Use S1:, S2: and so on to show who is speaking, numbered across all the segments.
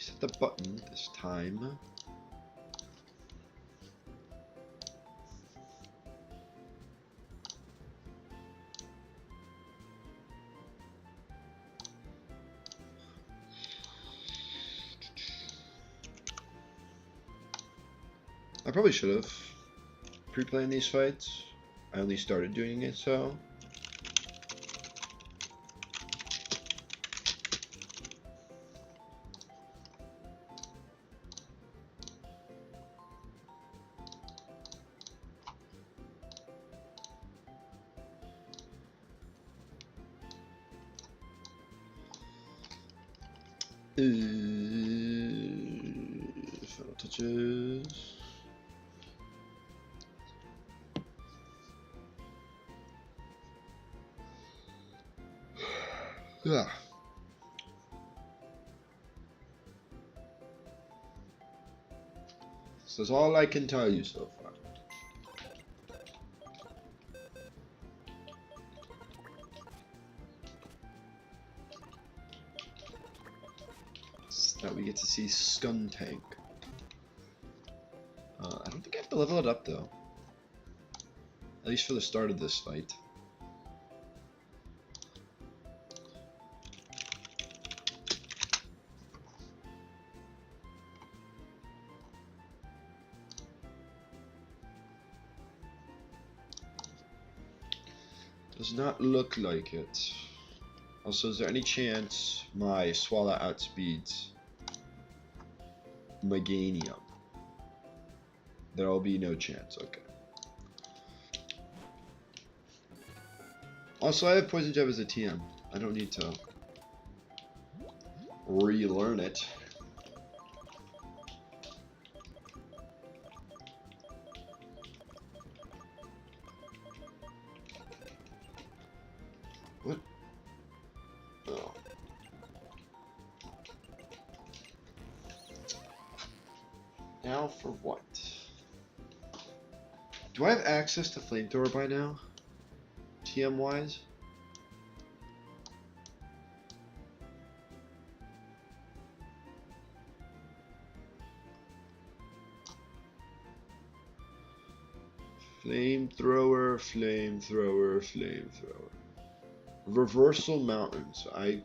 S1: Reset the button this time. I probably should have pre-planned these fights. I only started doing it so. Final touches. Yeah. This is all I can tell you so far. That we get to see Skuntank. I don't think I have to level it up though. At least for the start of this fight. Does not look like it. Also, is there any chance my Swallow outspeeds Meganium? There will be no chance, okay. Also, I have Poison Jab as a TM. I don't need to relearn it. What? Oh. Now for what? Do I have access to Flamethrower by now? TM wise? Flamethrower, flamethrower, flamethrower. Reversal Mountains. I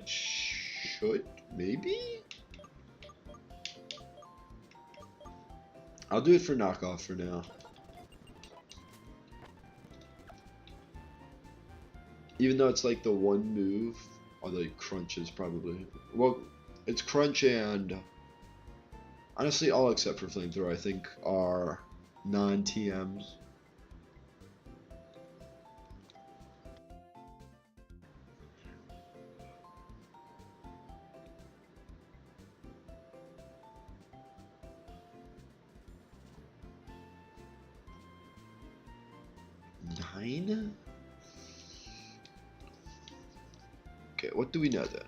S1: should, maybe? I'll do it for knockoff for now. Even though it's like the one move, although crunches probably. Well, it's crunch and honestly all except for flamethrower I think are non-TMs. Okay, what do we know then?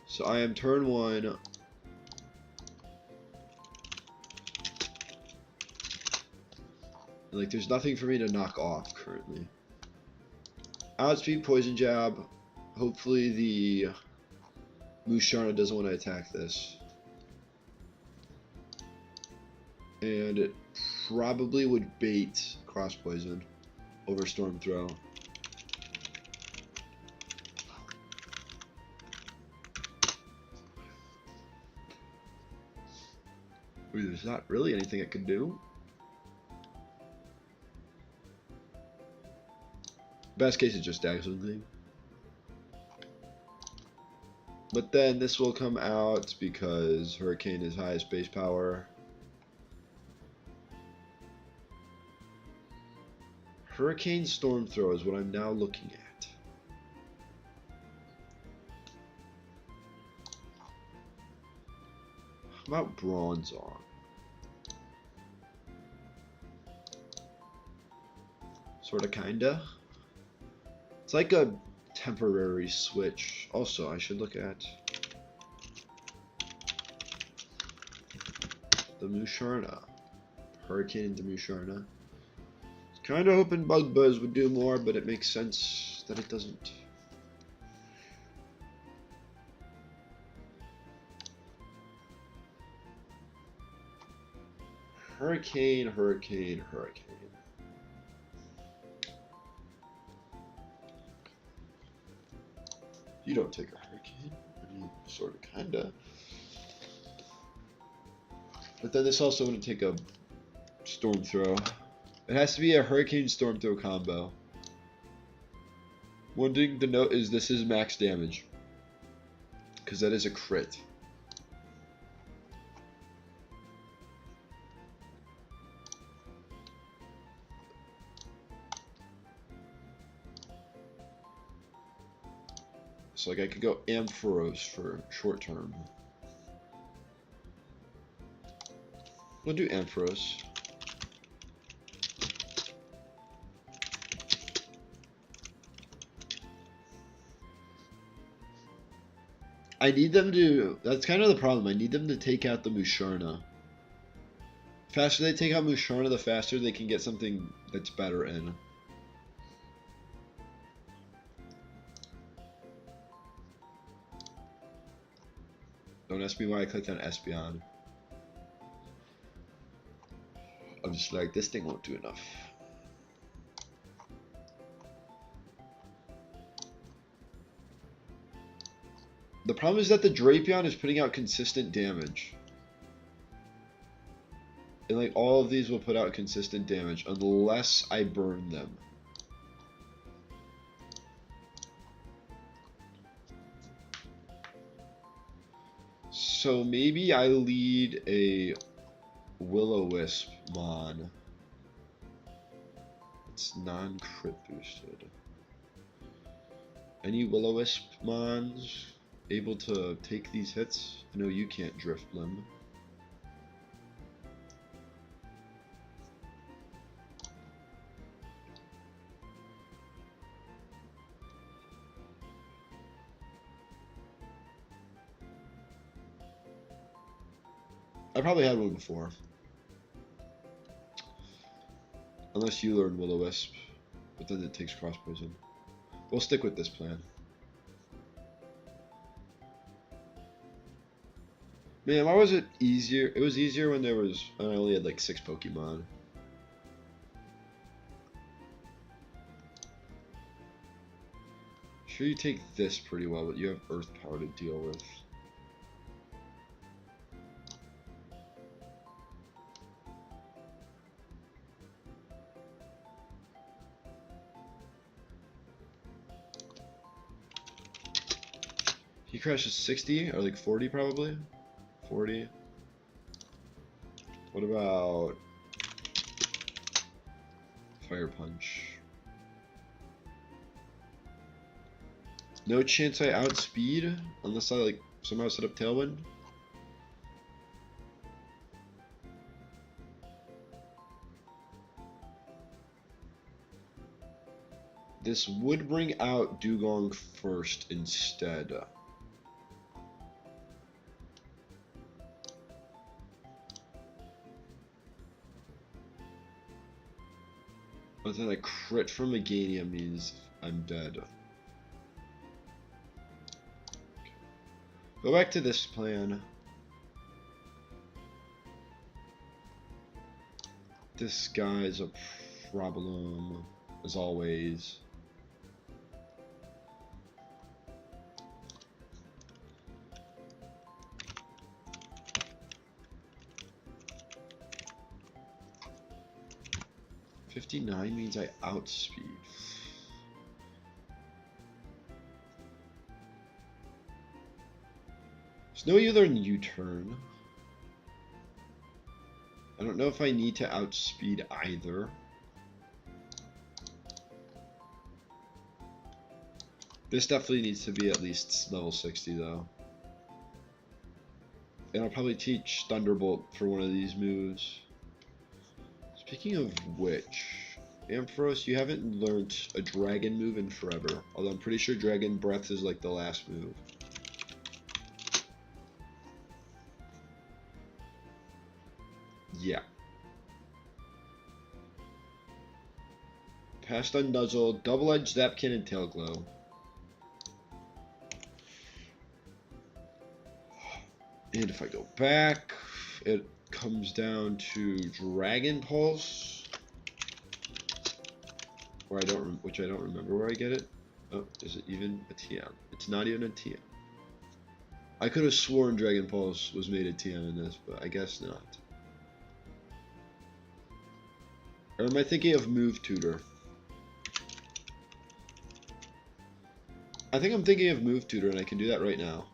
S1: So I am turn 1. Like there's nothing for me to knock off currently. Outspeed, Poison Jab. Hopefully the Musharna doesn't want to attack this. And it probably would bait Cross Poison over Storm Throw. Ooh, there's not really anything it can do. Best case, it just stacks something. But then this will come out because Hurricane is highest base power. Hurricane Storm Throw is what I'm now looking at. How about Bronze on? Sorta, kinda. It's like a temporary switch. Also, I should look at the Musharna. Hurricane into Musharna. Kinda hoping Bug Buzz would do more, but it makes sense that it doesn't. Hurricane, Hurricane, Hurricane. You don't take a Hurricane. I mean, sorta, kinda. But then this also wouldn't take a Storm Throw. It has to be a Hurricane Storm Throw combo. One thing to note is this is max damage, because that is a crit. So like I could go Ampharos for short term. We'll do Ampharos. I need them to, that's kind of the problem, I need them to take out the Musharna. The faster they take out Musharna, the faster they can get something that's better in. Don't ask me why I clicked on Espeon. I'm just like, this thing won't do enough. The problem is that the Drapion is putting out consistent damage. And like all of these will put out consistent damage unless I burn them. So maybe I lead a Will-O-Wisp Mon. It's non-crit boosted. Any Will-O-Wisp Mons able to take these hits? I know you can't Drift Limb. I probably had one before. Unless you learn Will-O-Wisp, but then it takes Cross Poison. We'll stick with this plan. Man, why was it easier? It was easier when there was, I only had like 6 Pokemon. Sure, you take this pretty well, but you have Earth Power to deal with. He crashes 60 or like 40 probably. 40. What about Fire Punch? No chance I outspeed unless I like somehow set up Tailwind. This would bring out Dugong first instead. But then a crit from Meganium means I'm dead. Go back to this plan. This guy's a problem, as always. $59 means I outspeed. There's no other U-turn. I don't know if I need to outspeed either. This definitely needs to be at least level 60 though. And I'll probably teach Thunderbolt for one of these moves. Speaking of which, Ampharos, you haven't learned a dragon move in forever. Although I'm pretty sure Dragon Breath is like the last move. Yeah. Passed on Nuzzle, double-edged Zap Cannon, Tail Glow. And if I go back, it comes down to Dragon Pulse, which I don't remember where I get it. Oh, is it even a TM? It's not even a TM. I could have sworn Dragon Pulse was made a TM in this, but I guess not. Or am I thinking of Move Tutor? I think I'm thinking of Move Tutor, and I can do that right now.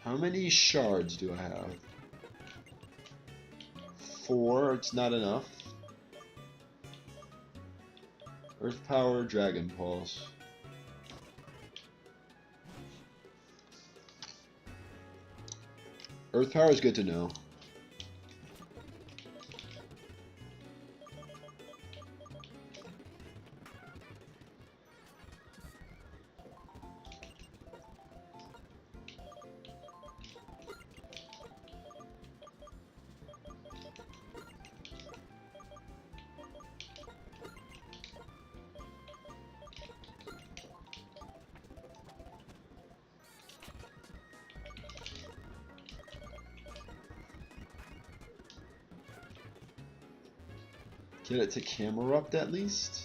S1: How many shards do I have? 4, it's not enough. Earth Power, Dragon Pulse. Earth Power is good to know. Get it to Camerupt at least?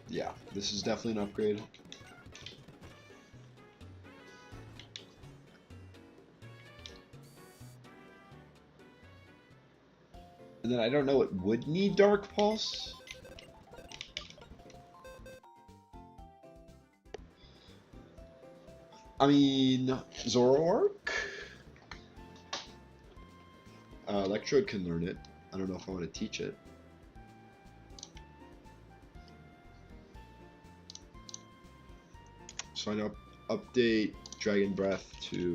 S1: Yeah, this is definitely an upgrade. And then I don't know, it would need Dark Pulse? I mean, Zoroark? Electrode can learn it. I don't know if I want to teach it. So I know update Dragon Breath to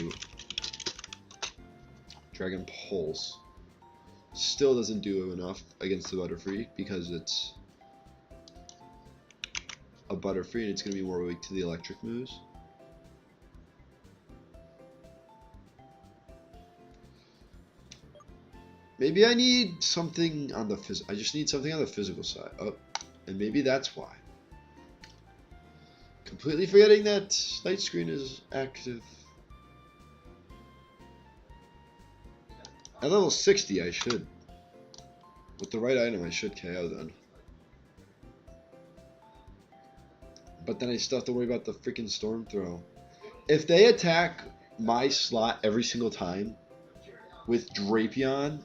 S1: Dragon Pulse. Still doesn't do enough against the Butterfree because it's a Butterfree and it's going to be more weak to the electric moves. Maybe I need something on the I just need something on the physical side. Oh, and maybe that's why. Completely forgetting that Night Screen is active. At level 60, I should. With the right item, I should KO then. But then I still have to worry about the freaking Storm Throw. If they attack my slot every single time with Drapion,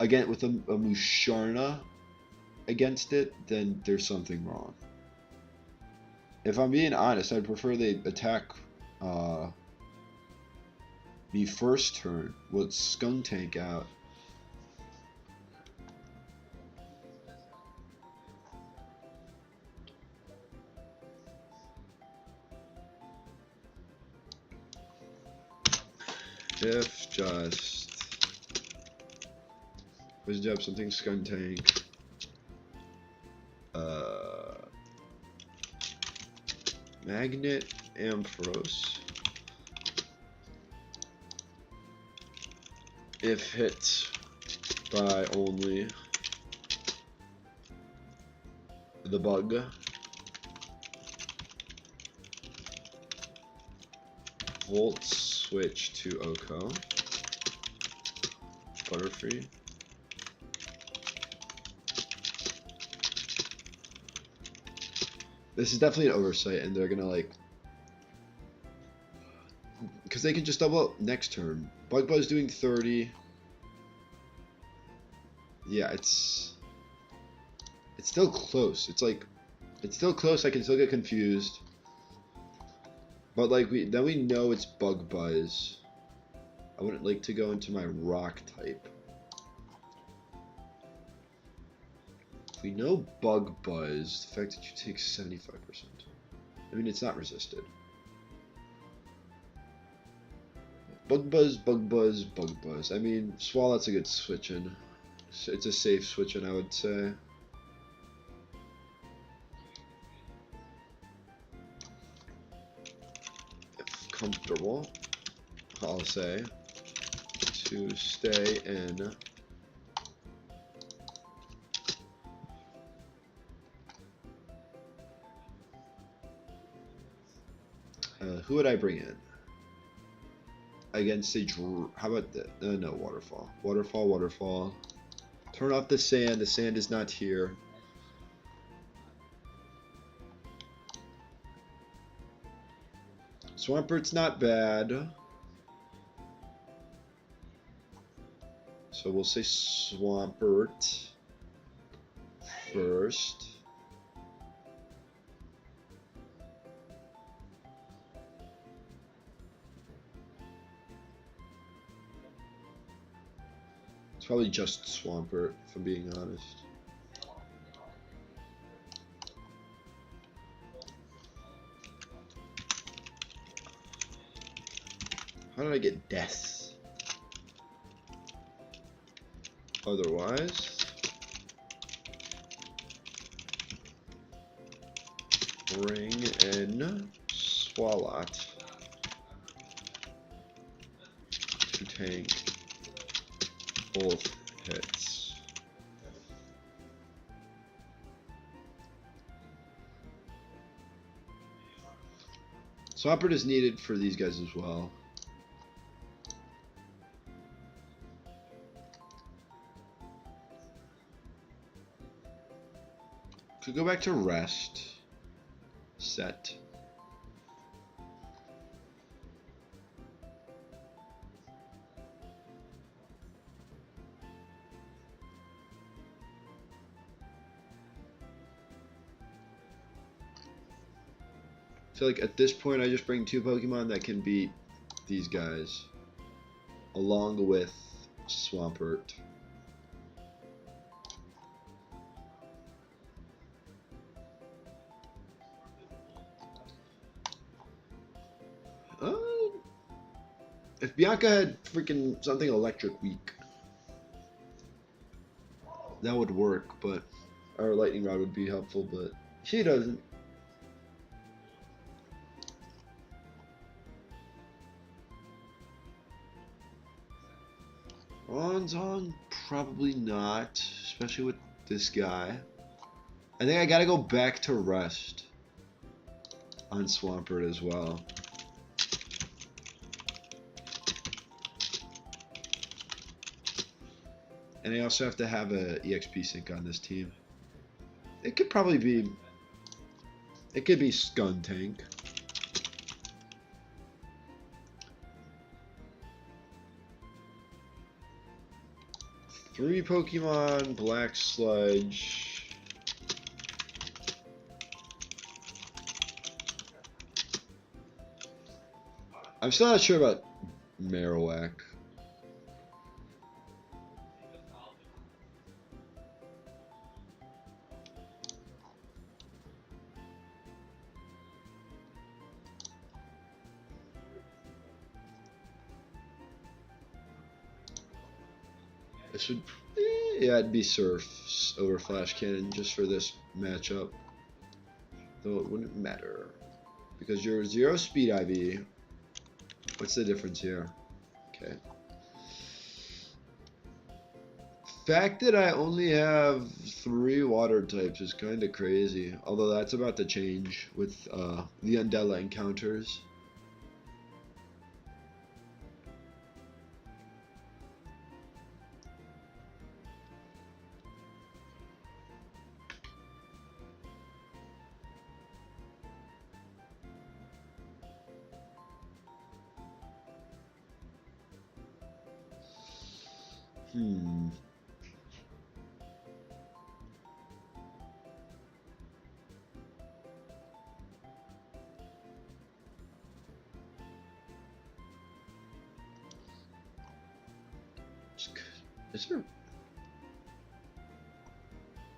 S1: again with a Musharna against it, then there's something wrong. If I'm being honest, I'd prefer they attack me first turn with Skuntank out. If just Wisdom, something Skuntank. Magnet Ampharos. If hit by only the bug. Volt switch to Oko. Butterfree. This is definitely an oversight, and they're gonna like, because they can just double up next turn. Bug Buzz doing 30. Yeah, it's still close. It's like, it's still close. I can still get confused. But like then we know it's Bug Buzz. I wouldn't like to go into my Rock type. We know Bug Buzz, the fact that you take 75%. I mean, it's not resisted. Bug Buzz, Bug Buzz, Bug Buzz. I mean, Swalot's a good switch-in. It's a safe switch-in, I would say. If comfortable, I'll say, to stay in. Who would I bring in? Against a how about the no, waterfall. Waterfall, waterfall. Turn off the sand. The sand is not here. Swampert's not bad. So we'll say Swampert first. It's probably just Swampert, if I'm being honest. How did I get death? Otherwise, bring in Swalot to tank both hits. Swampert is needed for these guys as well. Could go back to rest. Set. I feel like at this point I just bring two Pokemon that can beat these guys, along with Swampert. If Bianca had freaking something electric weak, that would work, but our lightning rod would be helpful, but she doesn't. Ronzong, probably not, especially with this guy. I think I gotta go back to rest on Swampert as well. And I also have to have a EXP sync on this team. It could probably be... It could be Skuntank. Three Pokemon, Black Sludge. I'm still not sure about Marowak. This would, yeah, it'd be Surf over Flash Cannon just for this matchup. Though it wouldn't matter. Because you're 0 speed IV. What's the difference here? Okay. Fact that I only have 3 water types is kind of crazy. Although that's about to change with the Undella encounters.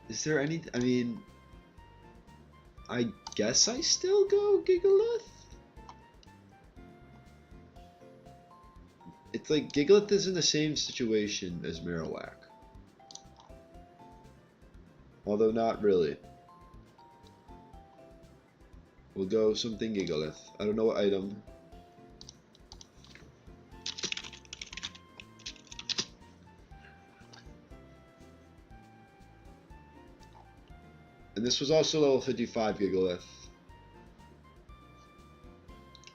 S1: Is there any, I mean, I guess I still go Gigalith? It's like Gigalith is in the same situation as Marowak. Although not really. We'll go something Gigalith. I don't know what item. And this was also level 55 Gigalith.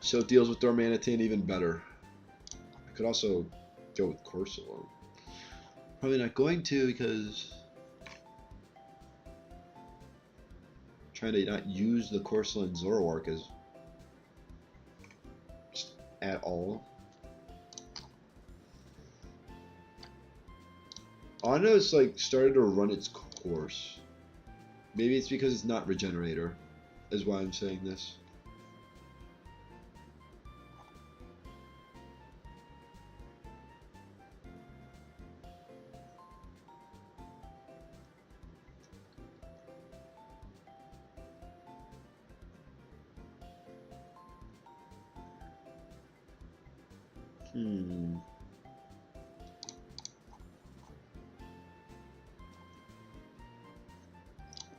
S1: So it deals with Dormanitan even better. I could also go with Corsola. Probably not going to because I'm trying to not use the Corsola and Zoroark as at all. All I know it's like started to run its course. Maybe it's because it's not Regenerator, is why I'm saying this.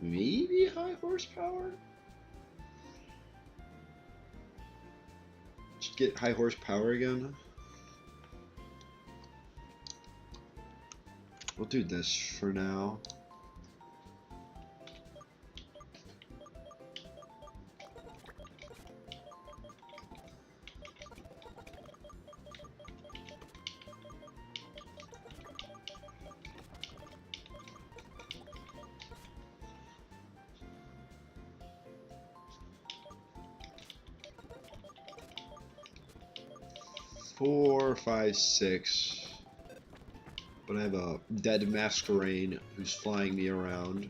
S1: Maybe high horsepower? Should get high horsepower again. We'll do this for now. Four, five, six. But I have a dead Masquerain who's flying me around.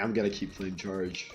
S1: I'm gonna keep Flame Charge.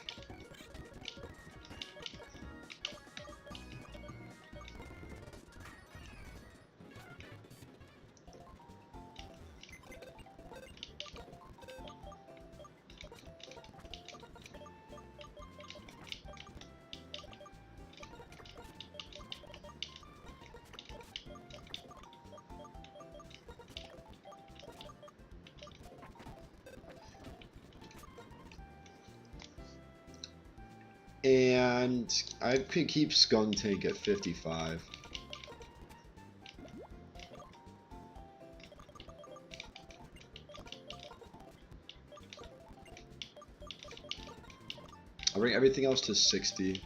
S1: And I could keep Skuntank at 55. I'll bring everything else to 60.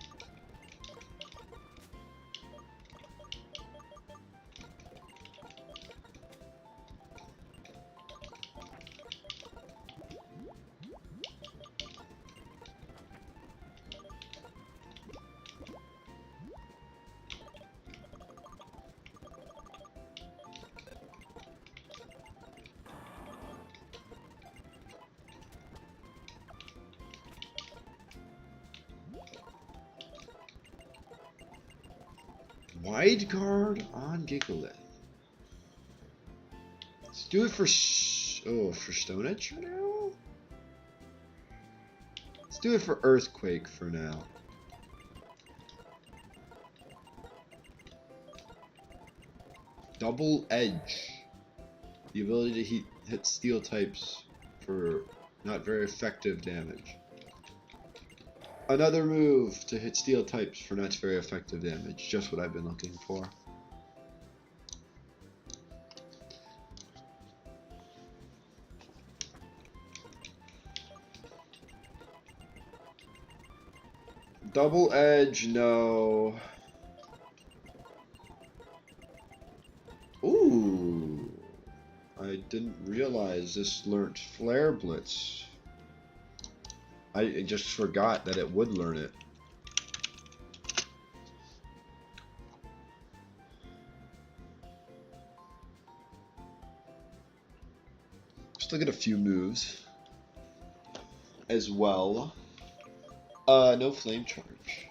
S1: Wide guard on Gigalith. Let's do it for for Stone Edge for now. Let's do it for Earthquake for now. Double Edge. The ability to hit steel types for not very effective damage. Another move to hit steel types for not very effective damage. Just what I've been looking for. Double Edge, no. Ooh. I didn't realize this learnt Flare Blitz. I just forgot that it would learn it. Just look at a few moves. as well. No flame charge.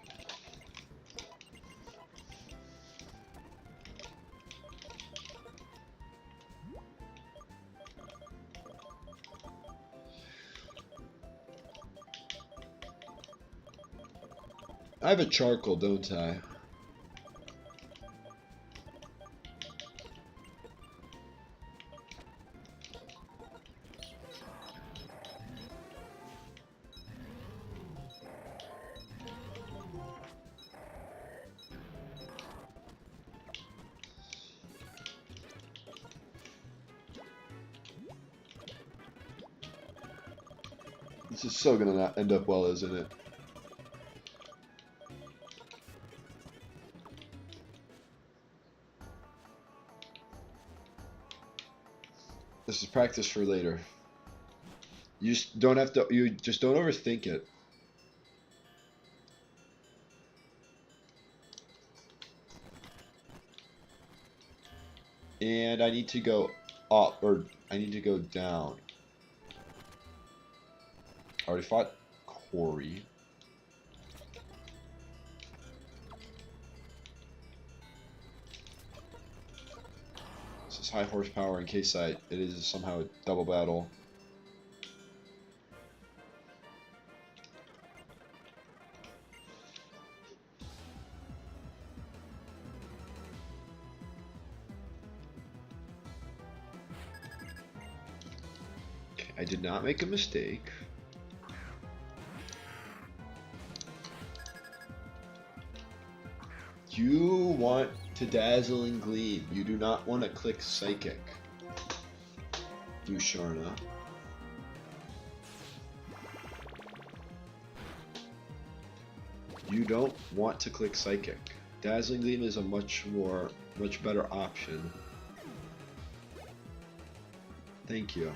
S1: I have a charcoal, don't I? This is so gonna not end up well, isn't it? This is practice for later. You just don't have to. You just don't overthink it. And I need to go up, or I need to go down. I already fought Corey. This is high horsepower in case it is somehow a double battle. Okay, I did not make a mistake. You want to dazzle and gleam. You do not want to click psychic. Musharna. You don't want to click psychic. Dazzling gleam is a much better option. Thank you.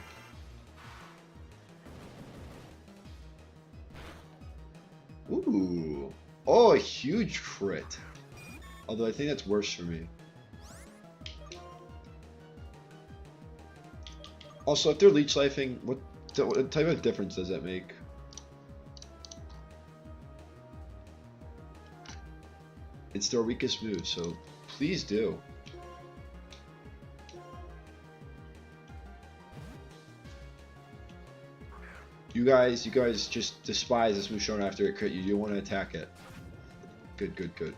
S1: Ooh. Oh, a huge crit. Although I think that's worse for me. Also, if they're leech lifing, what type of difference does that make? It's their weakest move, so please do. You guys just despise this move shown after it crit you. You want to attack it. Good, good, good.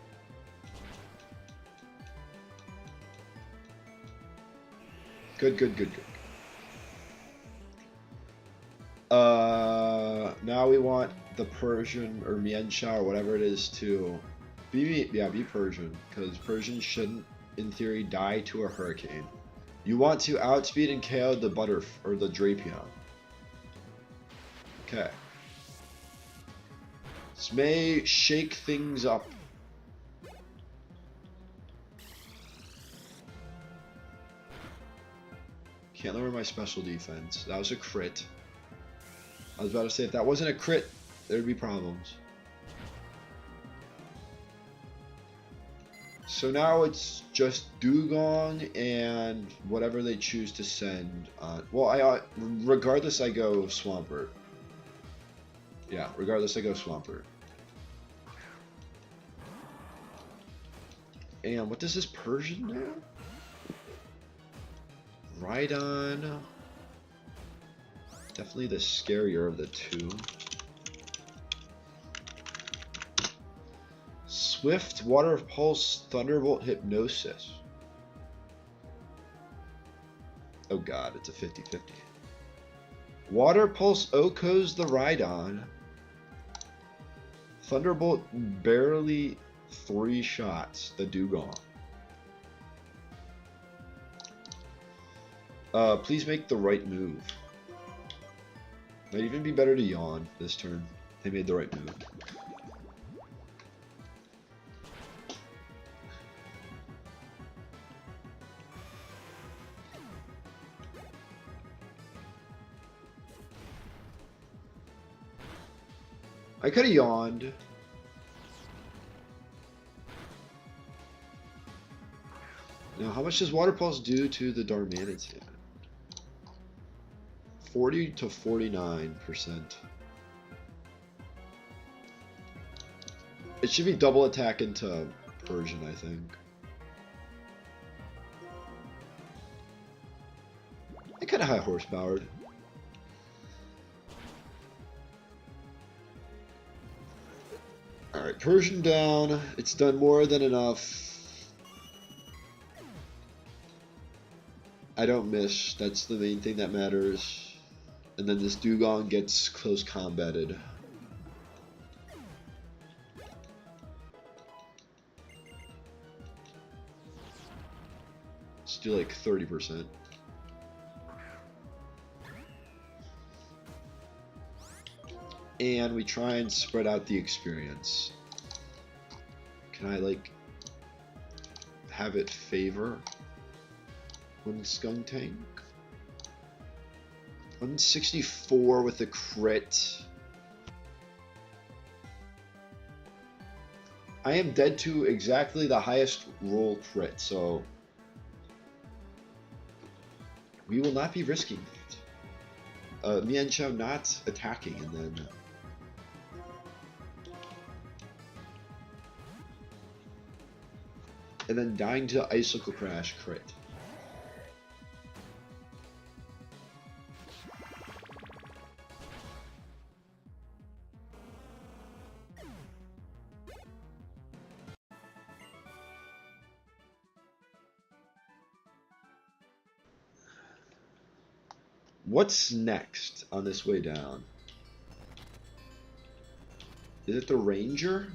S1: Good, good, good, good. Now we want the Persian or Miensha or whatever it is to be Persian, because Persian shouldn't, in theory, die to a hurricane. You want to outspeed and KO the the Drapion. Okay. This may shake things up. Can't lower my special defense. That was a crit. I was about to say, if that wasn't a crit, there'd be problems. So now it's just Dugong and whatever they choose to send on. Well, regardless, I go Swampert. Yeah, regardless, I go Swampert. And what does this Persian do? Rhydon. Definitely the scarier of the two. Swift, Water Pulse, Thunderbolt, Hypnosis. Oh god, it's a 50-50. Water Pulse Okos the Rhydon. Thunderbolt barely 3 shots the Dugong. Please make the right move. Might even be better to yawn this turn. They made the right move. I could have yawned. Now, how much does Water Pulse do to the Darmanitan? 40 to 49%. It should be double attack into Persian, I think. They're kind of high horsepowered. Alright, Persian down. It's done more than enough. I don't miss. That's the main thing that matters. And then this Dugong gets close combated. Let's do like 30%. And we try and spread out the experience. Can I like have it favor one skunk tank? 164 with a crit. I am dead to exactly the highest roll crit, so we will not be risking it. Mian Chao not attacking, and then dying to Icicle Crash crit. What's next on this way down? Is it the Ranger?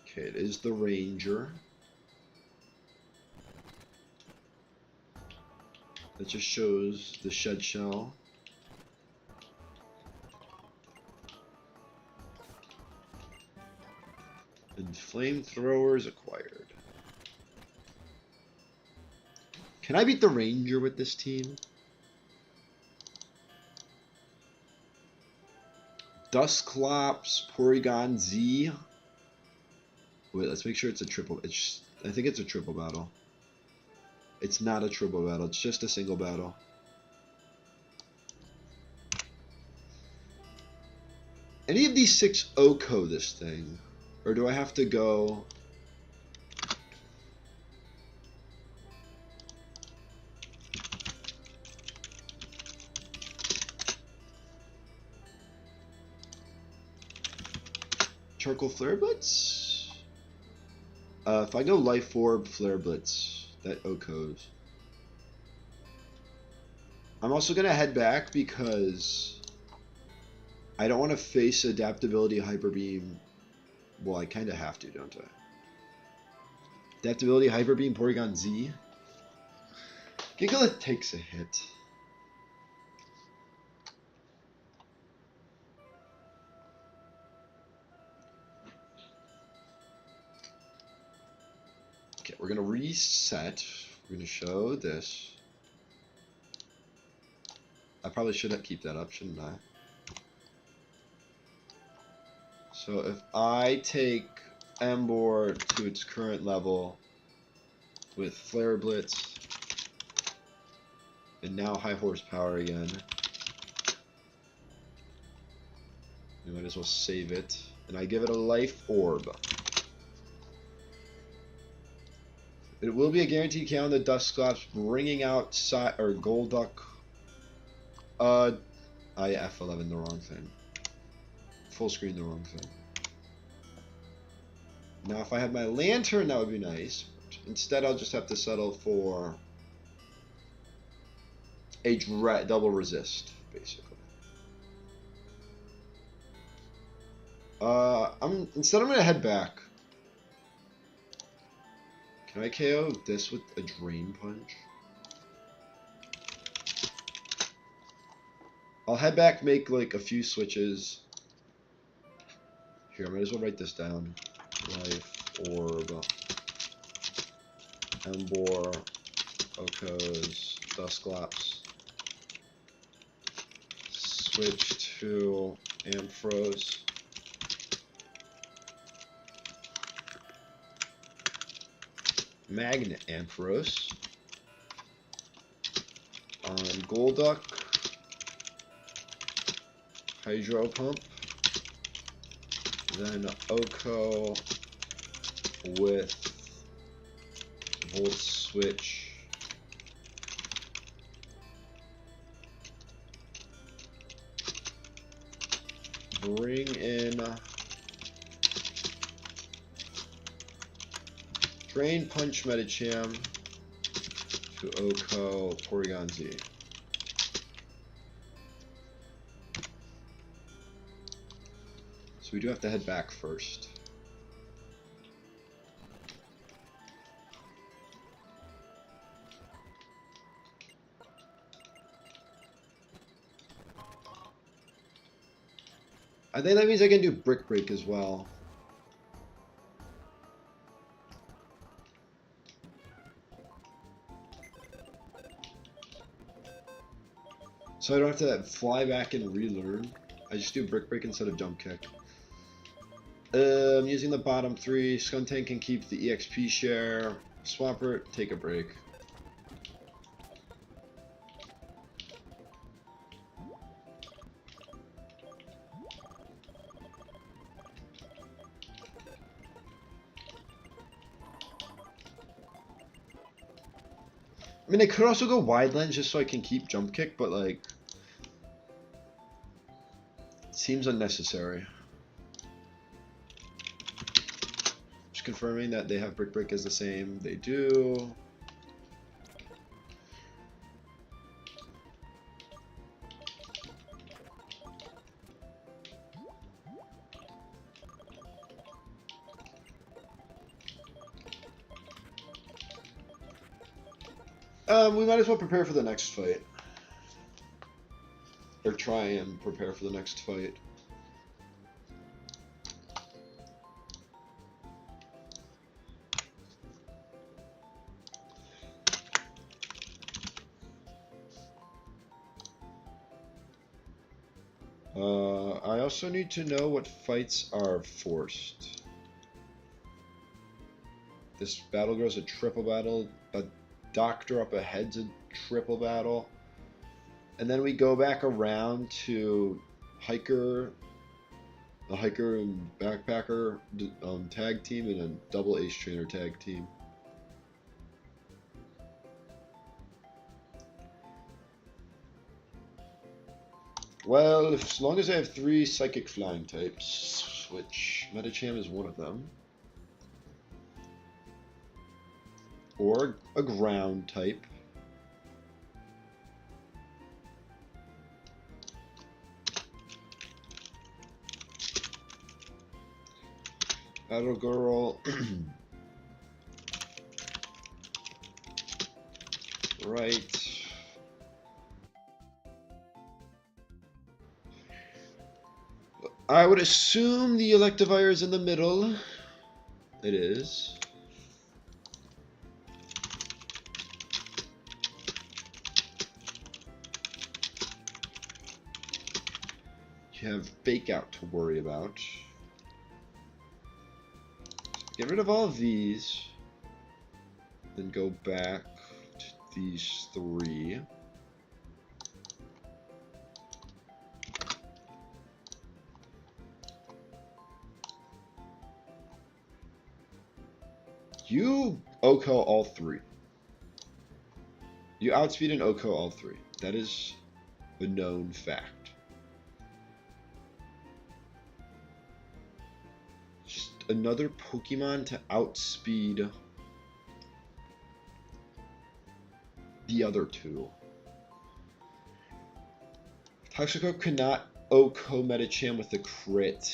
S1: Okay, it is the Ranger. That just shows the shed shell. And flamethrowers acquired. Can I beat the Ranger with this team? Dusclops, Porygon Z. Wait, let's make sure it's a triple. I think it's a triple battle. It's not a triple battle. It's just a single battle. Any of these 6 Oko this thing? Or do I have to go... Charcoal Flare Blitz? If I go Life Orb, Flare Blitz, that Okos. I'm also going to head back because I don't want to face Adaptability Hyper Beam. Well, I kind of have to, don't I? Adaptability Hyper Beam, Porygon Z. Gigalith takes a hit. Okay, we're going to reset. We're going to show this. I probably should keep that up, shouldn't I? So if I take Emboar to its current level with Flare Blitz and now high horsepower again, we might as well save it. And I give it a Life Orb. It will be a guaranteed count on the Dusclops, bringing out Golduck. I F11 the wrong thing. Full screen the wrong thing. Now if I had my Lantern, that would be nice. Instead, I'll just have to settle for a double resist, basically. Instead I'm gonna head back. Can I KO this with a Drain Punch? I'll head back, make like a few switches. Here, I might as well write this down. Life Orb, Emboar, Okos, Dusclops. Switch to Ampharos. Magnet Ampharos. On Golduck. Hydro Pump. Then Oko with Volt Switch. Bring in Drain Punch Medicham to Oko Porygon Z. So we do have to head back first. I think that means I can do Brick Break as well. So I don't have to fly back and relearn. I just do Brick Break instead of Jump Kick. Using the bottom three, Skuntank can keep the EXP share. Swampert, take a break. I mean, I could also go Wide Lens just so I can keep Jump Kick, but like, it seems unnecessary. Just confirming that they have Brick Break as the same. They do. We might as well prepare for the next fight. Or try and prepare for the next fight. I also need to know what fights are forced. This battle grows a triple battle, a Doctor up ahead's a triple battle. And then we go back around to Hiker, the Hiker and Backpacker tag team, and a double Ace Trainer tag team. Well, as long as I have 3 Psychic Flying types, which Medicham is one of them. Or a ground type. Battle Girl. Right. I would assume the Electivire is in the middle. It is. You have Fake Out to worry about. Get rid of all of these. Then go back to these 3. You Oko all 3. You outspeed and Oko all 3. That is a known fact. Another Pokemon to outspeed the other 2. Toxico cannot Oko Medicham with a crit.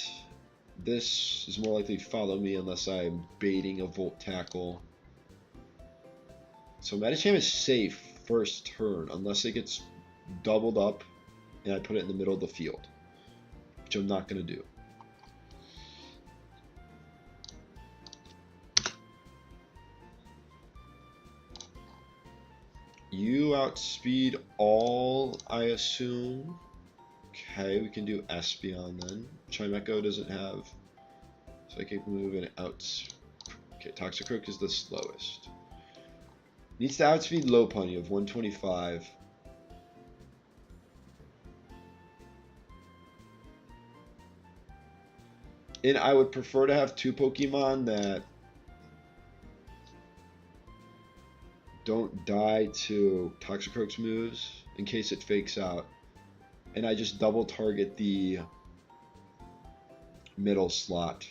S1: This is more likely to follow me unless I'm baiting a Volt Tackle. So Medicham is safe first turn unless it gets doubled up and I put it in the middle of the field, which I'm not going to do. You outspeed all, I assume. Okay, we can do Espeon then. Chimecho doesn't have Psychic move and outs. Okay, Toxicroak is the slowest. Needs to outspeed Lopunny of 125. And I would prefer to have two Pokemon that don't die to Toxicroak's moves in case it fakes out. And I just double target the middle slot.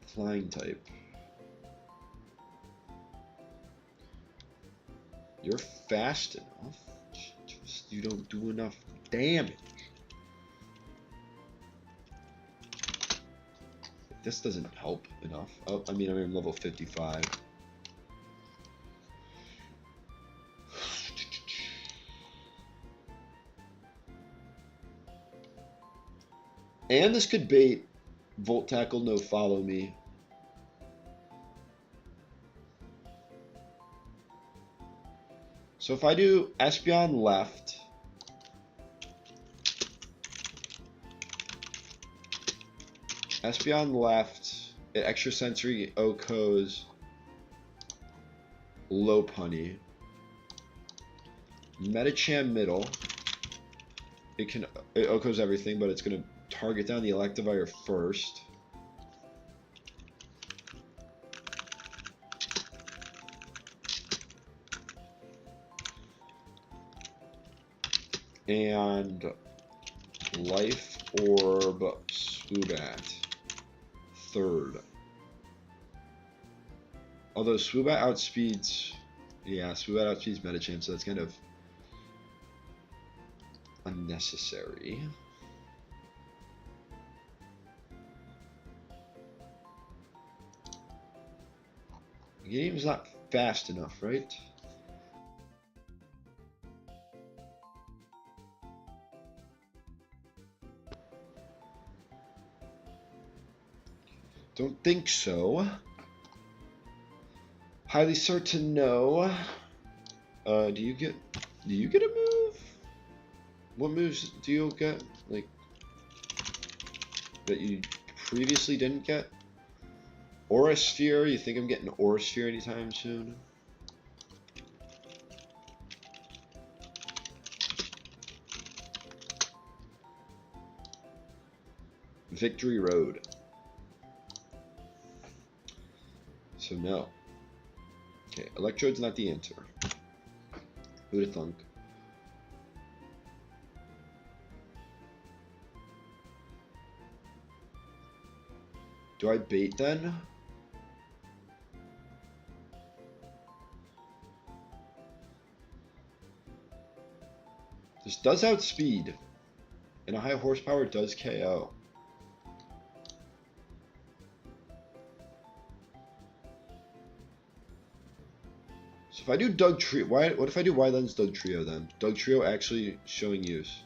S1: Flying type. You're fast enough. Just, you don't do enough damage. This doesn't help enough. Oh, I mean, I'm level 55. And this could bait Volt Tackle, no follow me. So if I do Espeon left, it extra sensory Oko's Lopunny. Medicham middle. It Oko's everything, but it's gonna target down the Electivire first. And Life Orb Swoobat third. Although Swoobat outspeeds, yeah, Swoobat outspeeds Medicham, so that's kind of unnecessary. The game's not fast enough, right? Don't think so. Highly certain no. Do you get a move? What moves do you get? Like that you previously didn't get? Aura Sphere, you think I'm getting Aura Sphere anytime soon? Victory Road. So no. Okay, Electrode's not the answer. Who'd have thunk? Do I bait then? This does outspeed, and a high horsepower does KO. So if I do Doug Trio, what if I do Wildlands Doug Trio then? Doug Trio actually showing use.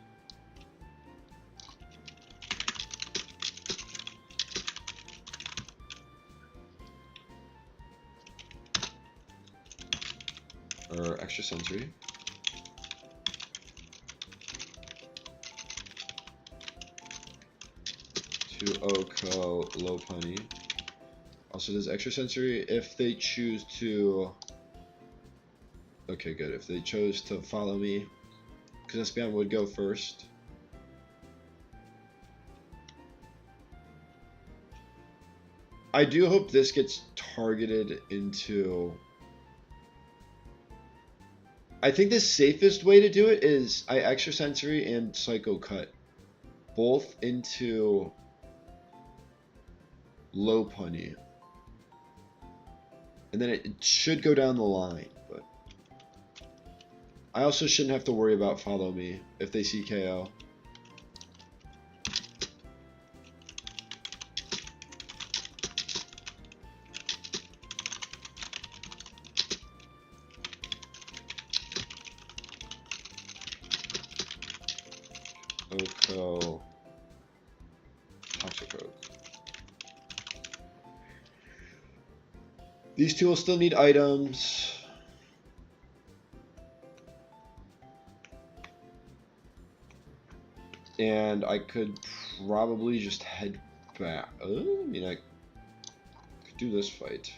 S1: Or extra sensory. To Oko Lopunny. Also does extra sensory if they choose to. Okay, good. If they chose to follow me, because Espeon would go first. I do hope this gets targeted into. I think the safest way to do it is I extra sensory and Psycho Cut both into Lopunny, and then it should go down the line. But I also shouldn't have to worry about follow me if they see KO. Oko Toxicroak. These two will still need items. And I could probably just head back. I mean, I could do this fight.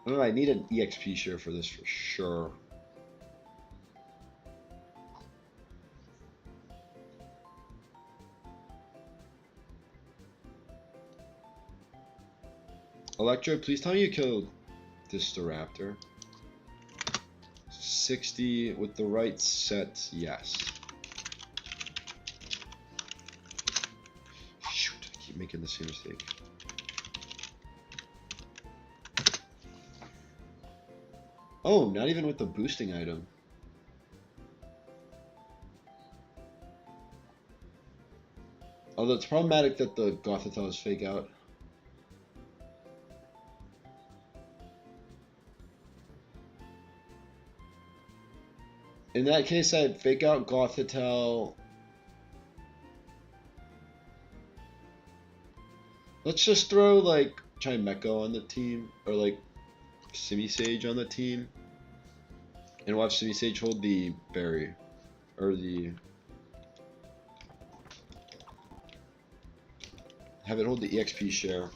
S1: I don't know, I need an EXP share for this for sure. Electro, please tell me you killed this Staraptor. 60 with the right set, yes. Shoot, I keep making the same mistake. Oh, not even with the boosting item. Although it's problematic that the Gothitelle is fake out. In that case, I'd fake out Gothitelle. Let's just throw, like, Chimecho on the team, or, like, Simisage on the team, and watch Simisage hold the berry, or the... Have it hold the EXP share.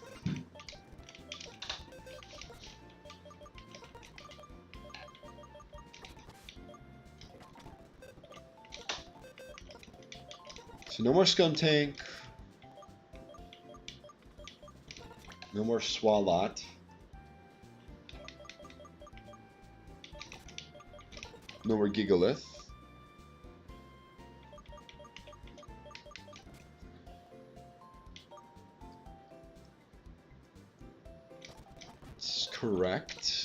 S1: So no more Skuntank. No more Swalot. No more Gigalith. This is correct.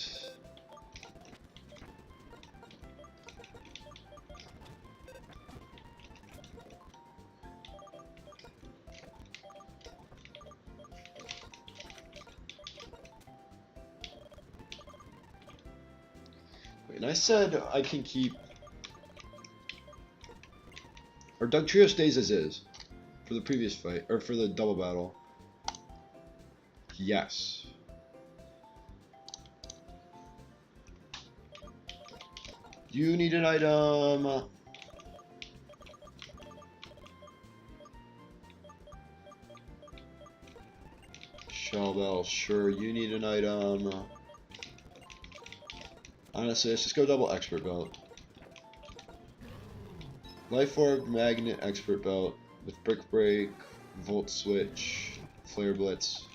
S1: And I said I can keep, or Dugtrio stays as is for the previous fight, or for the double battle. Yes. You need an item. Shellbell, sure, you need an item. Honestly, let's just go double expert belt. Life Orb, Magnet, expert belt with Brick Break, Volt Switch, Flare Blitz.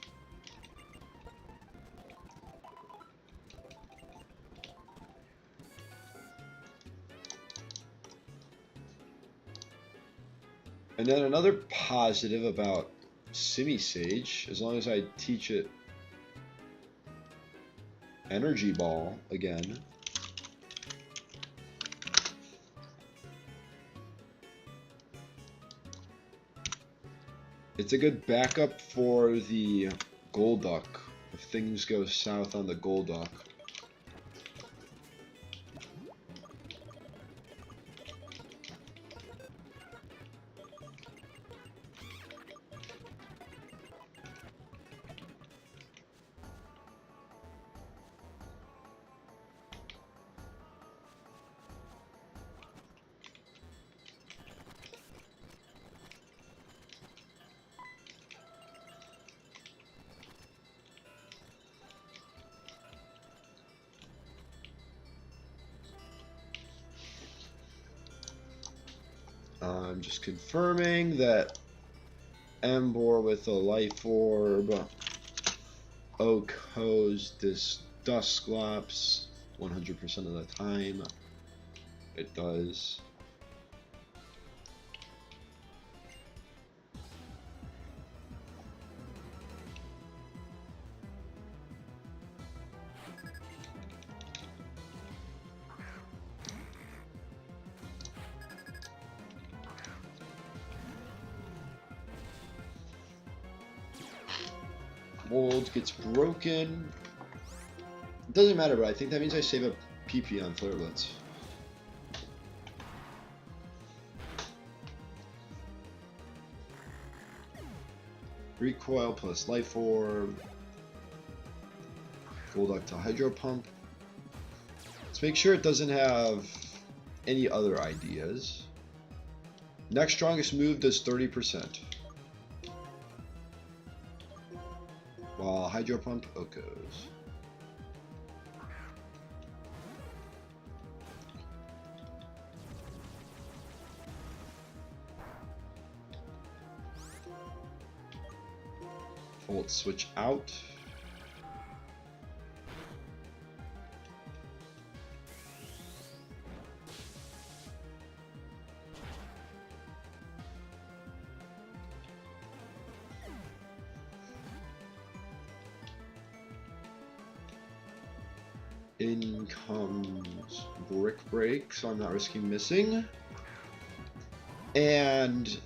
S1: And then another positive about Simisage, as long as I teach it Energy Ball again. It's a good backup for the Golduck if things go south on the Golduck. I'm just confirming that Emboar with a Life Orb, Oak Hose, this Dusclops 100% of the time. It does. Mold gets broken. It doesn't matter, but I think that means I save a PP on Flare Blitz. Recoil plus Life Orb. full ductile hydro pump. Let's make sure it doesn't have any other ideas. Next strongest move does 30%. While hydro pump Okos. Volt switch out. In comes Brick Break, so I'm not risking missing. And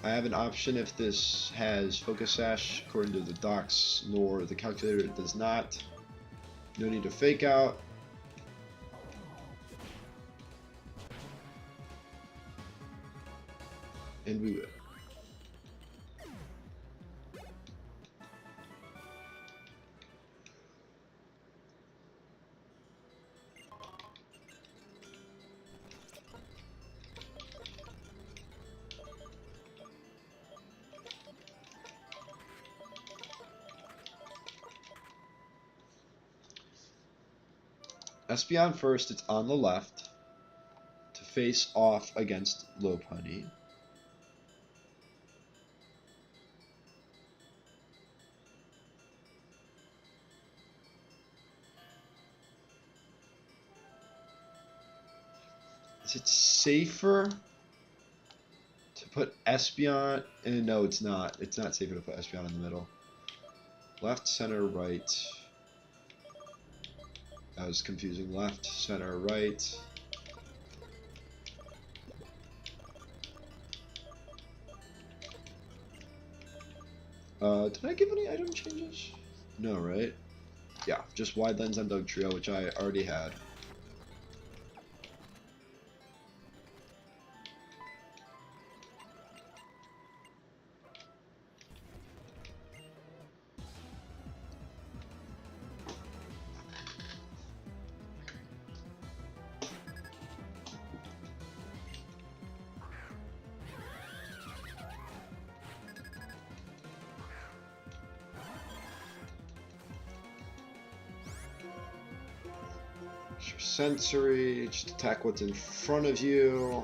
S1: I have an option if this has Focus Sash according to the docs, nor the calculator it does not. No need to fake out. And we will. Espeon first, it's on the left to face off against Lopunny. Is it safer to put Espeon? No, it's not. It's not safer to put Espeon in the middle. Left, center, right. That was confusing. Left, center, right. Did I give any item changes? No, right? Yeah, just wide lens on Dugtrio, which I already had. Sensory, just attack what's in front of you.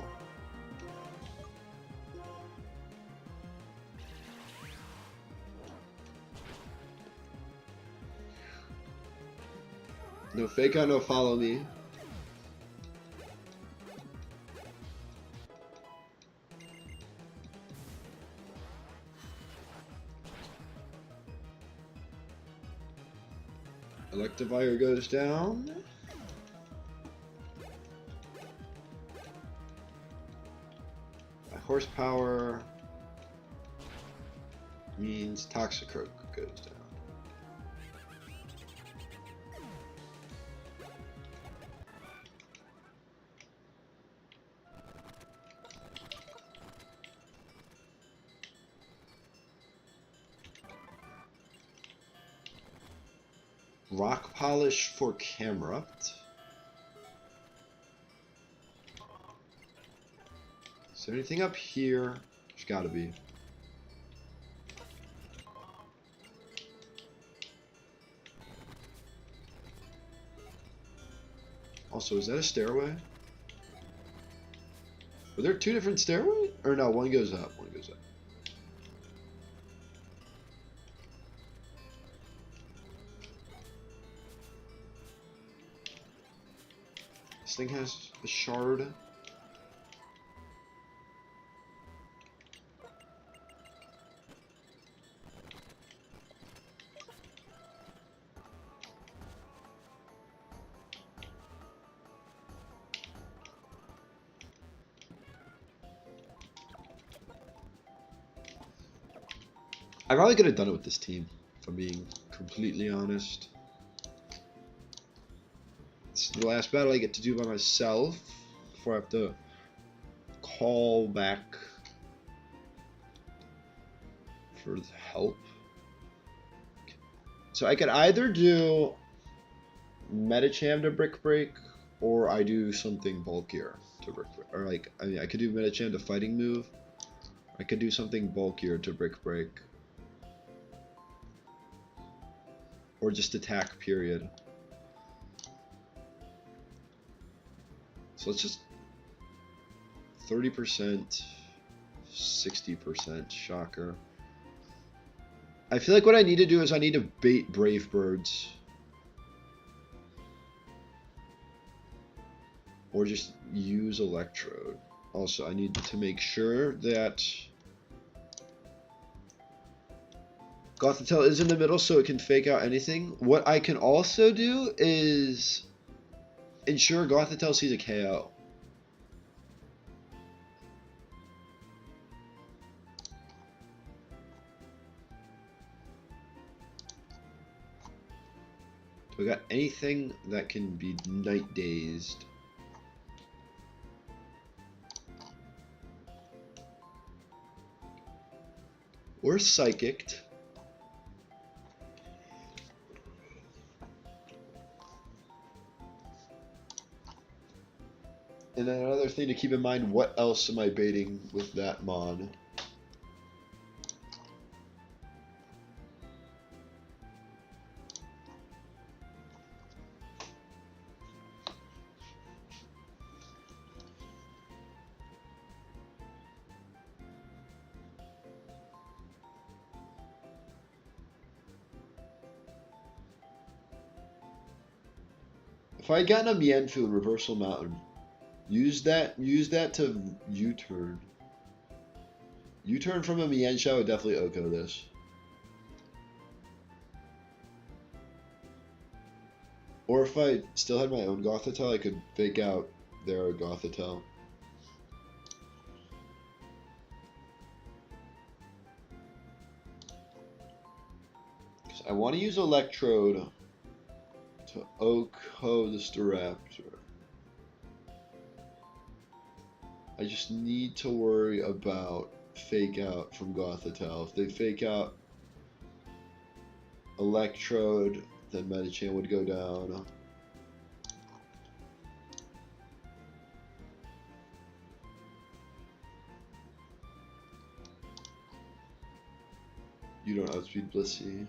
S1: No fake out, no follow me. Electivire goes down. Horsepower means Toxicroak goes down. Rock Polish for Camerupt. Is there anything up here? There's gotta be. Also, is that a stairway? Were there two different stairways? Or no, one goes up, one goes up. This thing has a shard. I probably could have done it with this team, if I'm being completely honest. It's the last battle I get to do by myself before I have to call back for help. So I could either do Metacham to Brick Break, or I do something bulkier to Brick Break. Or like, I mean, I could do Metacham to Fighting Move. I could do something bulkier to Brick Break. Or just attack, period. So let's just 30%, 60%, shocker. I feel like what I need to do is I need to bait Brave Birds. Or just use Electrode. Also, I need to make sure that Gothitelle is in the middle so it can fake out anything. What I can also do is ensure Gothitelle sees a KO. Do we got anything that can be Night Dazed? Or Psychicked? And then another thing to keep in mind, what else am I baiting with that mod? If I got a Mienfoo in Reversal Mountain, use that to U-turn. U-turn from a Mienshao would definitely Oko this. Or if I still had my own Gothitelle, I could fake out their Gothitelle. I want to use Electrode to Oko the Staraptor. I just need to worry about fake out from Gothitelle. If they fake out Electrode, then Metacham would go down. You don't outspeed Blissey.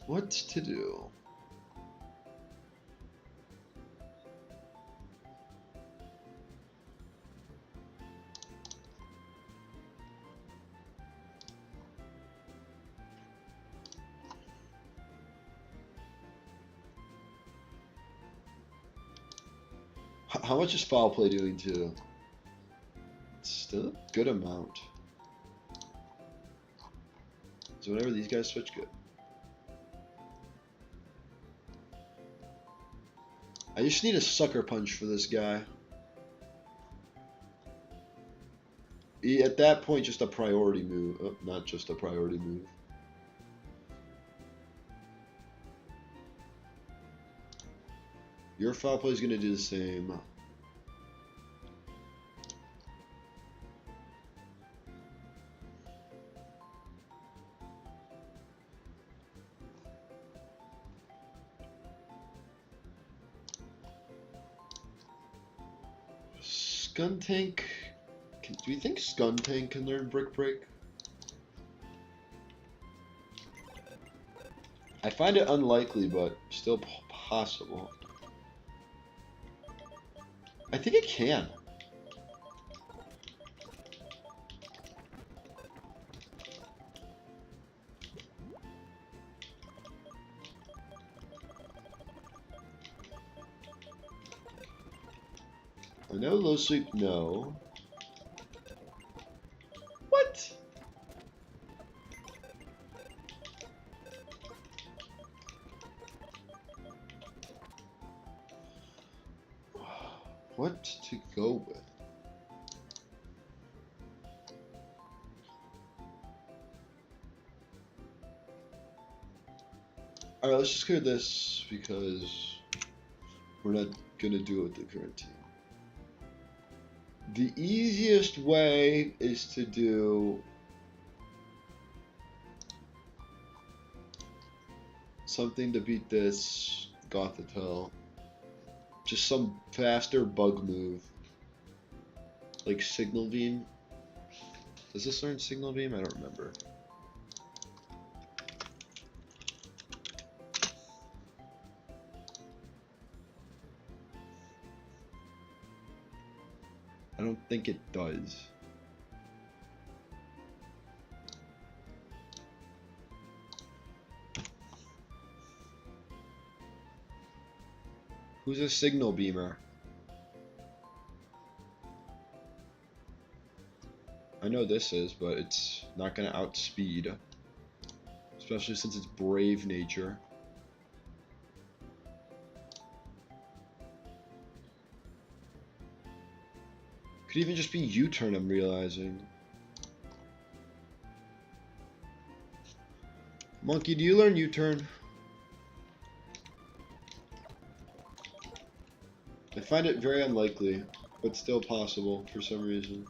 S1: What to do? How much is Foul Play doing too? It's still a good amount. So whenever these guys switch, good. I just need a Sucker Punch for this guy. At that point, just a priority move. Oh, not just a priority move. Your Foul Play is going to do the same. Skuntank. Do you think Skuntank can learn Brick Break? I find it unlikely, but still possible. I think it can. I know Low Sweep, no. What? What to go with? Alright, let's just clear this because we're not gonna do it with the current team. The easiest way is to do something to beat this Gothitelle. Just some faster bug move. Like Signal Beam. Does this learn Signal Beam? I don't remember. I don't think it does. Who's a Signal Beamer? I know this is, but it's not going to outspeed. Especially since it's Brave Nature. Could even just be U-turn, I'm realizing. Monkey, do you learn U-turn? I find it very unlikely, but still possible for some reason.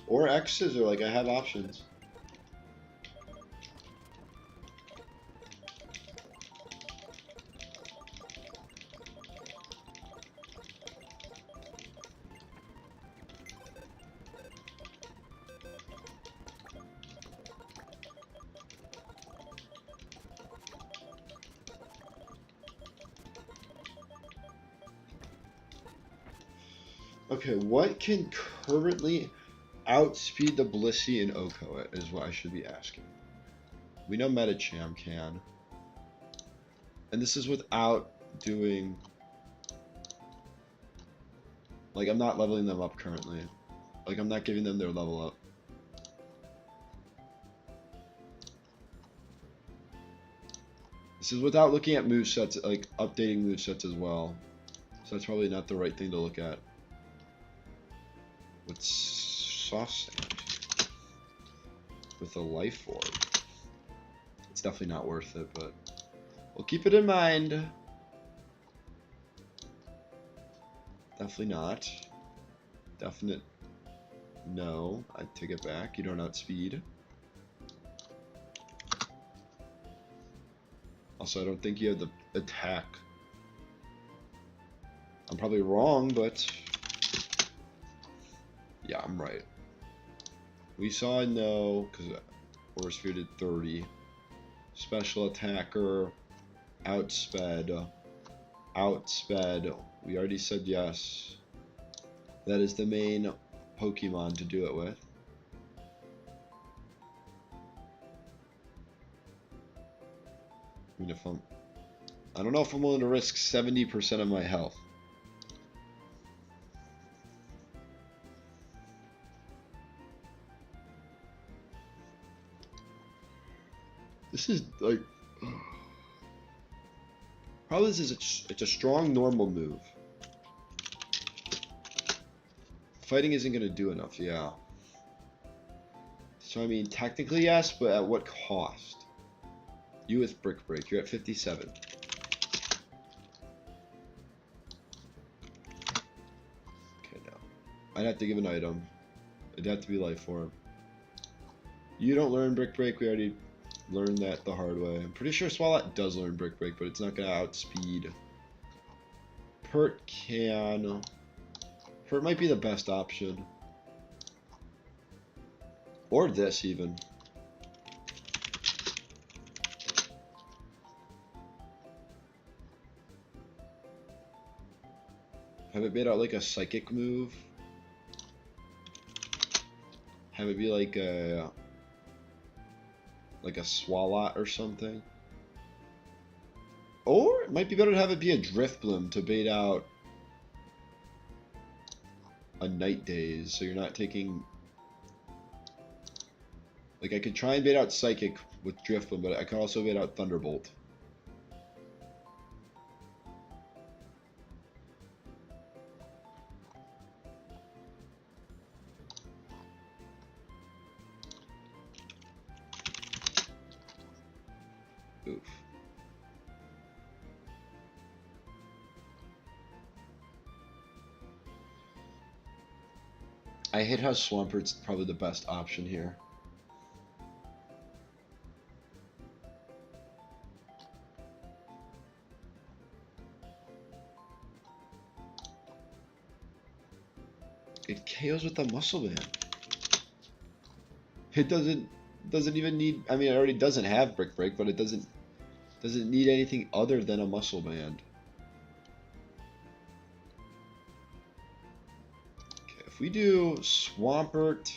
S1: Or X-Scissor, like I have options. Okay, what can currently outspeed the Blissey and Okoa is what I should be asking. We know Medicham can. And this is without doing... Like, I'm not leveling them up currently. Like, I'm not giving them their level up. This is without looking at movesets, like, updating movesets as well. So that's probably not the right thing to look at. With soft sand. With a life orb. It's definitely not worth it, but we'll keep it in mind. Definitely not. Definite no. I take it back. You don't outspeed. Also, I don't think you have the attack. I'm probably wrong, but yeah, I'm right. We saw a no, because Oversphere did 30. Special attacker, outsped, outsped. We already said yes. That is the main Pokemon to do it with. I mean, I don't know if I'm willing to risk 70% of my health. This is like, probably this is it's a strong normal move. Fighting isn't gonna do enough, yeah. So I mean, technically yes, but at what cost? You with Brick Break, you're at 57. Okay, no. I'd have to give an item. It'd have to be life form. You don't learn Brick Break, we already learned that the hard way. I'm pretty sure Swalot does learn Brick Break, but it's not gonna outspeed. Pert can. Pert might be the best option. Or this even. Have it made out like a psychic move. Have it be like a Swalot or something. Or it might be better to have it be a Drifblim to bait out a Night Daze, so you're not taking... Like, I could try and bait out Psychic with Drifblim, but I could also bait out Thunderbolt. Oof. I hate how Swampert's probably the best option here. It KOs with the Muscle Band. It doesn't even need. I mean, it already doesn't have Brick Break, but it doesn't need anything other than a Muscle Band. Okay, if we do Swampert,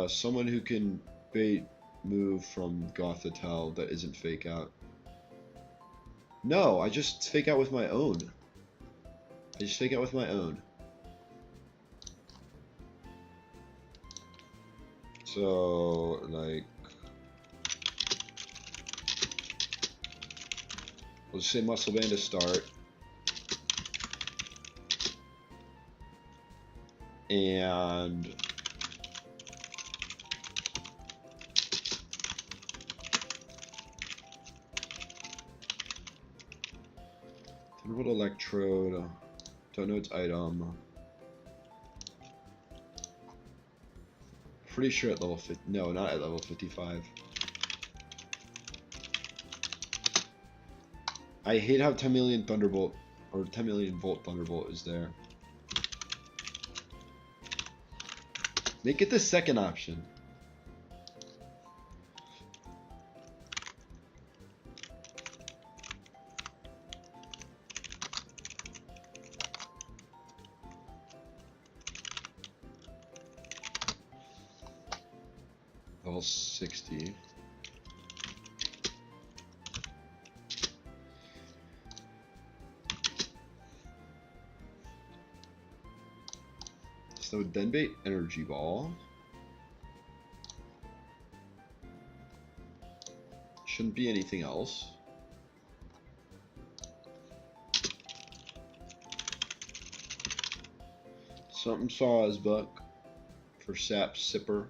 S1: someone who can bait move from Gothitelle that isn't Fake Out. No, I just Fake Out with my own. I just Fake Out with my own. So, like, we'll just say Muscle Band to start. And Thunderbolt Electrode. Don't know its item. Pretty sure at level 50. No, not at level 55. I hate how 10 million Thunderbolt or 10 million Volt Thunderbolt is there. Make it the second option. Level 60. So Denbait Energy Ball. Shouldn't be anything else. Something Sawsbuck for Sap Sipper.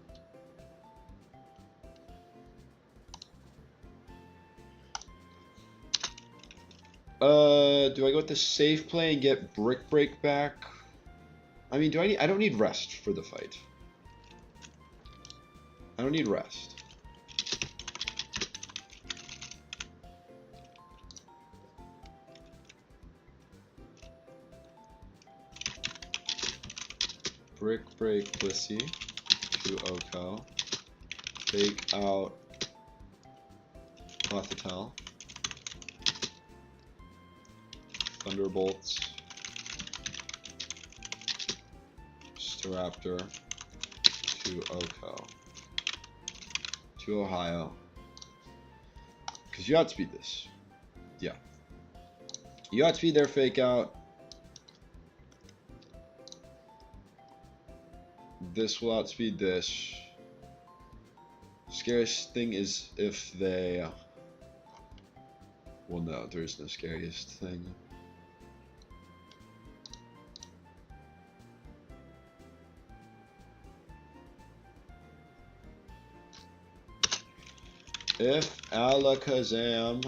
S1: Do I go with the safe play and get Brick Break back? I mean, I don't need rest for the fight. I don't need rest. Brick Break Blissey to Oko. Fake Out Gothitelle. Thunderbolts. Staraptor to Oko. To Ohio. Because you outspeed this. Yeah. You outspeed their Fake Out. This will outspeed this. Scariest thing is if they... Well, no, there is no scariest thing. If Alakazam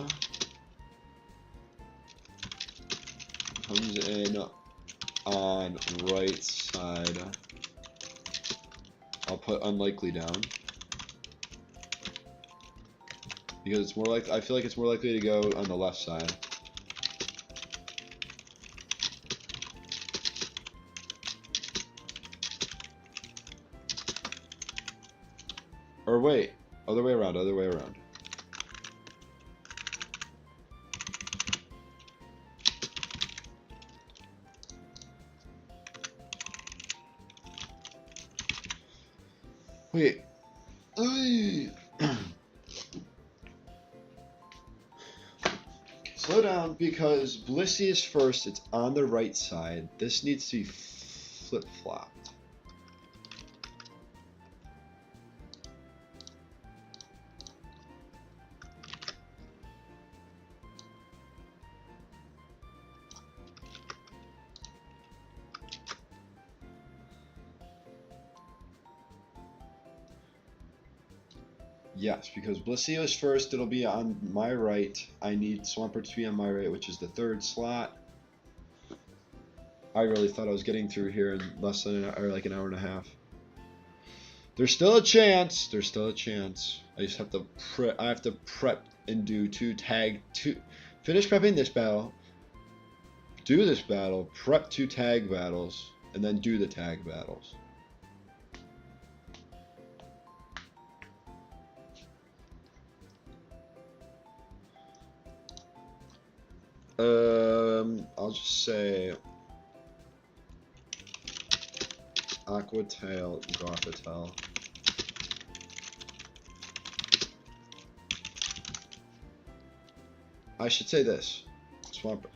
S1: comes in on right side, I'll put unlikely down. Because it's more like, I feel like it's more likely to go on the left side. Or wait, other way around, other way around. Wait. Slow down, because Blissey is first, it's on the right side. This needs to be flip-flopped. Yes, because Blissey is first, it'll be on my right. I need Swampert to be on my right, which is the third slot. I really thought I was getting through here in less than like an hour and a half. There's still a chance. There's still a chance. I just have to prep and do finish prepping this battle, do this battle, prep 2 tag battles, and then do the tag battles. I'll just say Aquatail, Gothitail. I should say this. Swampert.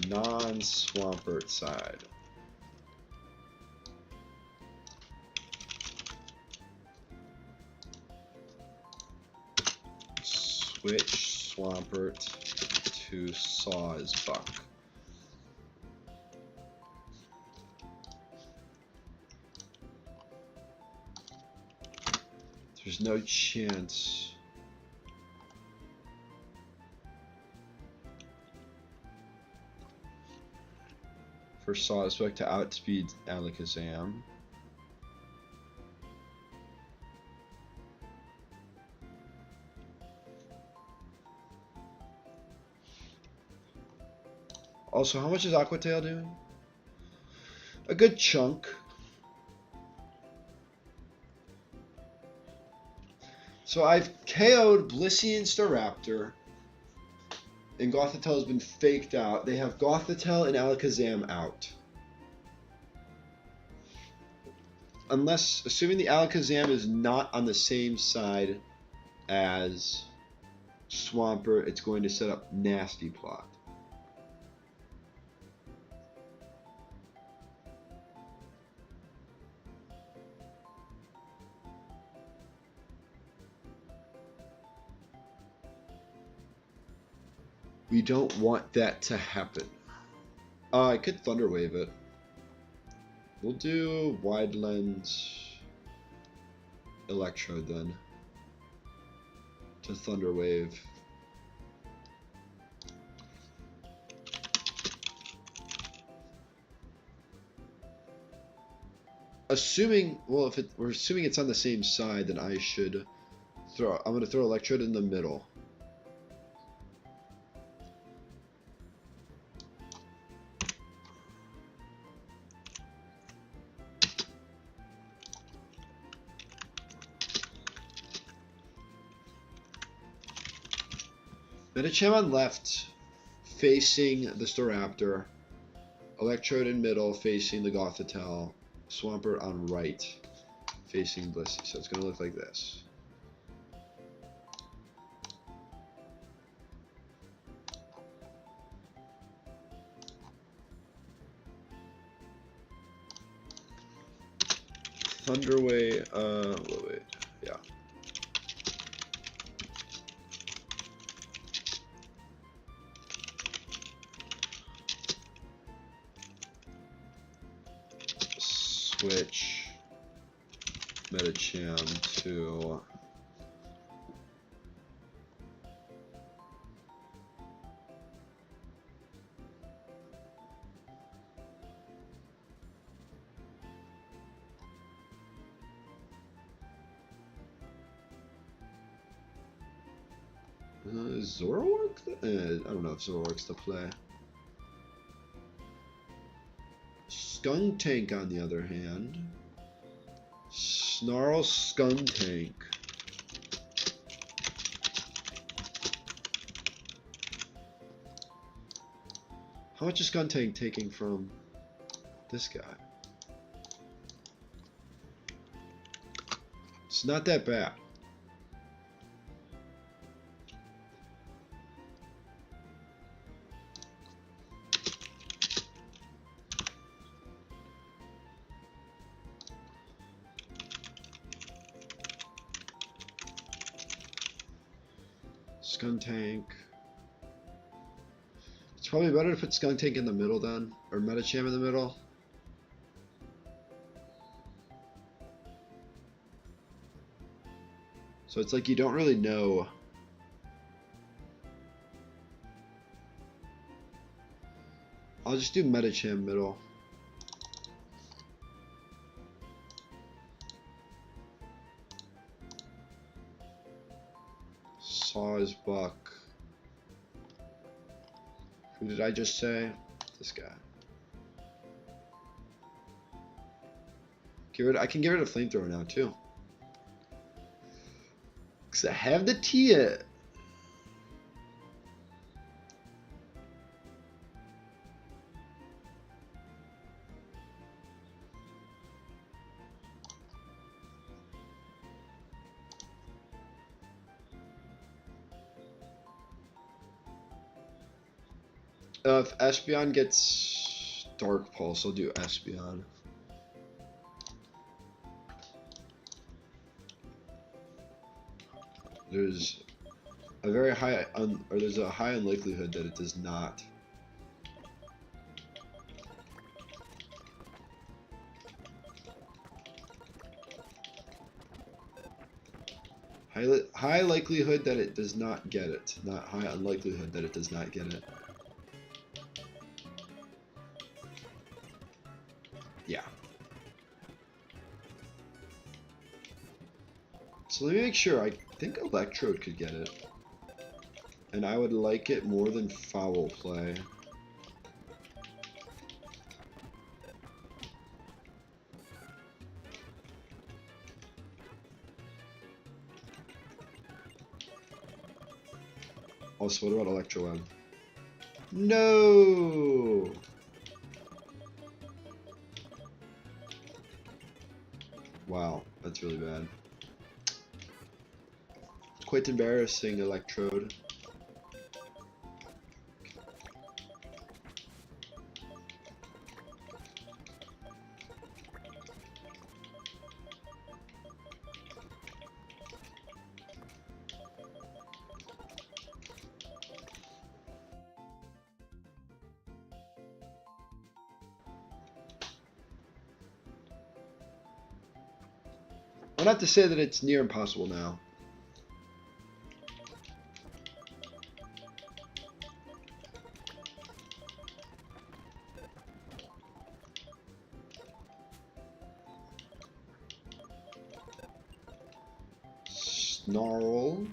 S1: Non-Swampert side. Switch Swampert to Sawsbuck. There's no chance. For Sawsbuck to outspeed Alakazam. Also, how much is Aquatail doing? A good chunk. So I've KO'd Blissey and Staraptor, and Gothitelle has been faked out. They have Gothitelle and Alakazam out. Assuming the Alakazam is not on the same side as Swampert, it's going to set up Nasty Plot. We don't want that to happen. I could Thunder Wave it. We'll do Wide Lens Electrode then. To Thunder Wave. Assuming, well, we're assuming it's on the same side, then I should I'm going to throw Electrode in the middle. Medicham on left, facing the Staraptor. Electrode in middle, facing the Gothitelle. Swampert on right, facing Blissey. So it's going to look like this. Thunderwave, wait, yeah. Switch Medicham to Zoroark? I don't know if Zoroark's to play. Skuntank, on the other hand. Snarl Skuntank. How much is Skuntank taking from this guy? It's not that bad. Skuntank. It's probably better to put Skuntank in the middle then, or Medicham in the middle. So it's like you don't really know. I'll just do Metacham middle. Sawsbuck. Who did I just say? This guy. I can get rid of flamethrower now too. Cause I have the Tia. If Espeon gets Dark Pulse, I'll do Espeon. There's a high unlikelihood that it does not. High likelihood that it does not get it, not high unlikelihood that it does not get it. Yeah. So let me make sure. I think Electrode could get it. And I would like it more than Foul Play. Also, what about Electroweb? No! Wow, that's really bad. Quite embarrassing, Electrode. I'd have to say that it's near impossible now. Snarl.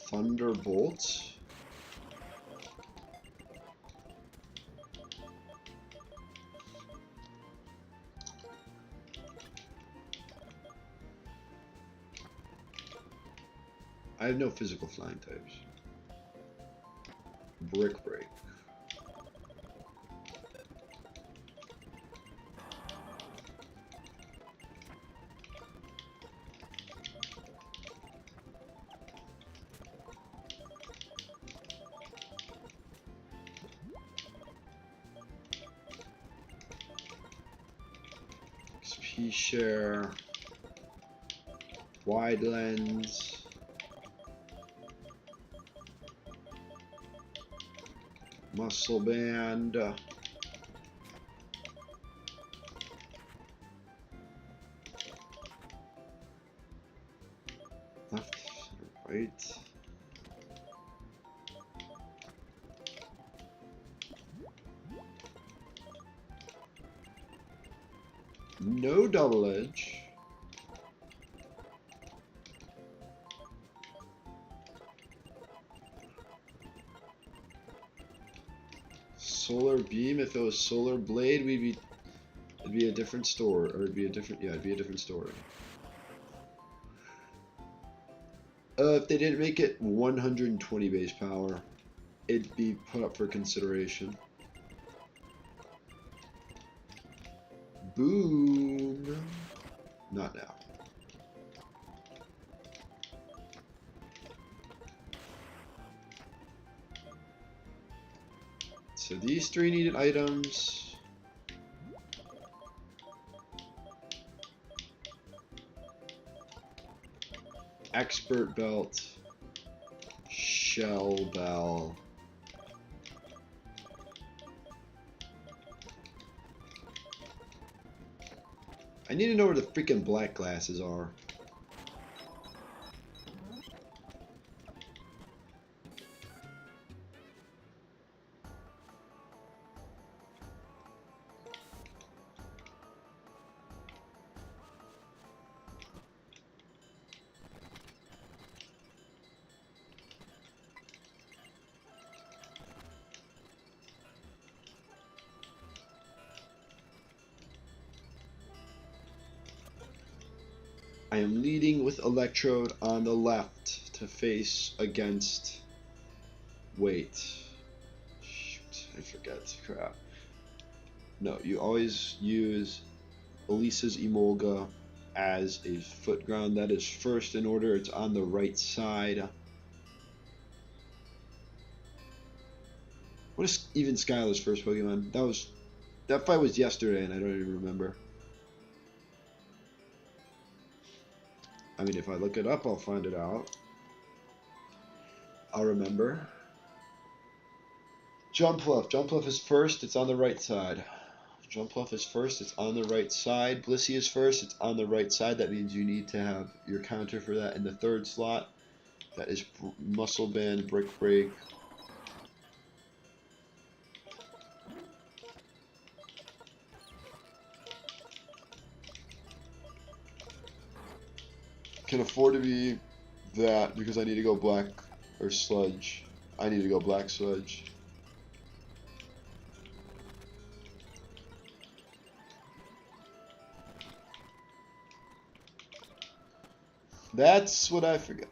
S1: Thunderbolt. I have no physical flying types. Brick Break. XP share. Wide lens. Muscle band. Left, right. No double edge. Solar beam. If it was solar blade, it'd be a different story, or it'd be a different story. If they didn't make it 120 base power, it'd be put up for consideration. Boom. Not now. So these three needed items. Expert belt. Shell bell. I need to know where the freaking black glasses are. I am leading with Electrode on the left to face against... Wait. Shoot, I forget. Crap. No, you always use Elisa's Emolga as a foot ground. That is first in order. It's on the right side. What is even Skylar's first Pokemon? That fight was yesterday and I don't even remember. I mean, if I look it up, I'll find it out. I'll remember. Jumpluff. Jumpluff is first. It's on the right side. Jumpluff is first. It's on the right side. Blissey is first. It's on the right side. That means you need to have your counter for that in the third slot. That is Muscle Band, Brick Break. Can afford to be that because I need to go Black or Sludge. I need to go Black Sludge. That's what I forgot.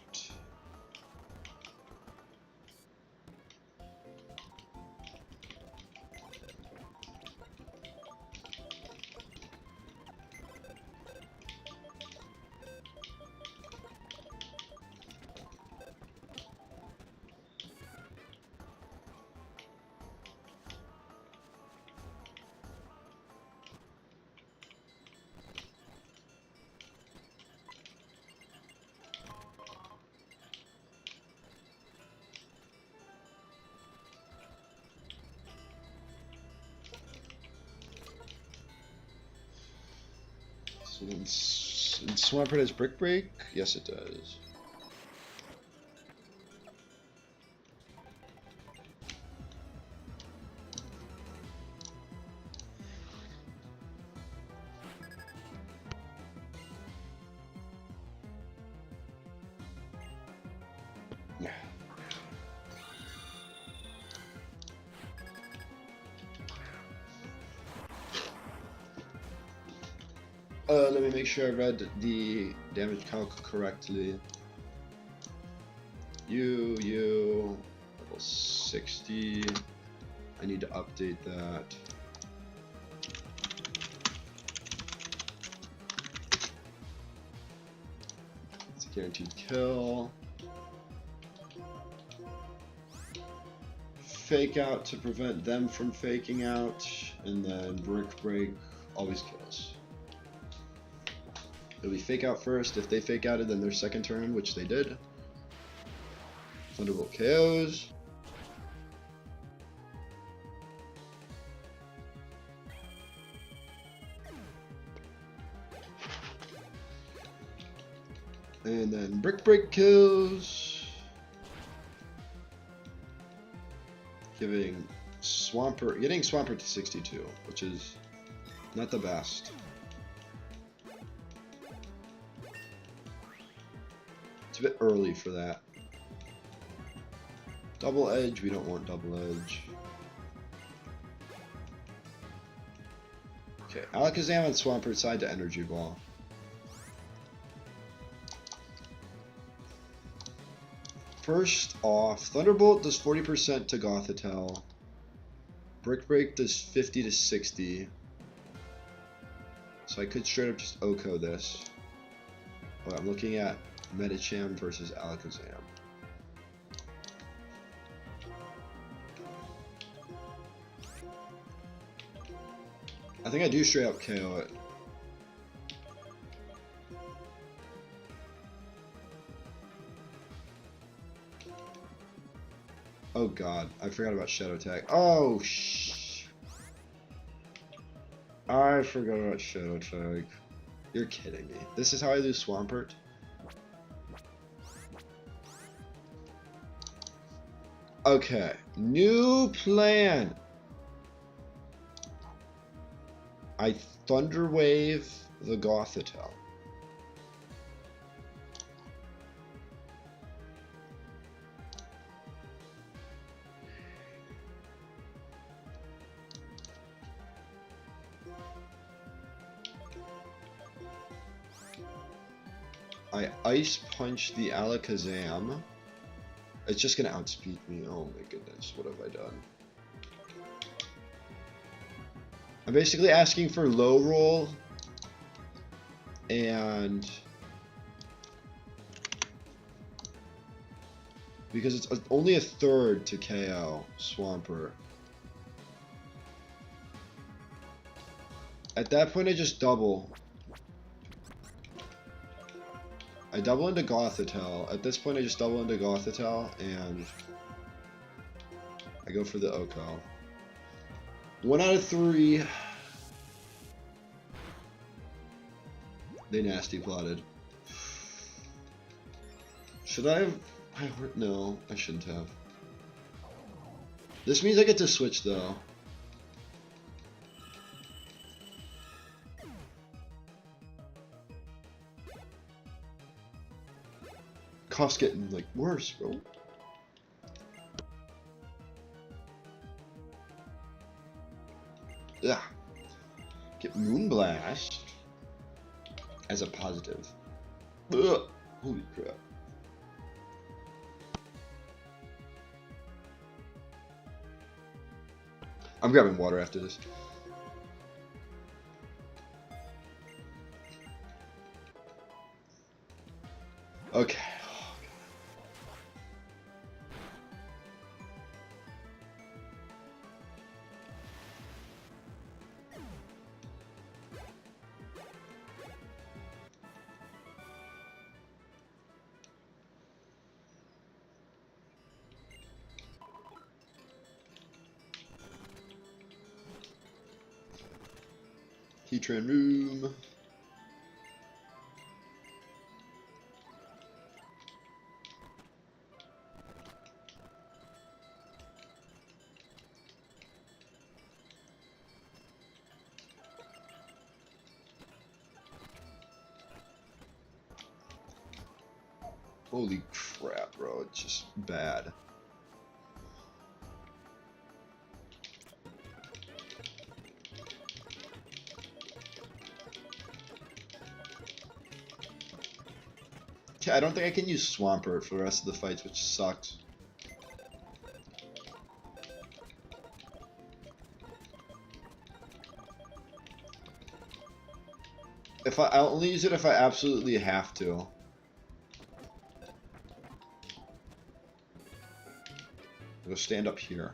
S1: So then, Swampert has Brick Break? Yes, it does. Let me make sure I read the damage calc correctly. Level 60. I need to update that. It's a guaranteed kill. Fake out to prevent them from faking out, and then Brick Break always kills. It'll be fake out first. If they fake out it, then their second turn, which they did. Thunderbolt KOs. And then Brick Break kills. Getting Swampert to 62, which is not the best. It's a bit early for that. Double Edge, we don't want Double Edge. Okay, Alakazam and Swampert side to Energy Ball. First off, Thunderbolt does 40% to Gothitelle. Brick Break does 50 to 60. So I could straight up just OHKO this. Oh, I'm looking at Medicham versus Alakazam. I think I do straight up KO it. Oh god, I forgot about Shadow Tag. Oh I forgot about Shadow Tag. You're kidding me. This is how I lose Swampert? Okay, new plan. I Thunder Wave the Gothitelle. I Ice Punch the Alakazam. It's just gonna outspeed me. Oh my goodness, what have I done? I'm basically asking for low roll and because it's only a third to KO Swampert. At that point, I just double. I double into Gothitelle. At this point, I just double into Gothitelle, and I go for the Oko. 1 out of 3. They nasty plotted. Should I have... No, I shouldn't have. This means I get to switch, though. Cough's getting, like, worse, bro. Yeah. Get Moonblast as a positive. Ugh. Holy crap. I'm grabbing water after this. Okay. Heatran room. Holy crap, bro. It's just bad. Okay, I don't think I can use Swampert for the rest of the fights, which sucks. I'll only use it if I absolutely have to. I'll go stand up here.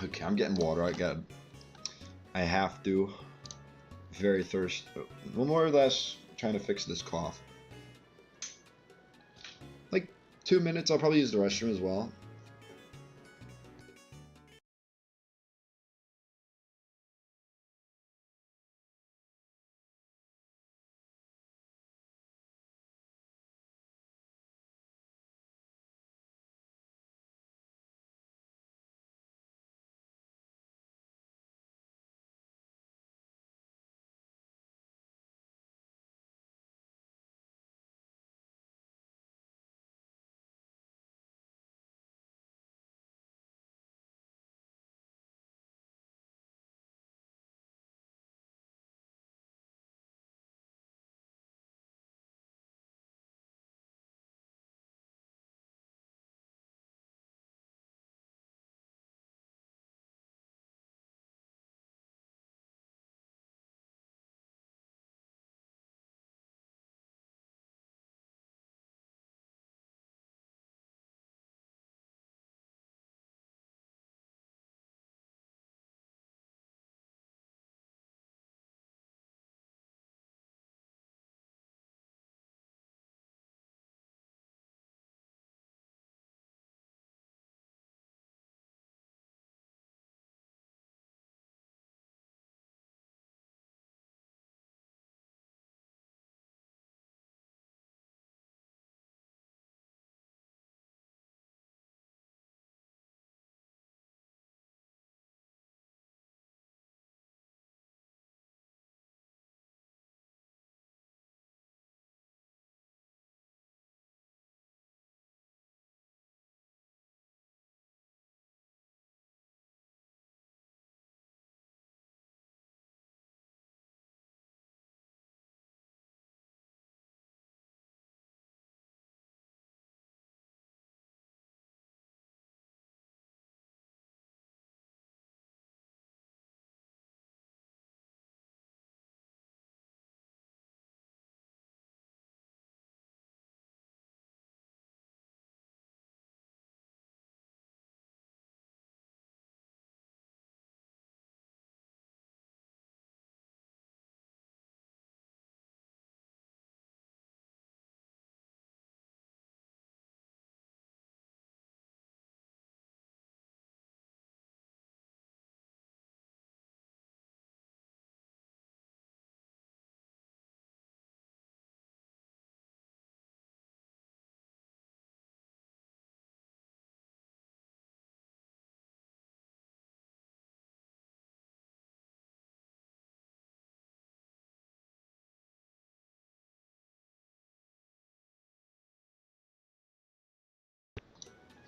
S1: Okay, I'm getting water. I have to. Very thirsty. Well, more or less trying to fix this cough. Like 2 minutes. I'll probably use the restroom as well.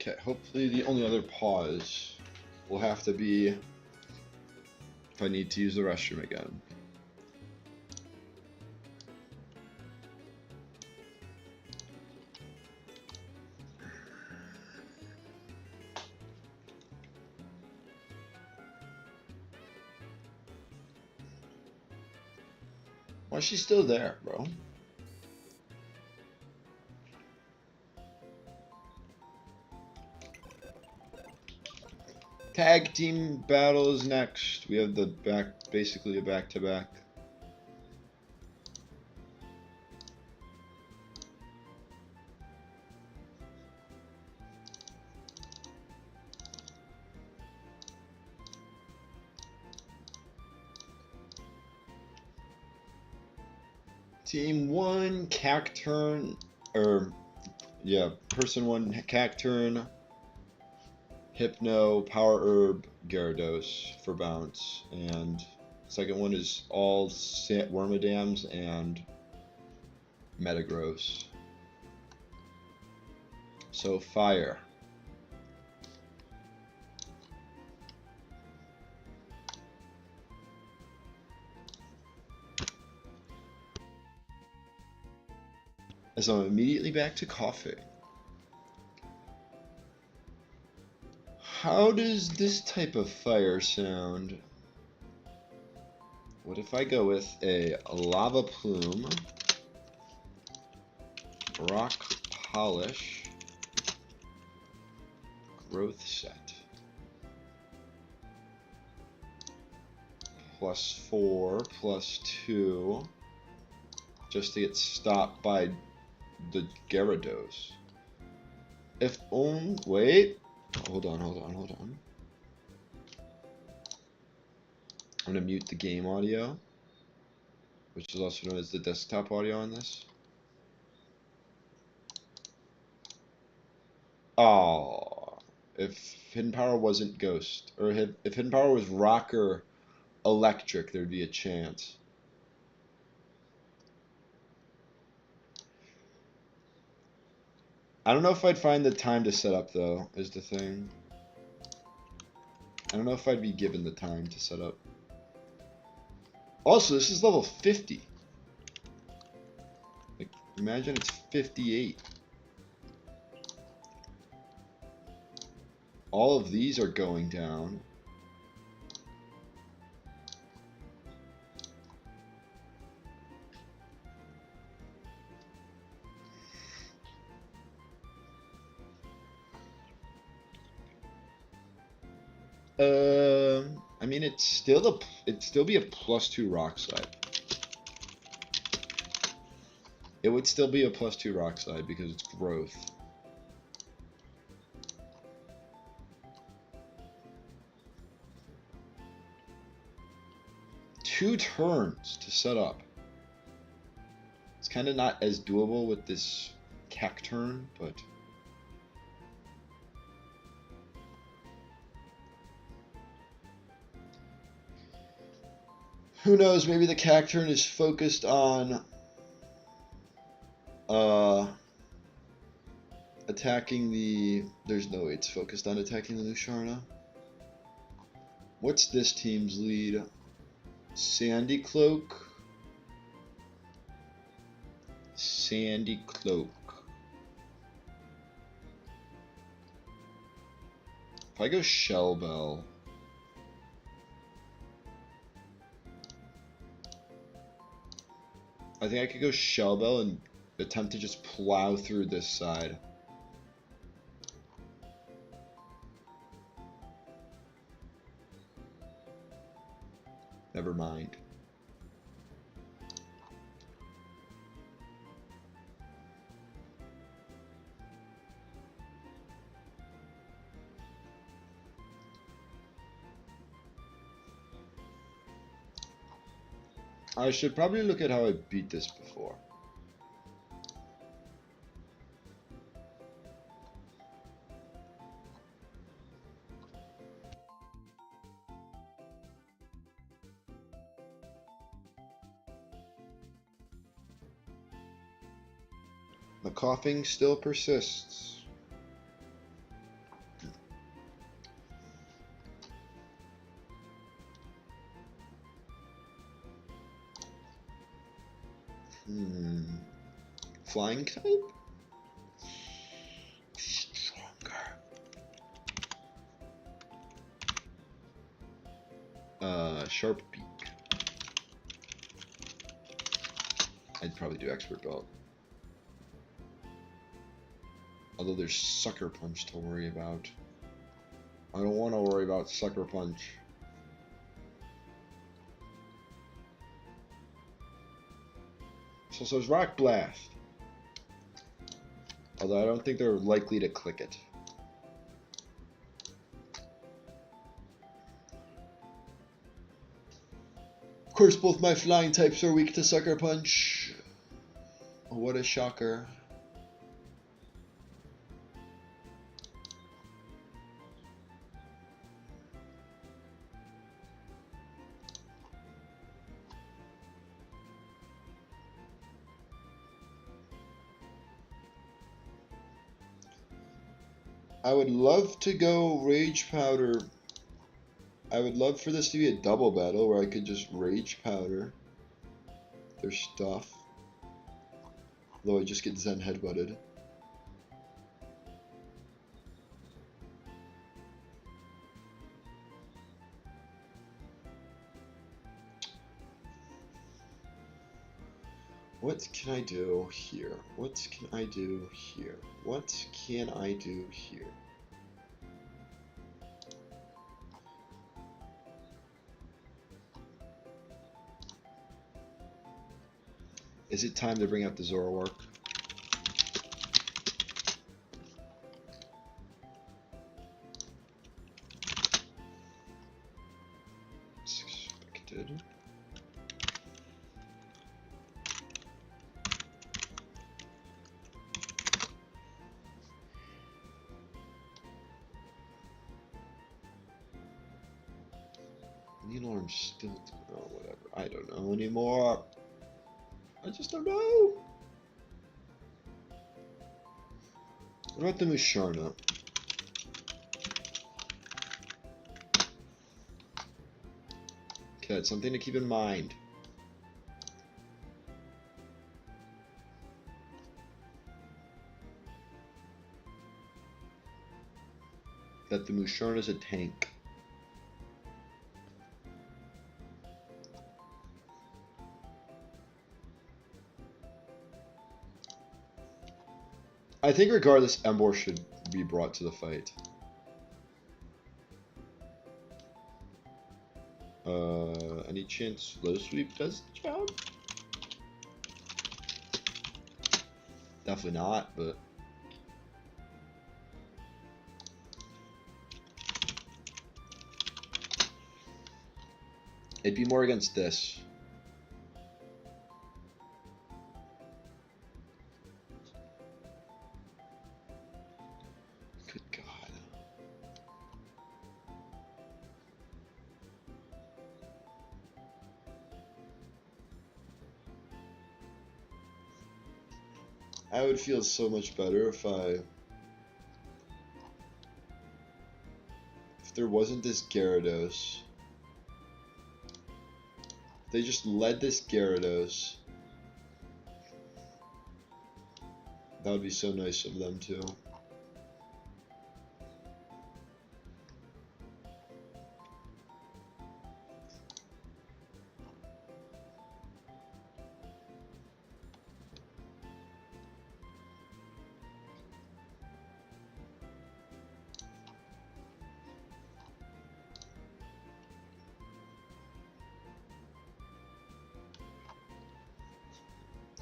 S1: Okay, hopefully the only other pause will have to be if I need to use the restroom again. Why is she still there, bro? Tag team battle is next. We have the basically a back-to-back. Team 1, Cacturn, person 1, Cacturn, Hypno, Power Herb, Gyarados for bounce, and second one is all Wormadams and Metagross. So fire. As I'm immediately back to coffee. How does this type of fire sound? What if I go with a Lava Plume, Rock Polish, Growth Set, +4, +2, just to get stopped by the Gyarados. If only, wait, hold on. I'm gonna mute the game audio, which is also known as the desktop audio on this. Oh, if Hidden Power wasn't Ghost, or if Hidden Power was Rock or Electric, there'd be a chance. I don't know if I'd find the time to set up, though, is the thing. I don't know if I'd be given the time to set up. Also, this is level 50. Like, imagine it's 58. All of these are going down. I mean, it'd still be a +2 rock slide. It would still be a +2 rock slide because it's growth. Two turns to set up. It's kind of not as doable with this Cacturn, but who knows, maybe the Cacturn is focused on attacking the... There's no way it's focused on attacking the Lusharna. What's this team's lead? Sandy Cloak. Sandy Cloak. If I go Shell Bell... I think I could go Shell Bell and attempt to just plow through this side. Never mind. I should probably look at how I beat this before. The coughing still persists. flying type? Stronger. Sharp beak. I'd probably do expert belt. Although there's sucker punch to worry about. I don't want to worry about sucker punch. So there's rock blast. Although I don't think they're likely to click it. Of course, both my flying types are weak to sucker punch. Oh, what a shocker. I would love to go Rage Powder. I would love for this to be a double battle where I could just Rage Powder their stuff. Though I just get Zen headbutted. What can I do here? What can I do here? What can I do here? Is it time to bring out the Zoroark? Expected. Needle still. Oh, whatever. I don't know anymore. I just don't know. What about the Musharna? Okay, that's something to keep in mind. That the Musharna is a tank. I think regardless, Embor should be brought to the fight. Any chance Slow Sweep does the job? Definitely not, but... It'd be more against this. Good God. I would feel so much better if there wasn't this Gyarados. They just led this Gyarados. That would be so nice of them too.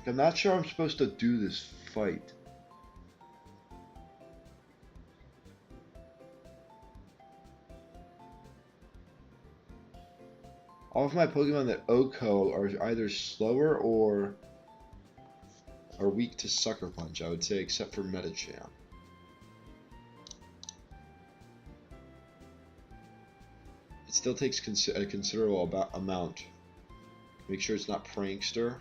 S1: I'm not sure I'm supposed to do this fight. All of my Pokemon that OHKO are either slower or are weak to Sucker Punch, I would say, except for Medicham. It still takes a considerable amount. Make sure it's not Prankster.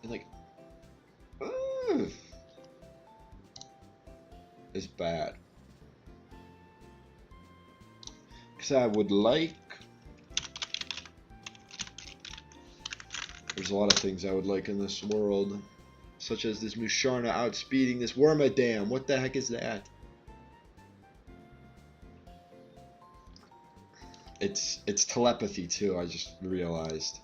S1: And like, is bad. Because I would like... There's a lot of things I would like in this world. Such as this Musharna outspeeding this Wormadam. What the heck is that? It's telepathy too, I just realized.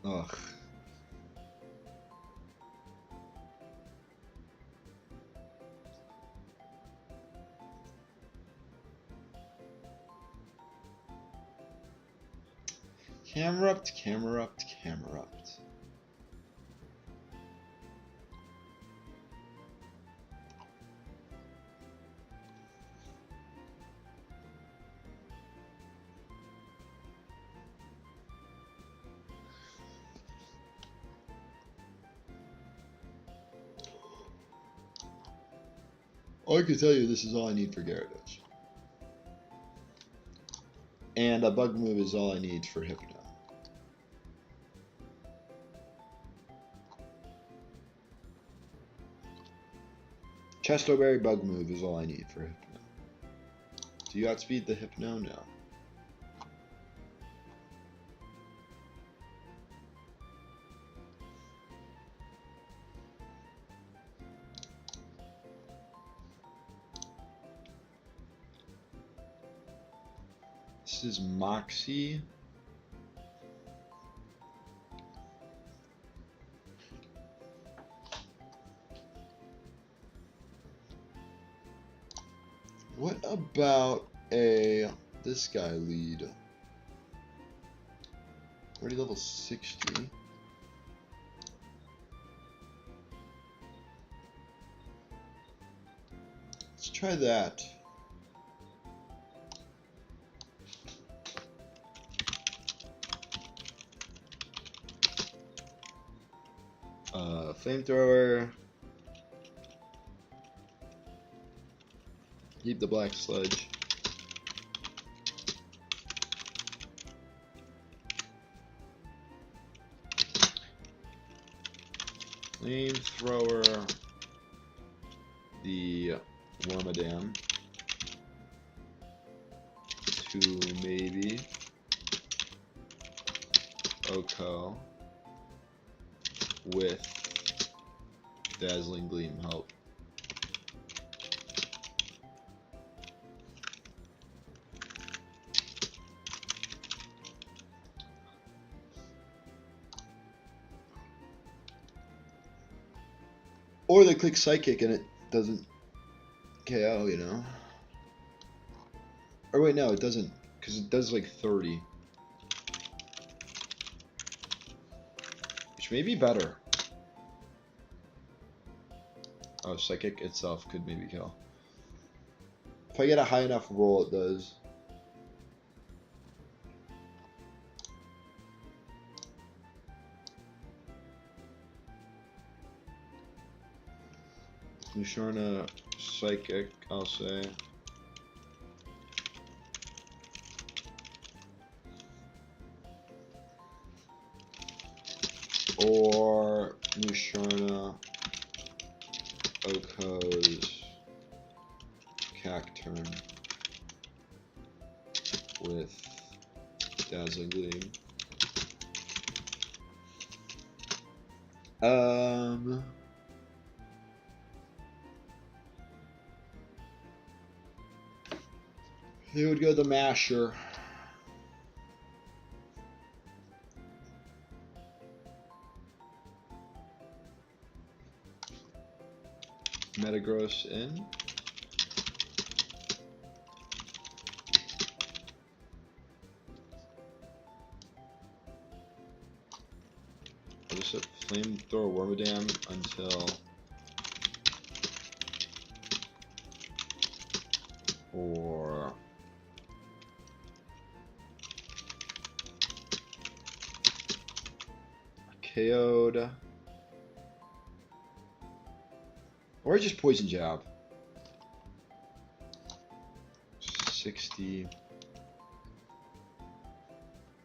S1: Ugh. Camerupt, Camerupt, Camerupt. I can tell you this is all I need for Gyarados. And a bug move is all I need for Hypno. Chestoberry bug move is all I need for Hypno. Do you outspeed the Hypno? No. This is Moxie. What about this guy lead? Already level 60. Let's try that. Flamethrower. Keep the black sludge. Flamethrower. The Wormadam. 2 maybe. Oko. With Dazzling Gleam help. Or they click Psychic and it doesn't KO, you know? Or wait, no, it doesn't, because it does like 30. Which may be better. Oh, Psychic itself could maybe kill. If I get a high enough roll, it does. Musharna Psychic, I'll say. Or Musharna Oko's Cacturn with Dazzling Gleam. He would go the Masher. Metagross in. I'll just hit Flamethrower Wormadam until or KO'd. Or just Poison Jab. 60.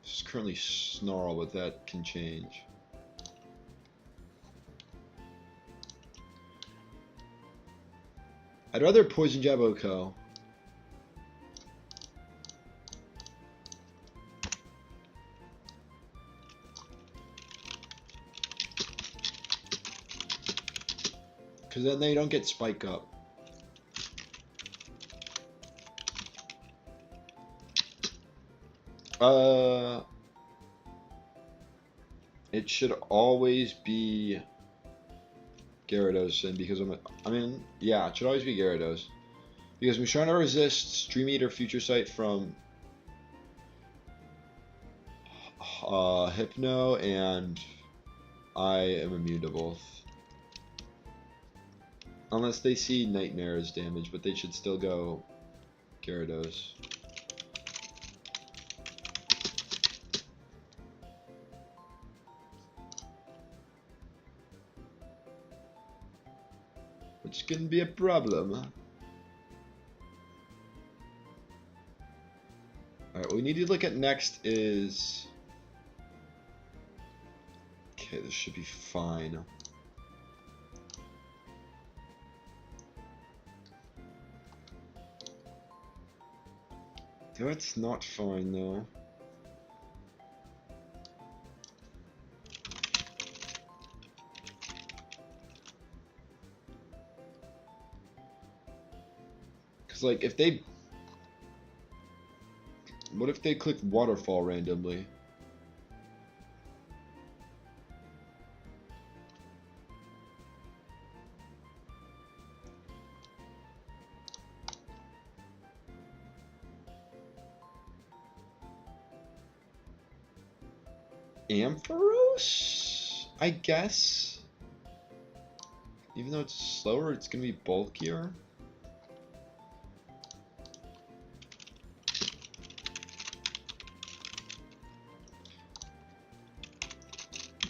S1: This is currently Snarl, but that can change. I'd rather Poison Jab Oko. Because then they don't get Spike Up. It should always be Gyarados, and because yeah, it should always be Gyarados. Because I'm trying to resist Stream Eater Future Sight from Hypno, and I am immune to both. Unless they see Nightmare as damage, but they should still go Gyarados. Which can be a problem. Alright, what we need to look at next is... Okay, this should be fine. That's not fine, though. Because, like, if they... What if they click Waterfall randomly? Ampharos? I guess. Even though it's slower, it's gonna be bulkier.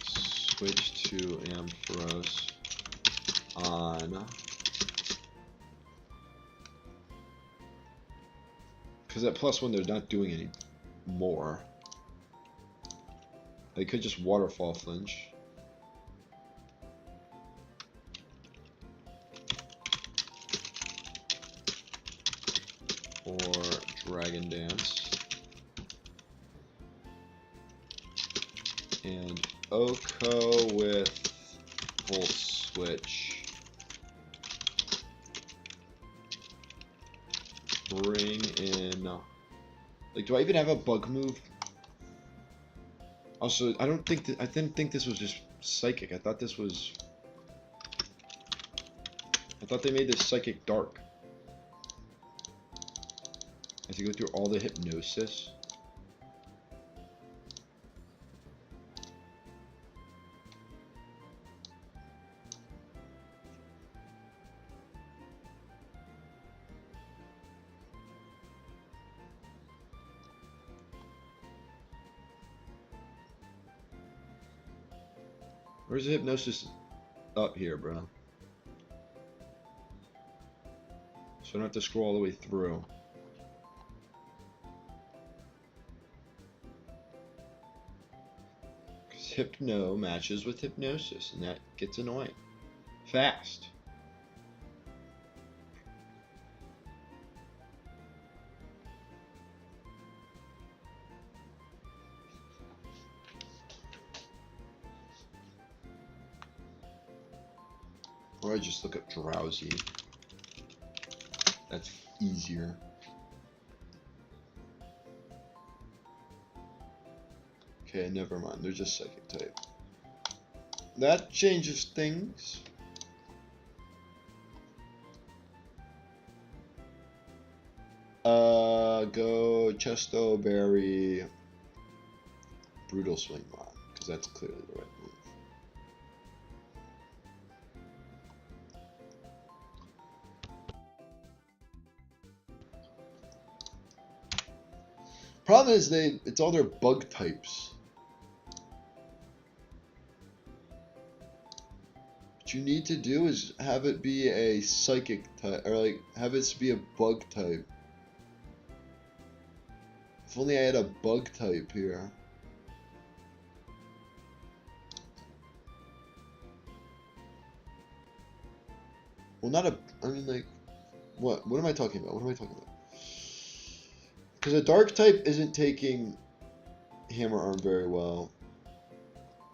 S1: Switch to Ampharos on. Because at +1 they're not doing any more. They could just Waterfall flinch. Or Dragon Dance. And Oko with Full Switch. Bring in... Like, do I even have a bug move? Also, I didn't think this was just Psychic. I thought this was... I thought they made this Psychic Dark. I have to go through all the Hypnosis. Where's the Hypnosis? Up here, bro. So I don't have to scroll all the way through. Because Hypno matches with Hypnosis, and that gets annoying. Fast. Or I just look up Drowsy. That's easier. Okay, never mind. They're just Psychic type. That changes things. Go Chesto Berry Brutal Swing Mod, because that's clearly the right move. Problem is it's all their bug types. What you need to do is have it be a psychic type, or like have it be a bug type. If only I had a bug type here. Well, not a, I mean like, what am I talking about? What am I talking about? Because a dark type isn't taking hammer arm very well.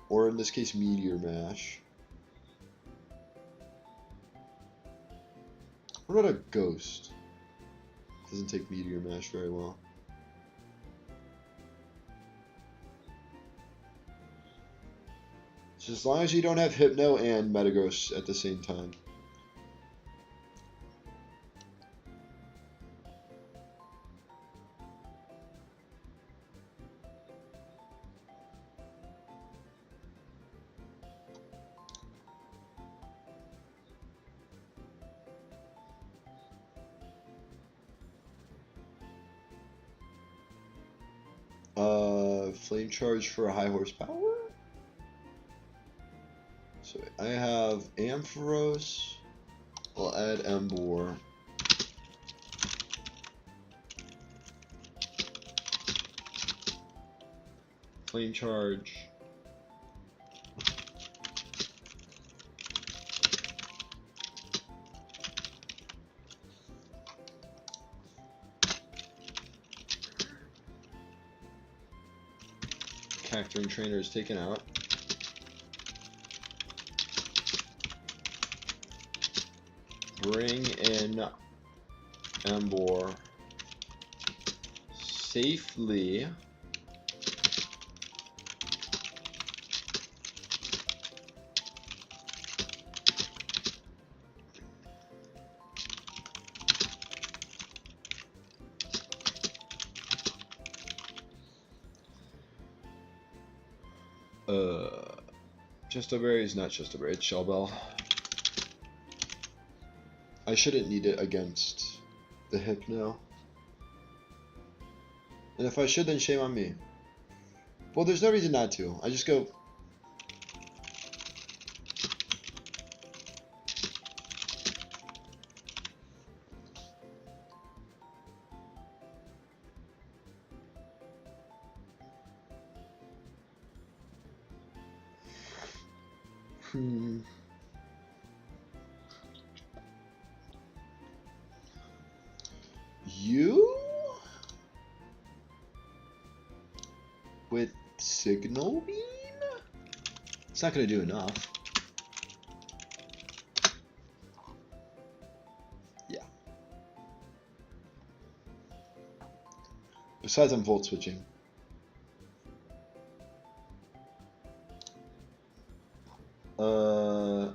S1: Or in this case, meteor mash. What about a ghost? Doesn't take meteor mash very well. So as long as you don't have hypno and metagross at the same time. Flame charge for a high horsepower. So I have Ampharos. I'll add Embor. Flame charge. Cacturing trainer is taken out. Bring in Embor safely. Chestoberry is not Chestoberry, it's Shellbell. I shouldn't need it against the Hypno. And if I should, then shame on me. Well, there's no reason not to. I just go... You? With Signal Beam? It's not going to do enough. Yeah. Besides, I'm volt switching.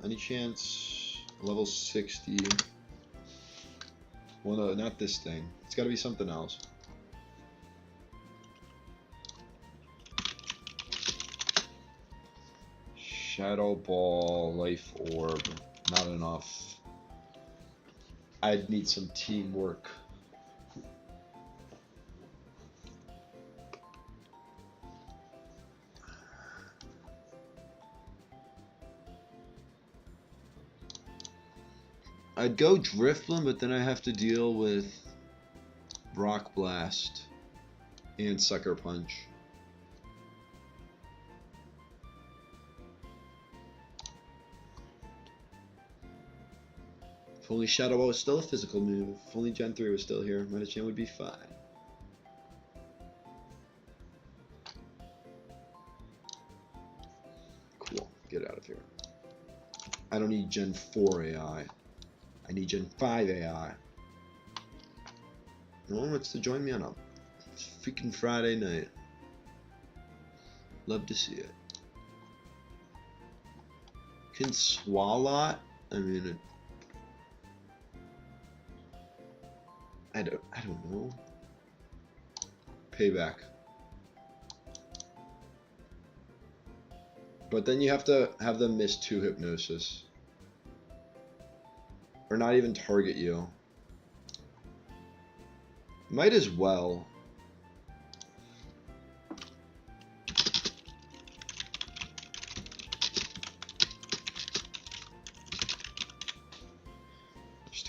S1: Any chance? Level 60. Well, no, not this thing. It's got to be something else. Shadow Ball, Life Orb. Not enough. I'd need some teamwork. I'd go Drifblim, but then I have to deal with Rock Blast and Sucker Punch. If only Shadow Ball was still a physical move, if only Gen 3 was still here, Metachan would be fine. Cool, get out of here. I don't need Gen 4 AI. I need Gen 5 AI. No one wants to join me on a freaking Friday night. Love to see it. Can Swalot? I mean, I don't know. Payback. But then you have to have them miss 2 Hypnosis. Or not even target you. Might as well.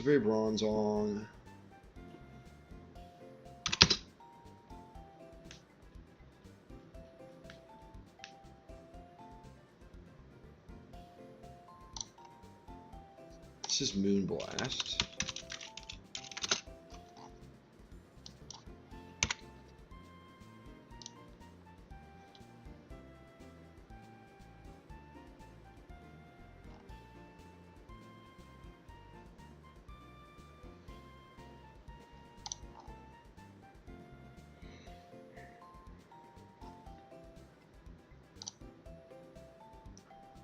S1: very bronze on. This is Moonblast.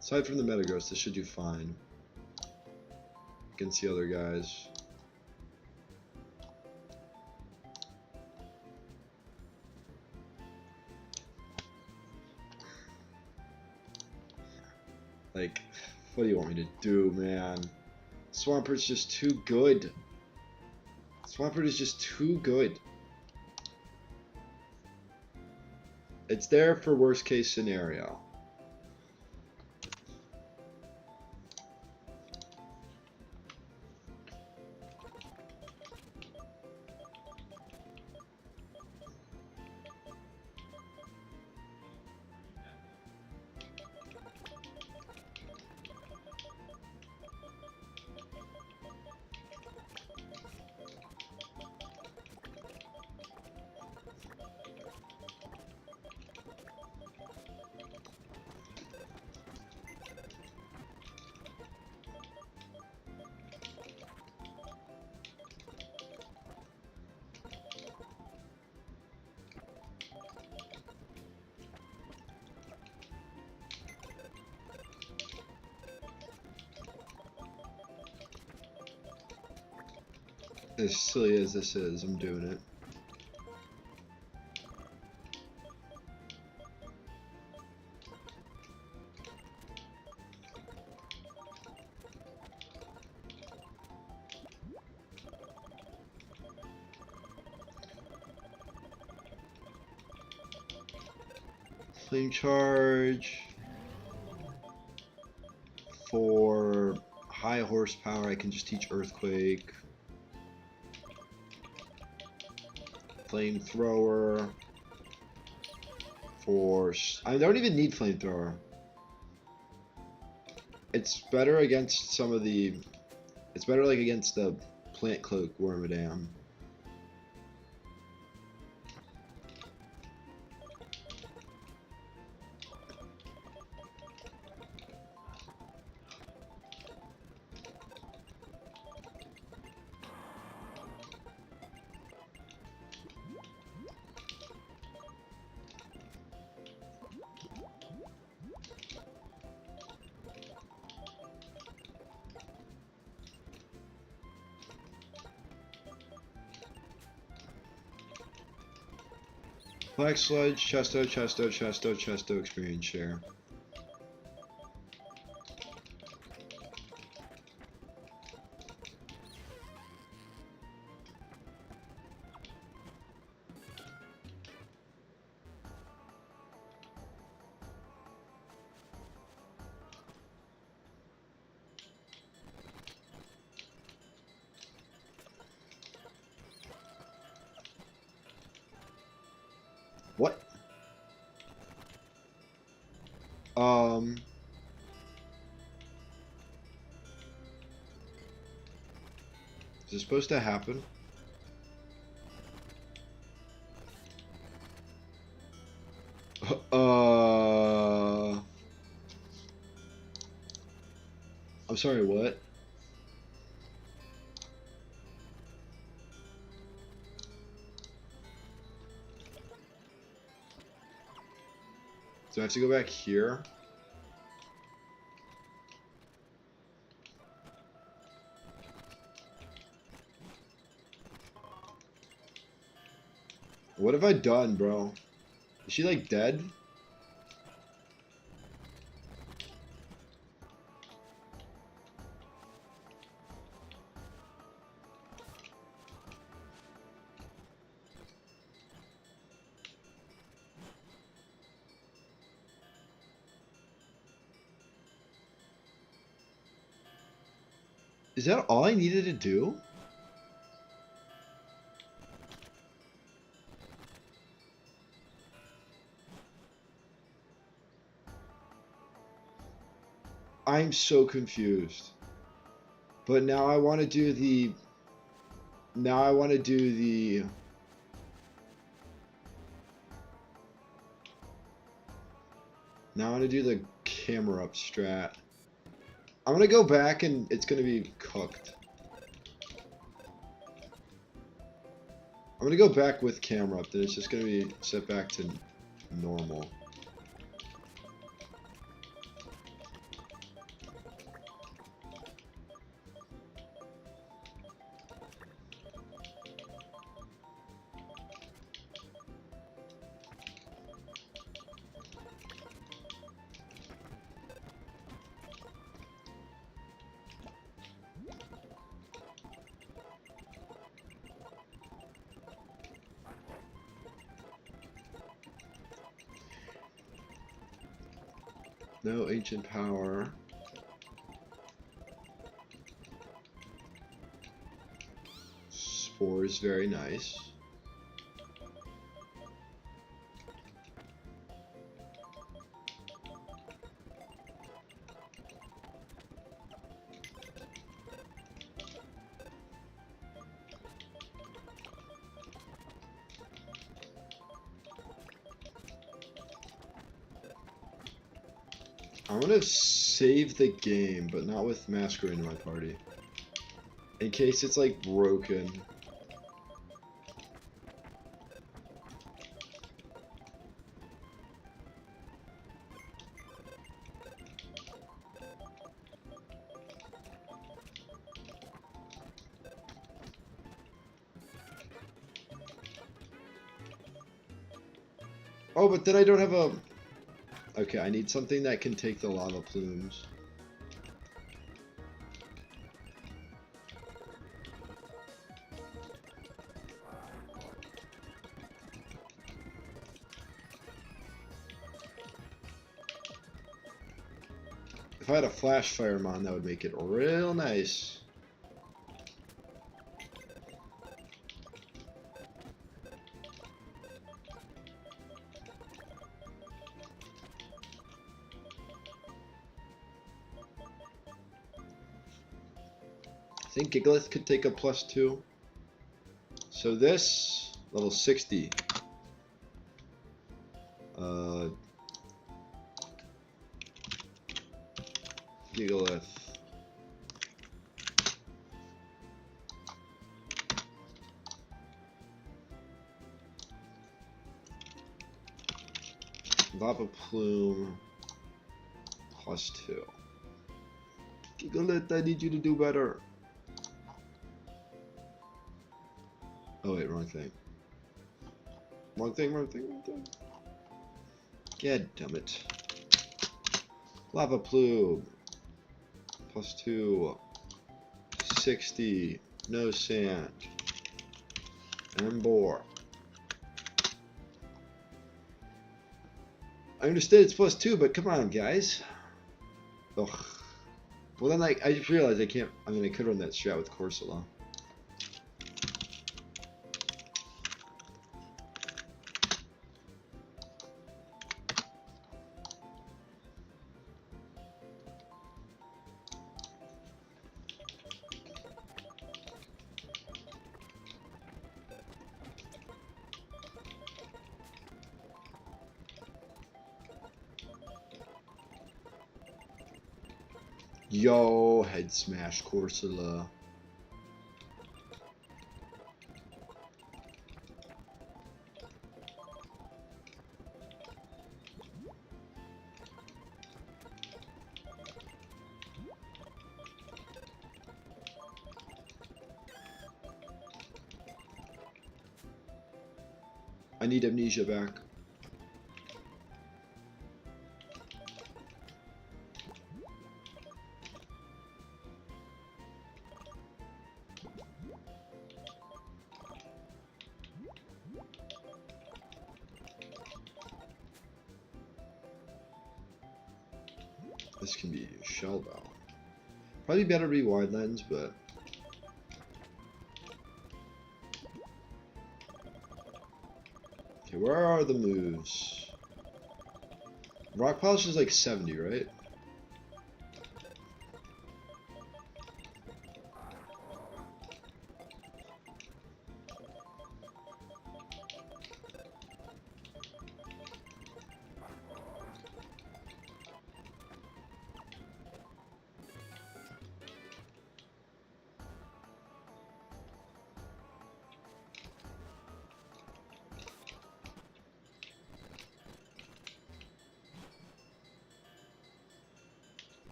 S1: Aside from the Metagross, this should do fine against the other guys. Like, what do you want me to do, man? Swampert's just too good. Swampert is just too good. It's there for worst case scenario. As silly as this is, I'm doing it. Flame charge. For high horsepower, I can just teach Earthquake. Flamethrower. For I don't even need Flamethrower. It's better against some of the. It's better like against the Plant Cloak Wormadam. Black Sludge, Chesto, experience share. What? Is this supposed to happen? I'm sorry, what? Do I have to go back here? What have I done, bro? Is she like dead? Is that all I needed to do? I'm so confused. But now I want to do the... Now I want to do the... Now I want to do the camera up strat. I'm going to go back and it's going to be cooked. I'm going to go back with camera up, then it's just going to be set back to normal. No ancient power. Spores, very nice. I'm gonna save the game, but not with Masquerade in my party. In case it's like broken. Oh, but then I don't have a... Okay, I need something that can take the lava plumes. If I had a flash fireman, that would make it real nice. I think Gigalith could take a +2. So this, level 60. Gigalith. Lava Plume +2. Gigalith, I need you to do better. Oh wait, wrong thing. Wrong thing. God damn it. Lava Plume. +2. 60. No sand. Embor. I understand it's +2, but come on, guys. Ugh. Well then, like, I just realized I can't. I mean, I could run that strat with Corsola. Yo, head smash Corsola. I need amnesia back. This can be shell bound. Probably better to be wide lens, but... Okay, where are the moves? Rock polish is like 70, right?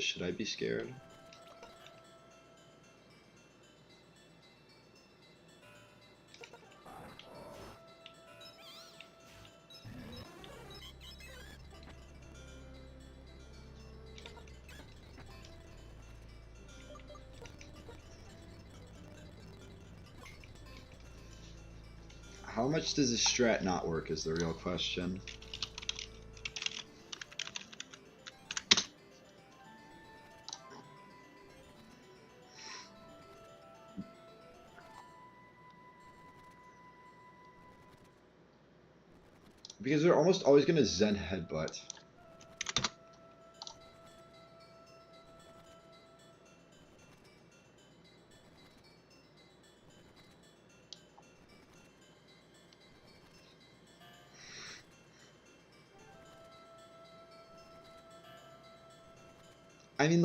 S1: Should I be scared? How much does this strat not work is the real question. Because they're almost always going to Zen Headbutt. I mean,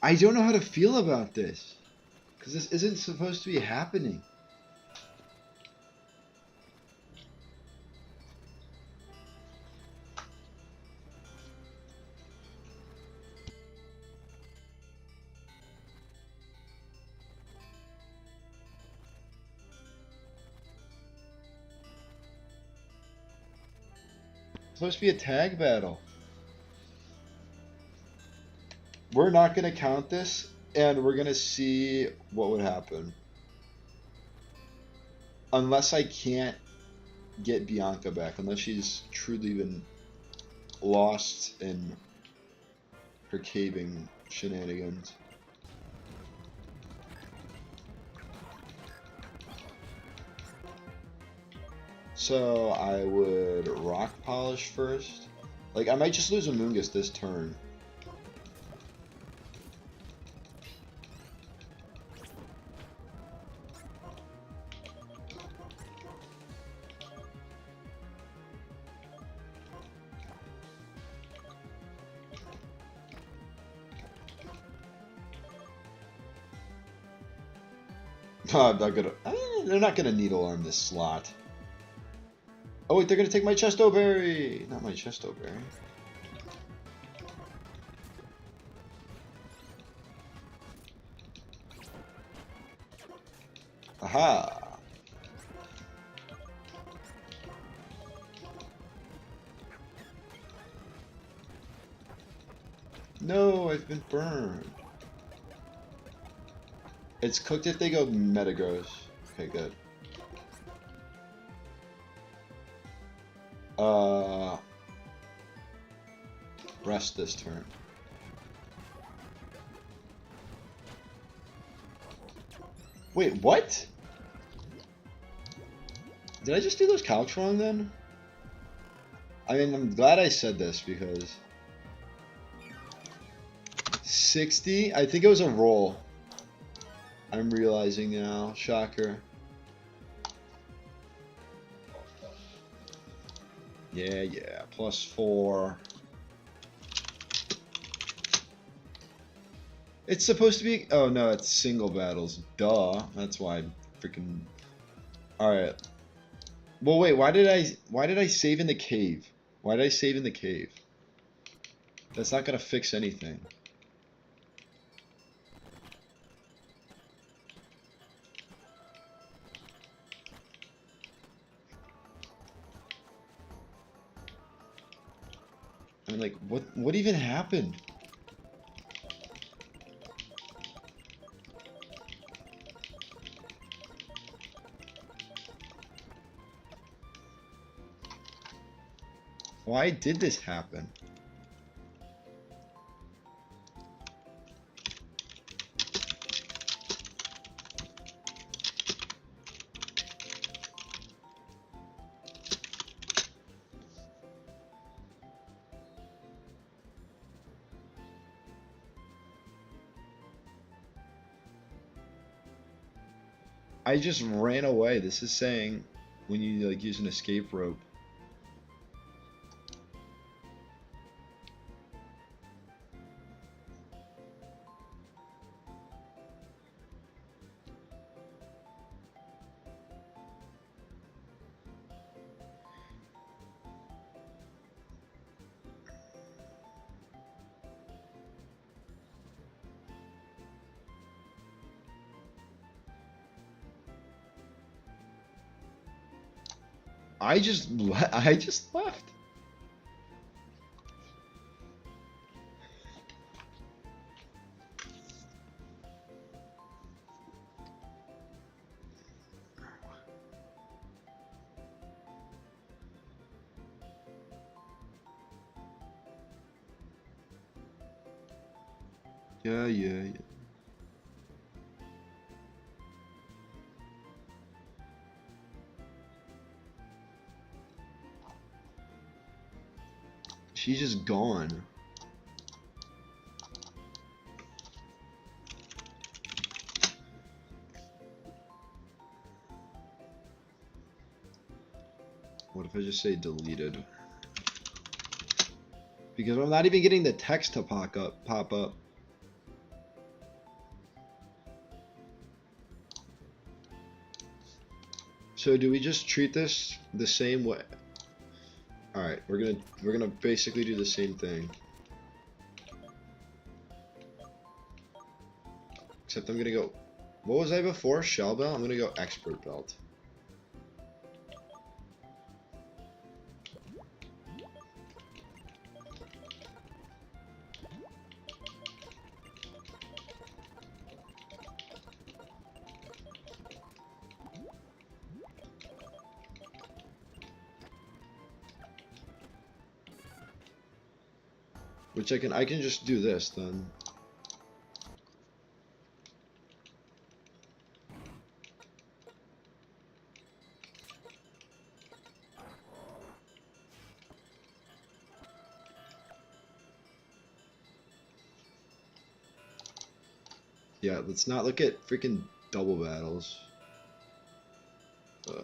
S1: I don't know how to feel about this. Because this isn't supposed to be happening. It's supposed to be a tag battle. We're not going to count this, and we're going to see what would happen. Unless I can't get Bianca back, unless she's truly been lost in her caving shenanigans. So I would rock polish first. Like, I might just lose a Moongus this turn. I'm not gonna. They're not gonna needle arm this slot. Oh wait, they're gonna take my Chesto Berry. Not my Chesto Berry. Aha. No, I've been burned. It's cooked if they go Metagross. Okay, good. Rest this turn. Wait, what? Did I just do those calcs wrong then? I mean, I'm glad I said this because 60? I think it was a roll. I'm realizing now. Shocker. Yeah. +4. It's supposed to be... Oh, no, it's single battles. Duh. That's why I'm freaking... Alright. Well, wait, why did I save in the cave? Why did I save in the cave? That's not gonna fix anything. I mean, like, what even happened? Why did this happen? I just ran away. This is saying when you like use an escape rope. I just left. Yeah. She's just gone. What if I just say deleted? Because I'm not even getting the text to pop up. So do we just treat this the same way? All right, we're gonna basically do the same thing. Except I'm gonna go. What was I before? Shell belt. I'm gonna go expert belt. Which I can just do this then. Yeah, let's not look at freaking double battles.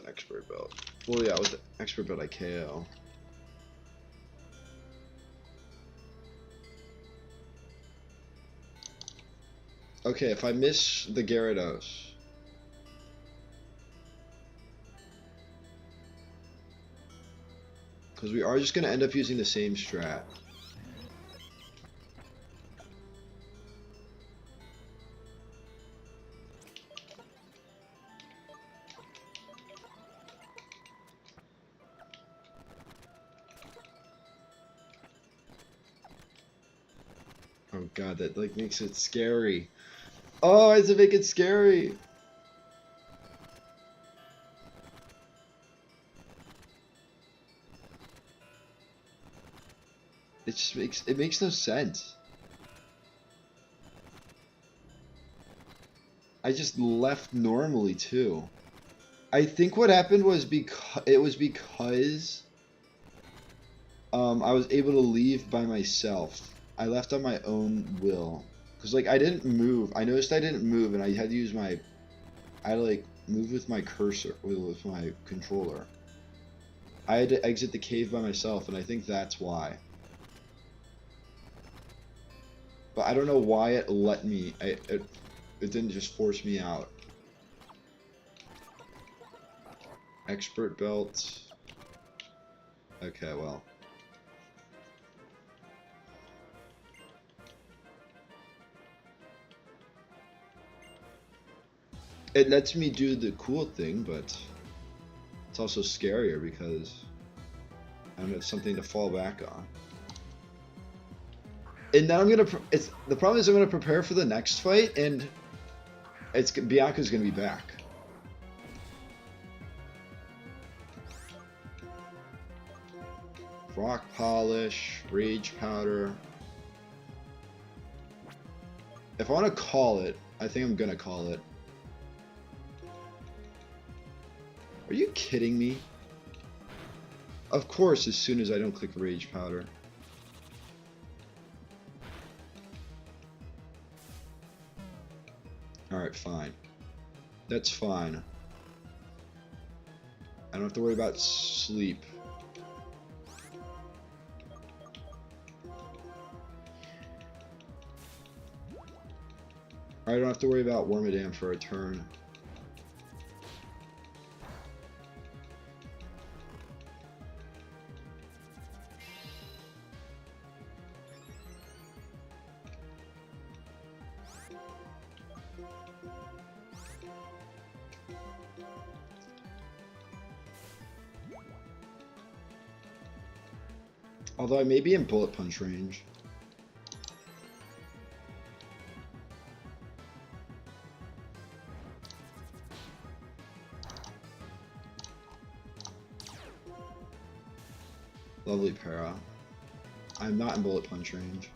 S1: Expert belt. Well, yeah, with the expert belt I KO. Okay, if I miss the Gyarados. Because we are just going to end up using the same strat. Oh god, that like makes it scary. Oh, why does it make it scary? It just makes no sense. I just left normally too. I think what happened was because I was able to leave by myself. I left on my own will. Cause like I didn't move. I noticed I didn't move and I had to use I had to like move with my cursor, with my controller. I had to exit the cave by myself and I think that's why. But I don't know why it let me, it didn't just force me out. Expert belt. Okay, well. It lets me do the cool thing, but it's also scarier because I don't have something to fall back on. And then the problem is I'm gonna prepare for the next fight, and Bianca's gonna be back. Rock polish, rage powder. If I want to call it, I think I'm gonna call it. Are you kidding me? Of course, as soon as I don't click rage powder. Alright, fine. That's fine. I don't have to worry about sleep. I don't have to worry about Wormadam for a turn. Although I may be in bullet punch range. Lovely para. I'm not in bullet punch range.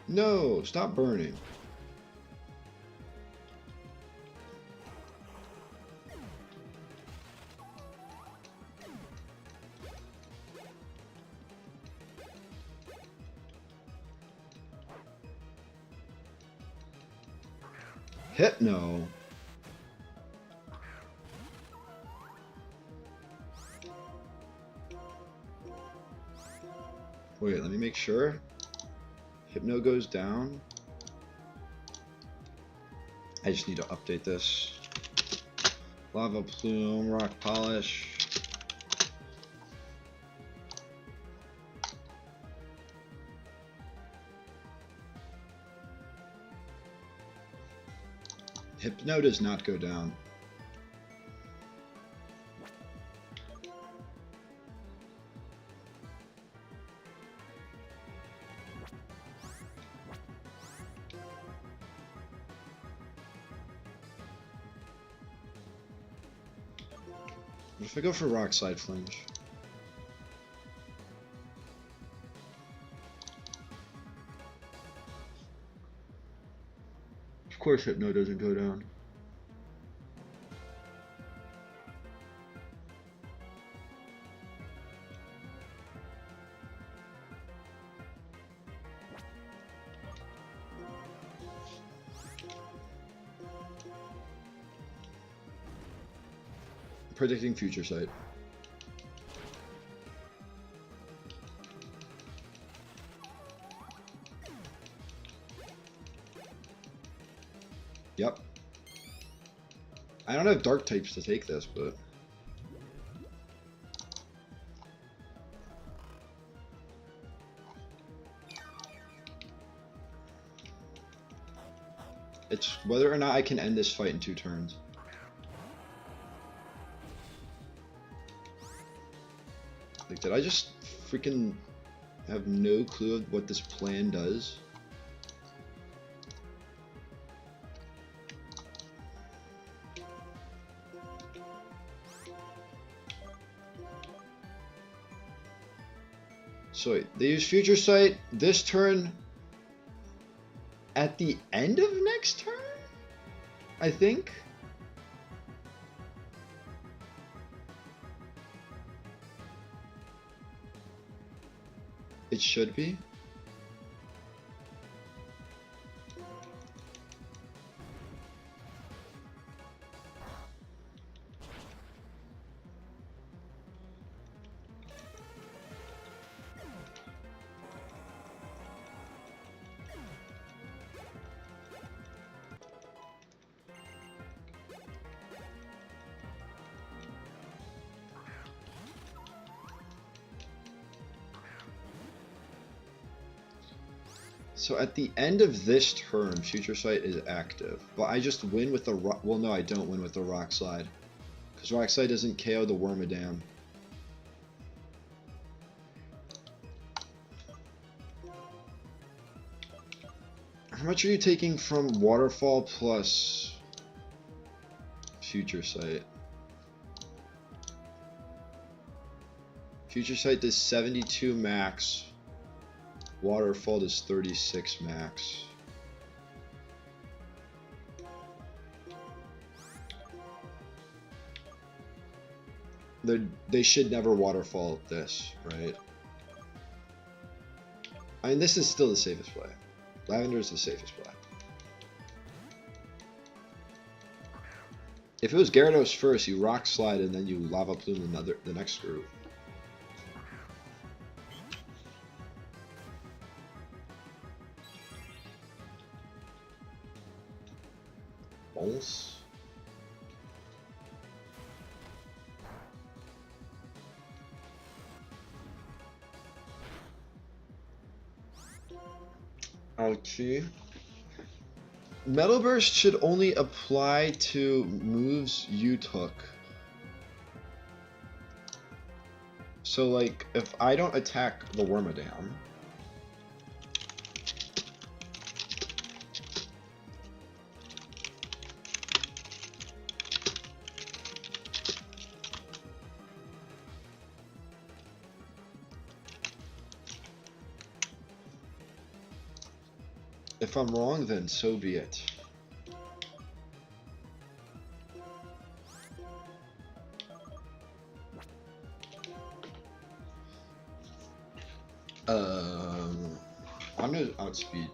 S1: No, stop burning. Hypno. Wait, let me make sure. Hypno goes down. I just need to update this. Lava Plume, Rock Polish. Hypno does not go down. What if I go for Rock Slide Flinch? Of course Hypno doesn't go down. Predicting Future Sight. Yep. I don't have dark types to take this, but it's whether or not I can end this fight in 2 turns. Like, did I just freaking have no clue of what this plan does? So wait, they use Future Sight this turn at the end of next turn? I think? It should be. So at the end of this turn, Future Sight is active. But I just win with the rock. Well, no, I don't win with the Rock Slide. Because Rock Slide doesn't KO the Wormadam. How much are you taking from Waterfall plus Future Sight? Future Sight does 72 max. Waterfall does 36 max. They should never waterfall this, right? I mean, this is still the safest play. Lavender is the safest play. If it was Gyarados first, you Rock Slide and then you Lava Plume the next group. Bounce. Ouchie. Metal Burst should only apply to moves you took. So, like, if I don't attack the Wormadam, if I'm wrong, then so be it. I'm gonna outspeed.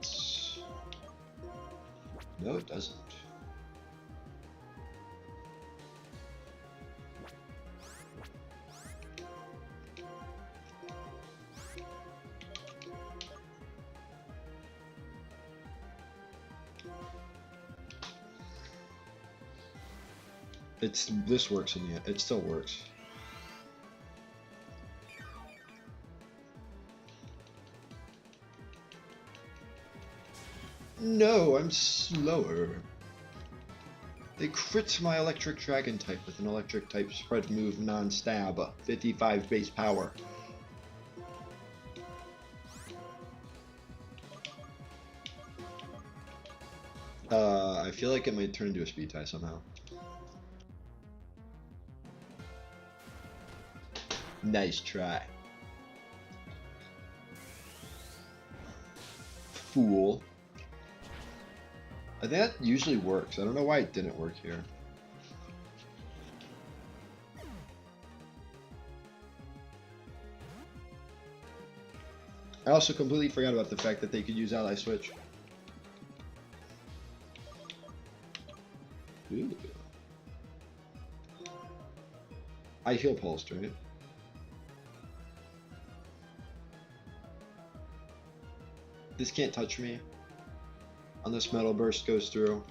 S1: No, it doesn't. This works in the end. It still works. No, I'm slower. They crit my electric dragon type with an electric type spread move non-stab, 55 base power. I feel like it might turn into a speed tie somehow. Nice try. Fool. I think that usually works. I don't know why it didn't work here. I also completely forgot about the fact that they could use Ally Switch. Ooh. I heal pulsed, right? This can't touch me unless Metal Burst goes through.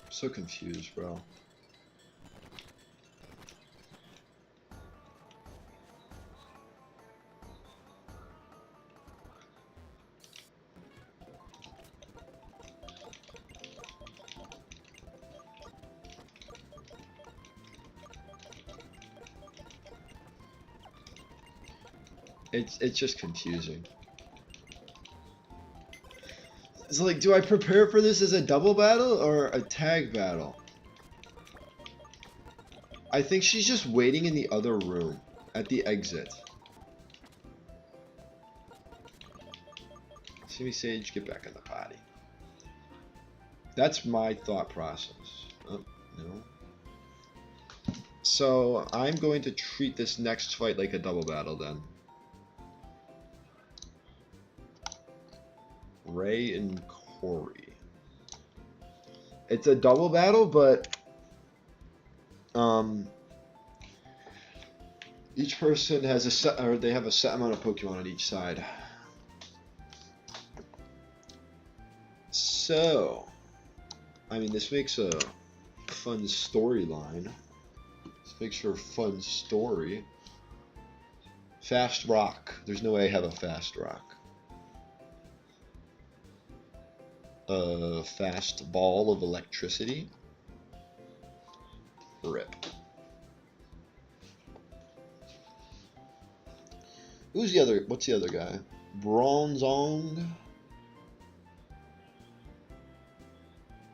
S1: So confused, bro. It's just confusing. It's like, do I prepare for this as a double battle or a tag battle? I think she's just waiting in the other room at the exit. Simi Sage, get back in the potty. That's my thought process. Oh, no. So I'm going to treat this next fight like a double battle then. Ray and Corey. It's a double battle, but each person has a set, or they have a set amount of Pokemon on each side. So, I mean, this makes a fun storyline. This makes for a fun story. Fast rock. There's no way I have a fast rock. A fast ball of electricity. Rip. Who's the other? What's the other guy? Bronzong.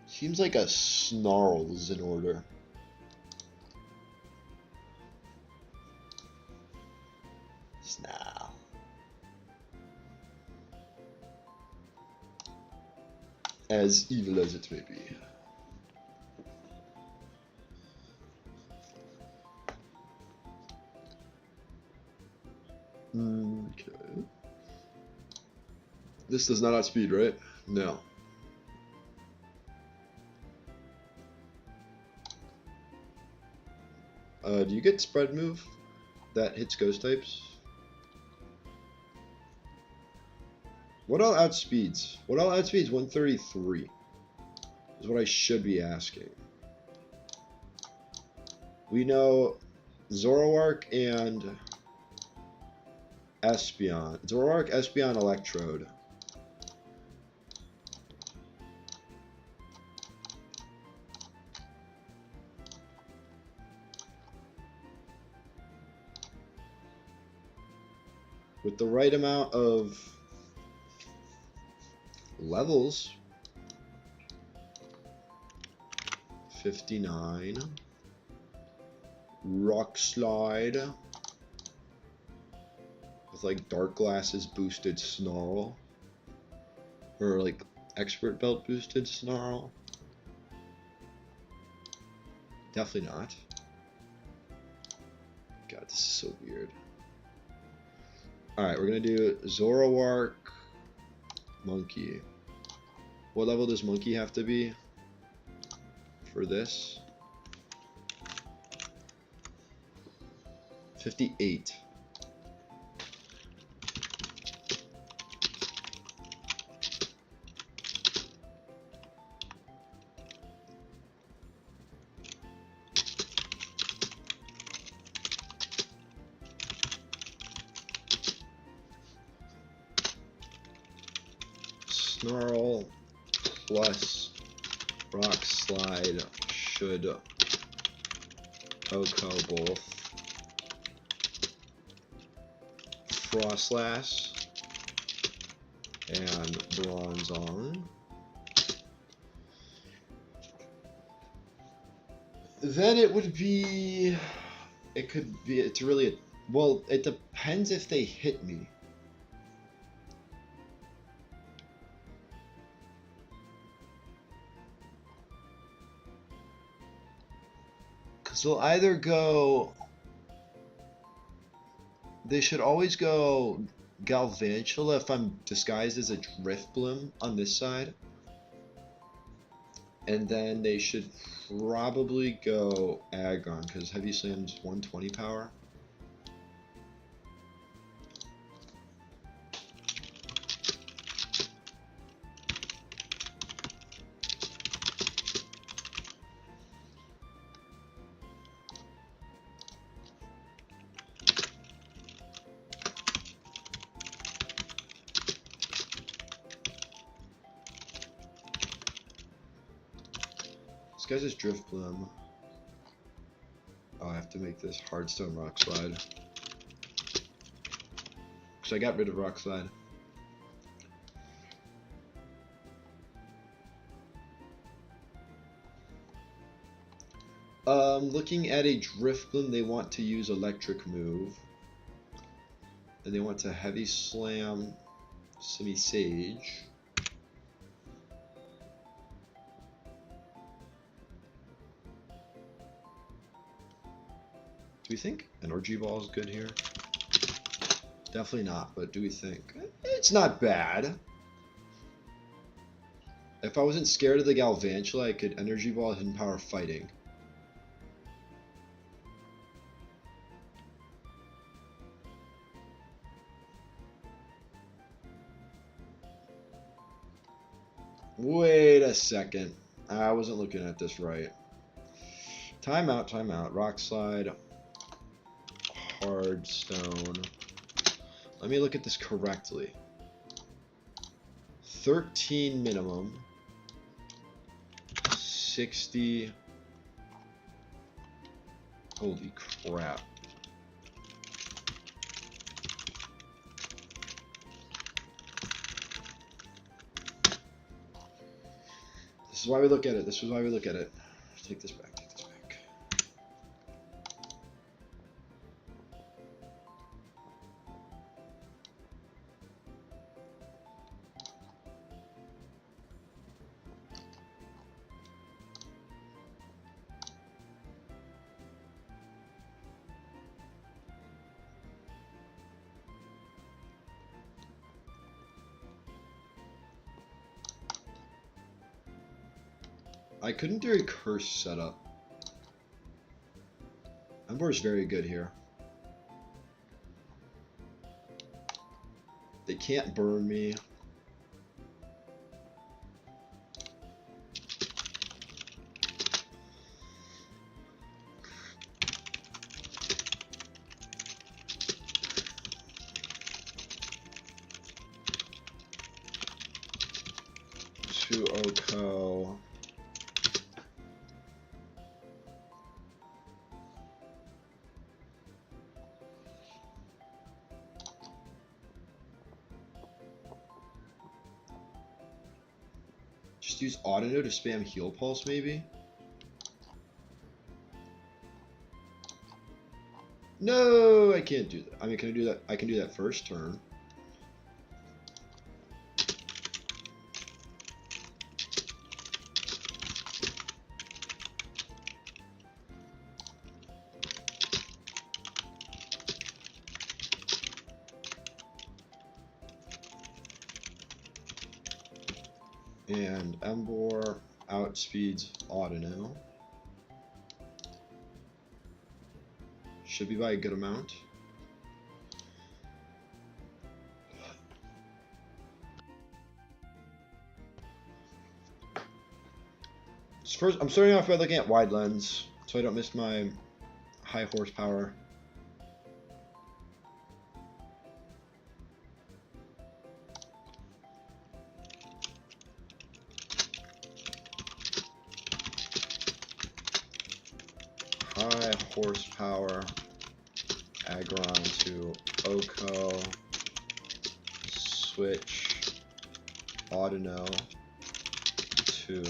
S1: Seems like a snarl is in order. Snarl. As evil as it may be. Okay. This does not outspeed, right? No. Do you get spread move that hits ghost types? What all outspeeds? What all outspeeds 133? Is what I should be asking. We know Zoroark and Espeon. Zoroark, Espeon, Electrode. With the right amount of levels, 59. Rock Slide. With like Dark Glasses boosted Snarl. Or like Expert Belt boosted Snarl. Definitely not. God, this is so weird. Alright, we're gonna do Zoroark, Monkey. What level does Monkey have to be for this? 58. Snarl plus Rock Slide should OHKO both. Frostlass and Bronzong. Then it would be... It could be... It's really... Well, it depends if they hit me. Because they'll either go... They should always go Galvantula if I'm disguised as a Drifblim on this side. And then they should probably go Aggron because Heavy Slam's 120 power. This guy's just Drifblim. Oh, I have to make this Hardstone Rock Slide. Because I got rid of Rock Slide. Looking at a Drifblim, they want to use Electric Move. And they want to Heavy Slam Semi-Sage. Do we think Energy Ball is good here? Definitely not, but do we think? It's not bad. If I wasn't scared of the Galvantula, I could Energy Ball Hidden Power Fighting. Wait a second. I wasn't looking at this right. Timeout, timeout. Rock Slide. Hard Stone. Let me look at this correctly. 13 minimum. 60. Holy crap. This is why we look at it. This is why we look at it. Take this back. Take this back. I couldn't do a curse setup. Ember is very good here. They can't burn me. To Oko. Just use Autono to spam heal pulse, maybe? No, I can't do that. I mean, can I do that? I can do that first turn. And Ember outspeeds Autono. Should be by a good amount. First, I'm starting off by looking at wide lens, so I don't miss my high horsepower. High horsepower, Aggron to Oko, switch, Autono to...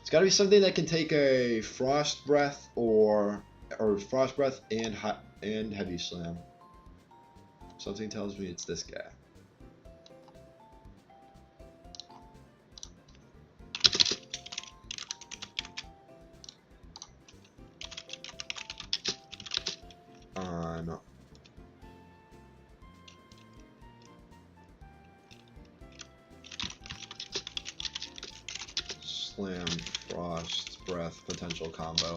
S1: It's gotta be something that can take a Frost Breath or Frost Breath and Heavy Slam. Something tells me it's this guy. No. Slam, Frost, Breath, potential combo.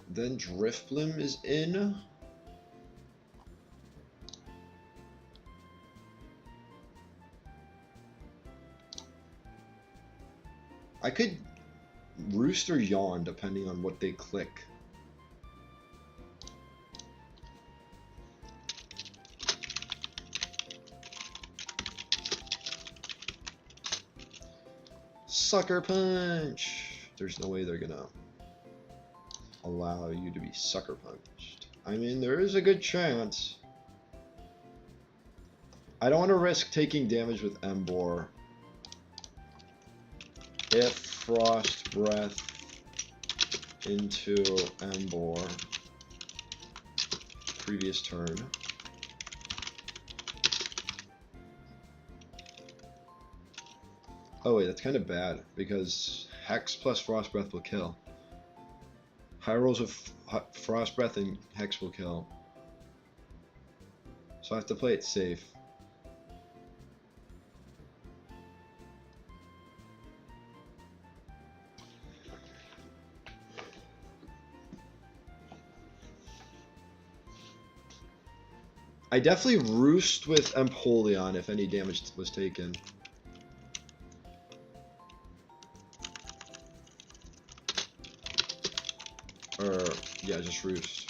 S1: Then Driftblim is in. I could Roost or Yawn depending on what they click. Sucker Punch! There's no way they're gonna allow you to be sucker punched. I mean, there is a good chance. I don't want to risk taking damage with Ember. If Frost Breath into Ember previous turn. Oh wait, that's kind of bad because Hex plus Frost Breath will kill. High rolls of Frost Breath and Hex will kill. So I have to play it safe. I definitely roost with Empoleon if any damage was taken. Or, yeah, just roost.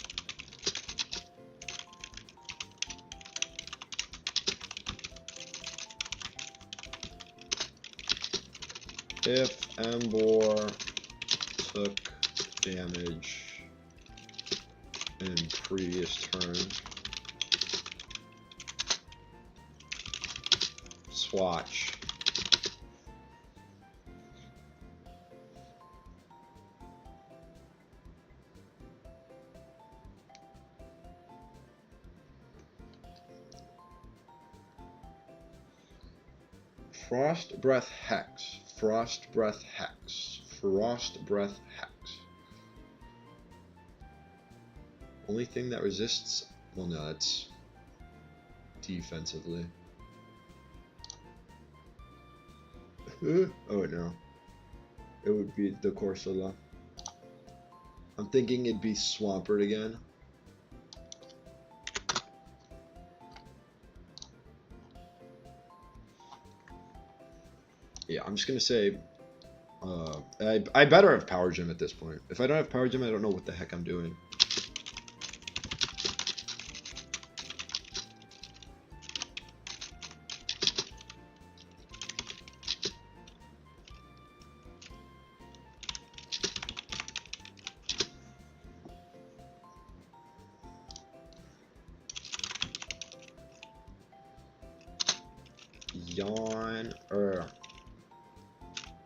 S1: If Emboar took damage in previous turn, swatch. Frost Breath Hex. Frost Breath Hex. Frost Breath Hex. Only thing that resists... Well, no, that's defensively. Oh, no. It would be the Corsola. I'm thinking it'd be Swampert again. Yeah, I'm just gonna say... I better have Power Gem at this point. If I don't have Power Gem, I don't know what the heck I'm doing. Yawn,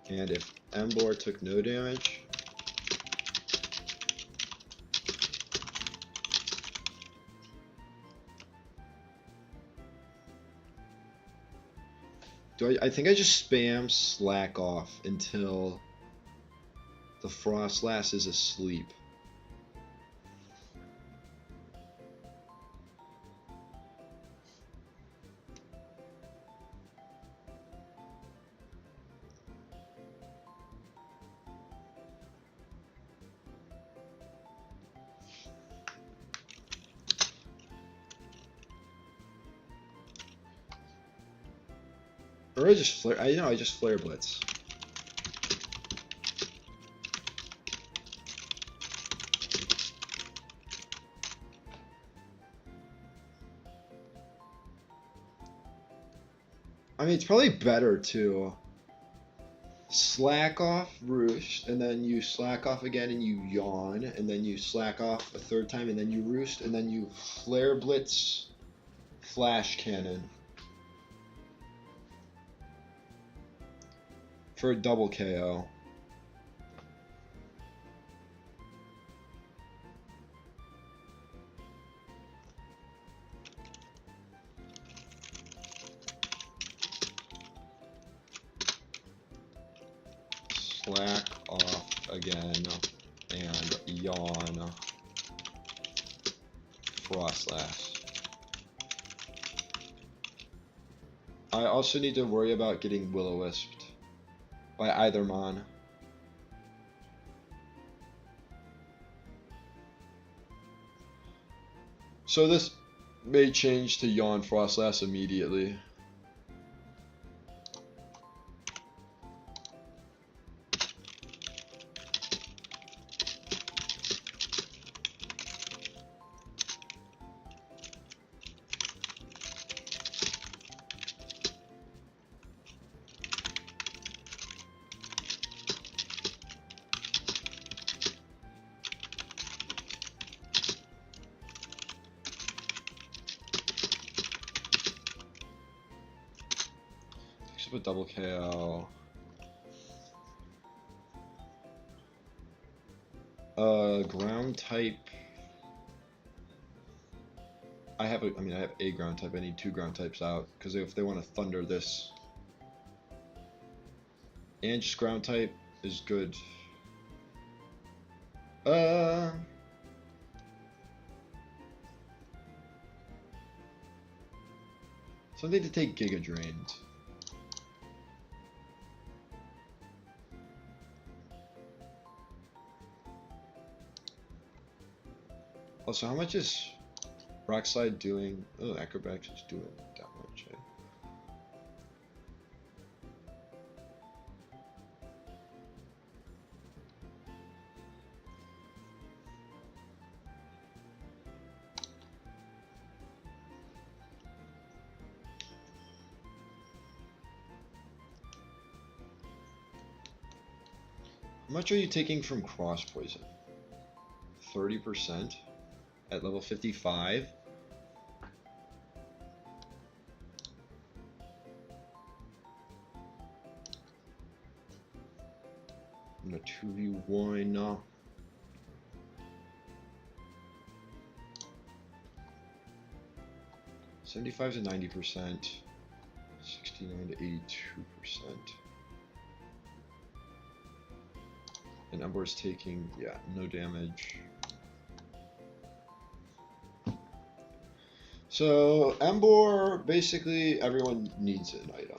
S1: and if Emboar took no damage, I think I just spam Slack off until the Frostlass is asleep. Or I just flare. I just flare blitz. I mean, it's probably better to slack off, roost, and then you slack off again and you yawn, and then you slack off a third time and then you roost, and then you flare blitz, flash cannon for a double KO. Slack off again and yawn. Frostlass. I also need to worry about getting Will-O-Wisped by either Mon. So this may change to Yawn Frostlass immediately. With double KO. Ground type. I have a ground type. I need 2 ground types out because if they want to thunder this, and just ground type is good. Something to take Giga Drains. Also, how much is... Rock slide doing. Oh, acrobatics is doing that much. Eh? How much are you taking from cross poison? 30% at level 55? I'm gonna 2v1 now. $75 to 90%. 69 to 82%. And Embor's taking, yeah, no damage. So, Embor, basically, everyone needs an item.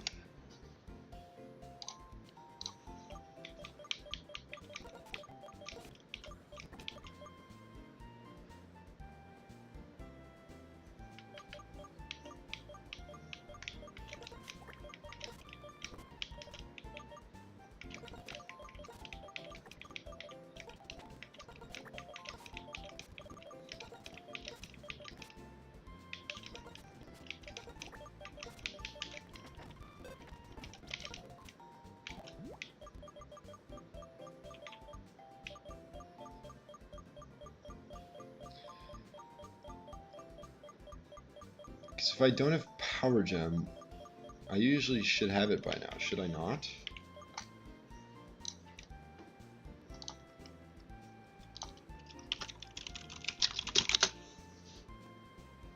S1: Because if I don't have Power Gem, I usually should have it by now, should I not?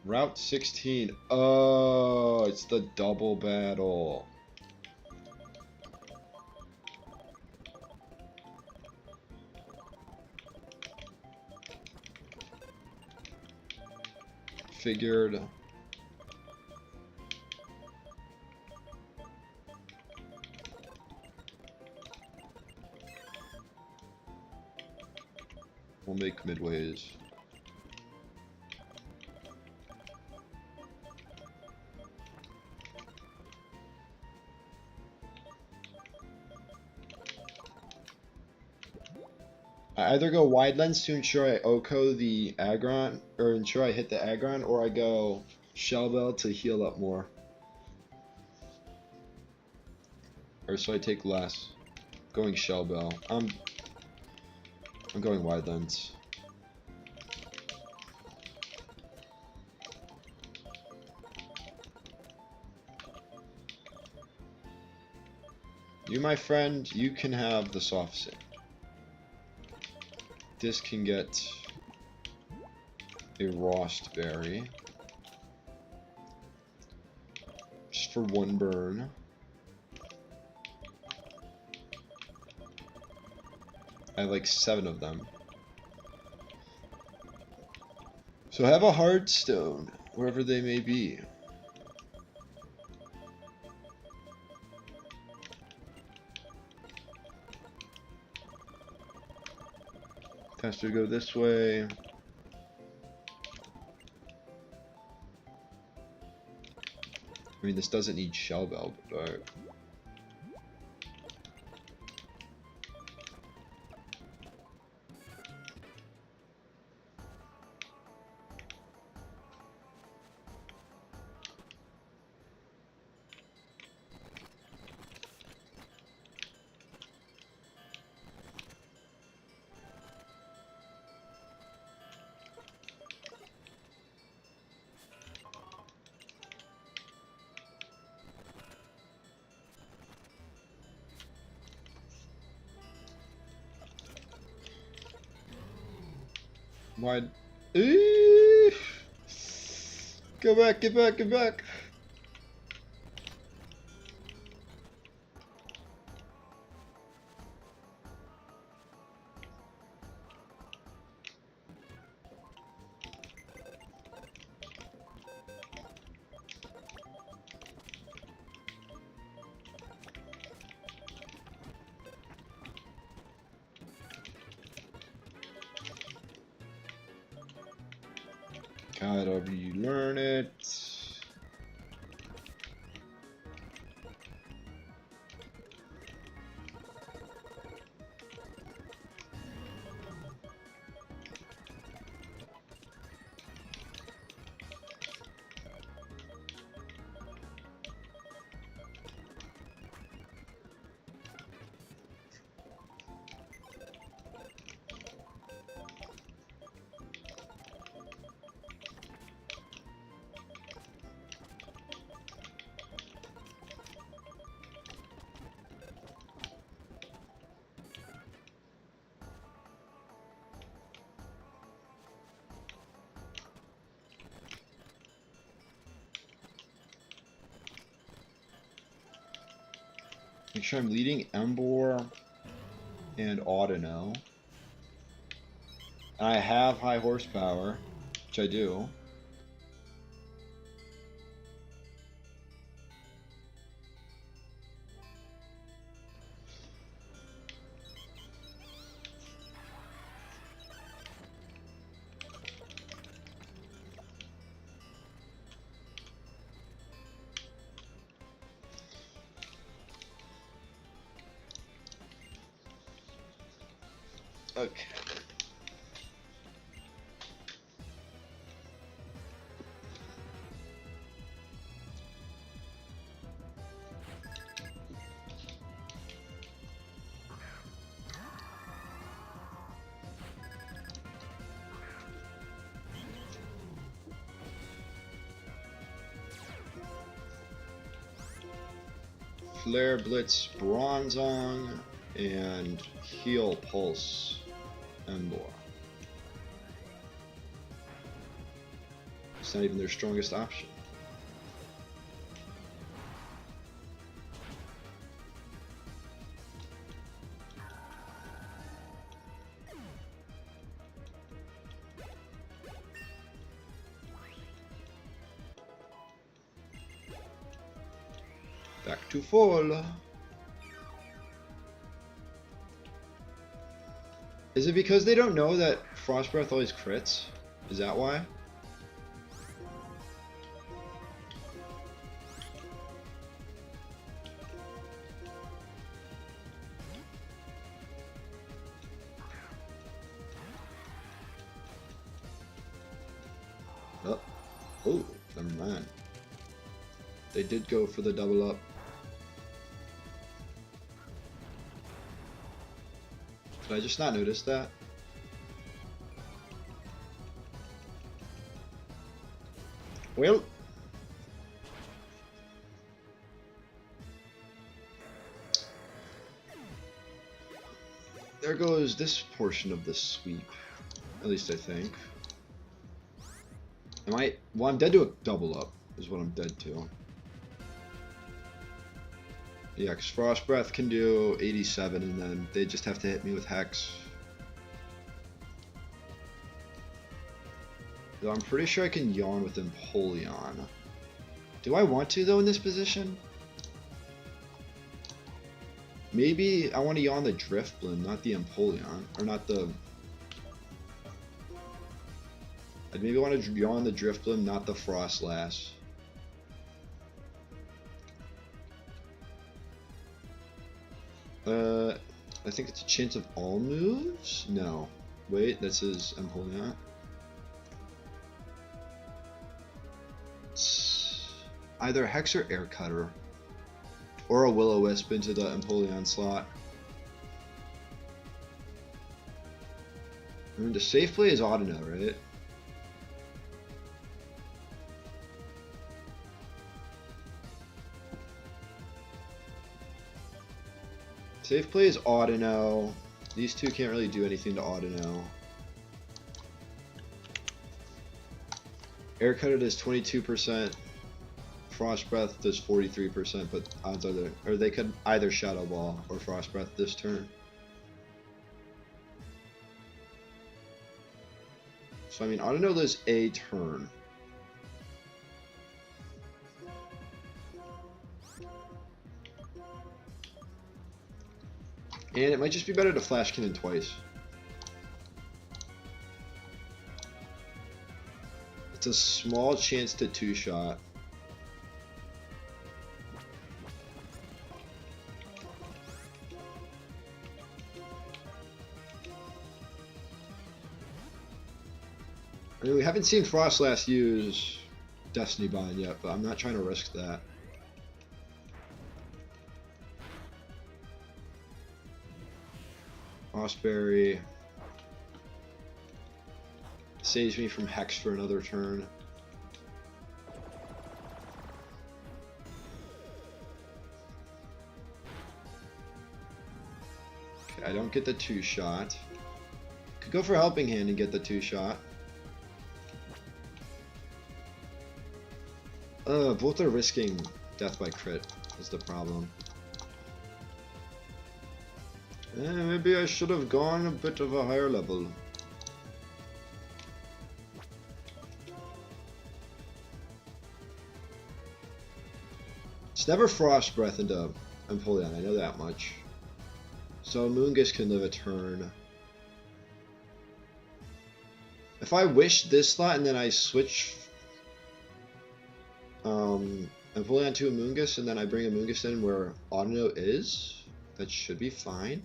S1: Route 16. Oh, it's the double battle. Figured. We'll make midways. I either go wide lens to ensure I OHKO the aggron, or ensure I hit the aggron, or I go shell bell to heal up more. Or so I take less. Going shell bell. I'm going wide lens. You, my friend, you can have the soft sink. This can get a Rost Berry. Just for one burn. I have like 7 of them. So have a Hardstone, wherever they may be. Faster go this way. I mean, this doesn't need shell bell, but wide. Go back, get back, get back. Gotta relearn it. Make sure I'm leading Embor and Audino. I have high horsepower, which I do. Okay. Flare Blitz Bronzong and Heal Pulse Embor. It's not even their strongest option. Back to full. Is it because they don't know that Frost Breath always crits? Is that why? Oh, never mind. They did go for the double up. Did I just not notice that? Well, there goes this portion of the sweep. At least I think. Well, I'm dead to a double up, is what I'm dead to. Yeah, because Frost Breath can do 87, and then they just have to hit me with Hex. Though I'm pretty sure I can yawn with Empoleon. Do I want to, though, in this position? Maybe I want to yawn the Drifblim, not the Empoleon. Or not the... I'd maybe want to yawn the Drifblim, not the Frostlass. I think it's a chance of all moves? No. Wait, this is Empoleon. It's either Hex or Air Cutter. Or a Will-O-Wisp into the Empoleon slot. I mean, the safe play is Audino, right? Safe play is Audino. These two can't really do anything to Audino. Air Cutter does 22%. Frost Breath does 43%, but odds are there, or they could either Shadow Ball or Frost Breath this turn. So I mean, Audino does a turn. And it might just be better to Flash Cannon twice. It's a small chance to two-shot. I mean, we haven't seen Frostlass use Destiny Bond yet, but I'm not trying to risk that. Frostberry saves me from Hex for another turn. Okay, I don't get the two-shot. Could go for Helping Hand and get the two-shot. Both are risking death by crit is the problem. Maybe I should have gone a bit of a higher level. It's never Frost Breath into Empoleon, I know that much. So Moongus can live a turn. If I wish this slot and then I switch Empoleon to a Moongus and then I bring a Moongus in where Audino is, that should be fine.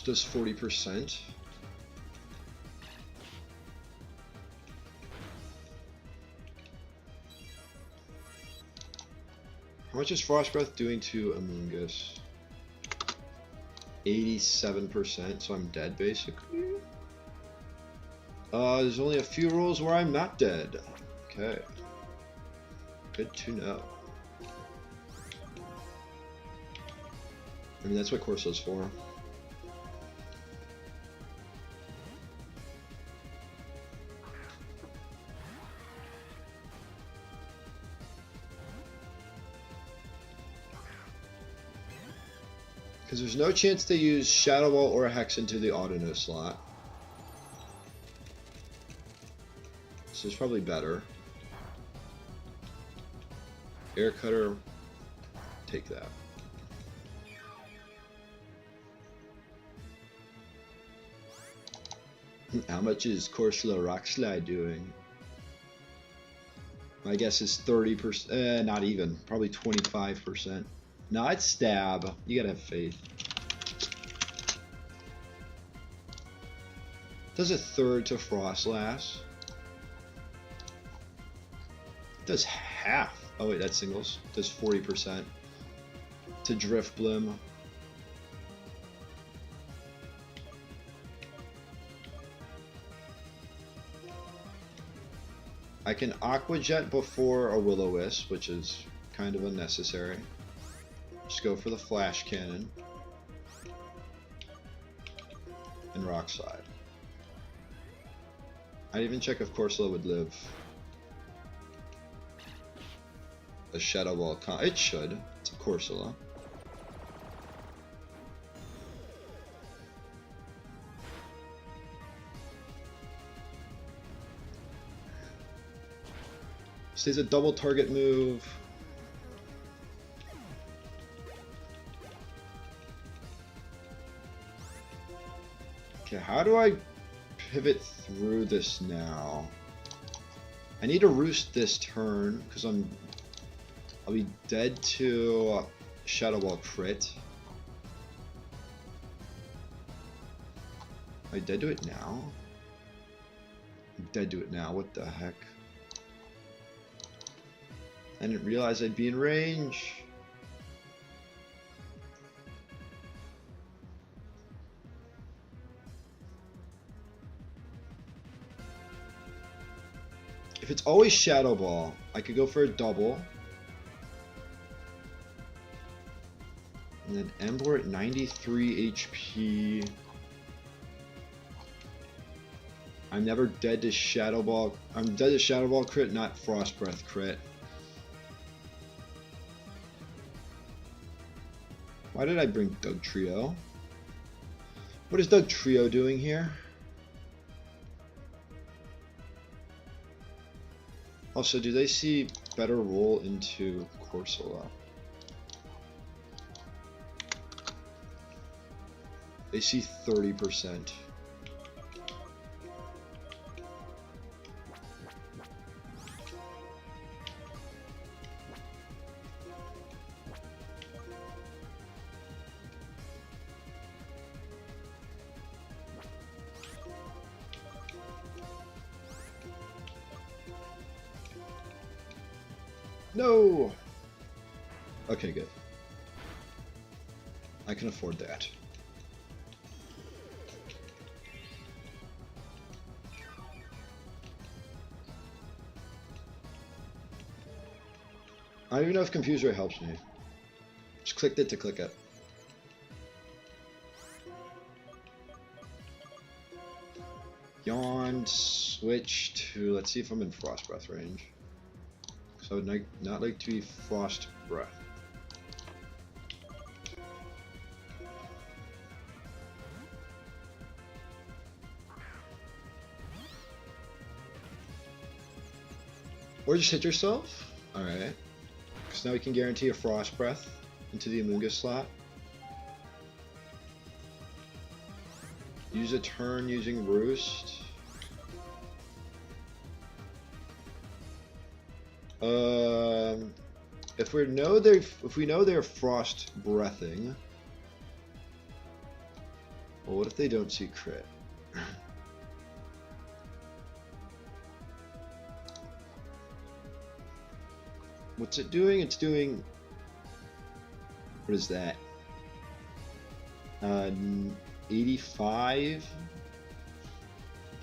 S1: Does 40%. How much is Frost Breath doing to Amoongus? 87%, so I'm dead basically. There's only a few rolls where I'm not dead. Okay. Good to know. I mean, that's what Corso's for. Because there's no chance to use Shadow Ball or a Hex into the Audino slot. So it's probably better. Air Cutter, take that. How much is Corsola Rock Slide doing? My guess is 30%, not even, probably 25%. No, it's Stab. You gotta have faith. Does a third to Frostlass. Does half. Oh wait, that's singles. Does 40% to Driftblim. I can Aqua Jet before a Will-O-Wisp, which is kind of unnecessary. Just go for the Flash Cannon and Rock Slide. I'd even check if Corsola would live a Shadow Ball it should. It's a Corsola. Stays a double target move. Okay, how do I pivot through this now? I need to roost this turn because I'll be dead to Shadow Ball crit. Am I dead to it now? I'm dead to it now, what the heck? I didn't realize I'd be in range. If it's always Shadow Ball, I could go for a double. And then Ember at 93 HP. I'm never dead to Shadow Ball. I'm dead to Shadow Ball crit, not Frost Breath crit. Why did I bring Doug Trio? What is Doug Trio doing here? Also, do they see better roll into Corsola? They see 30%. No! Okay, good. I can afford that. I don't even know if Confuse Ray helps me. Just clicked it to click it. Yawn, switch to, let's see if I'm in Frost Breath range. So I would not like to be Frost Breath. Or just hit yourself? Alright. So now we can guarantee a Frost Breath into the Amoonguss slot. Use a turn using Roost. If we know they're Frost Breathing, well, what if they don't see crit? What's it doing? It's doing... What is that? 85?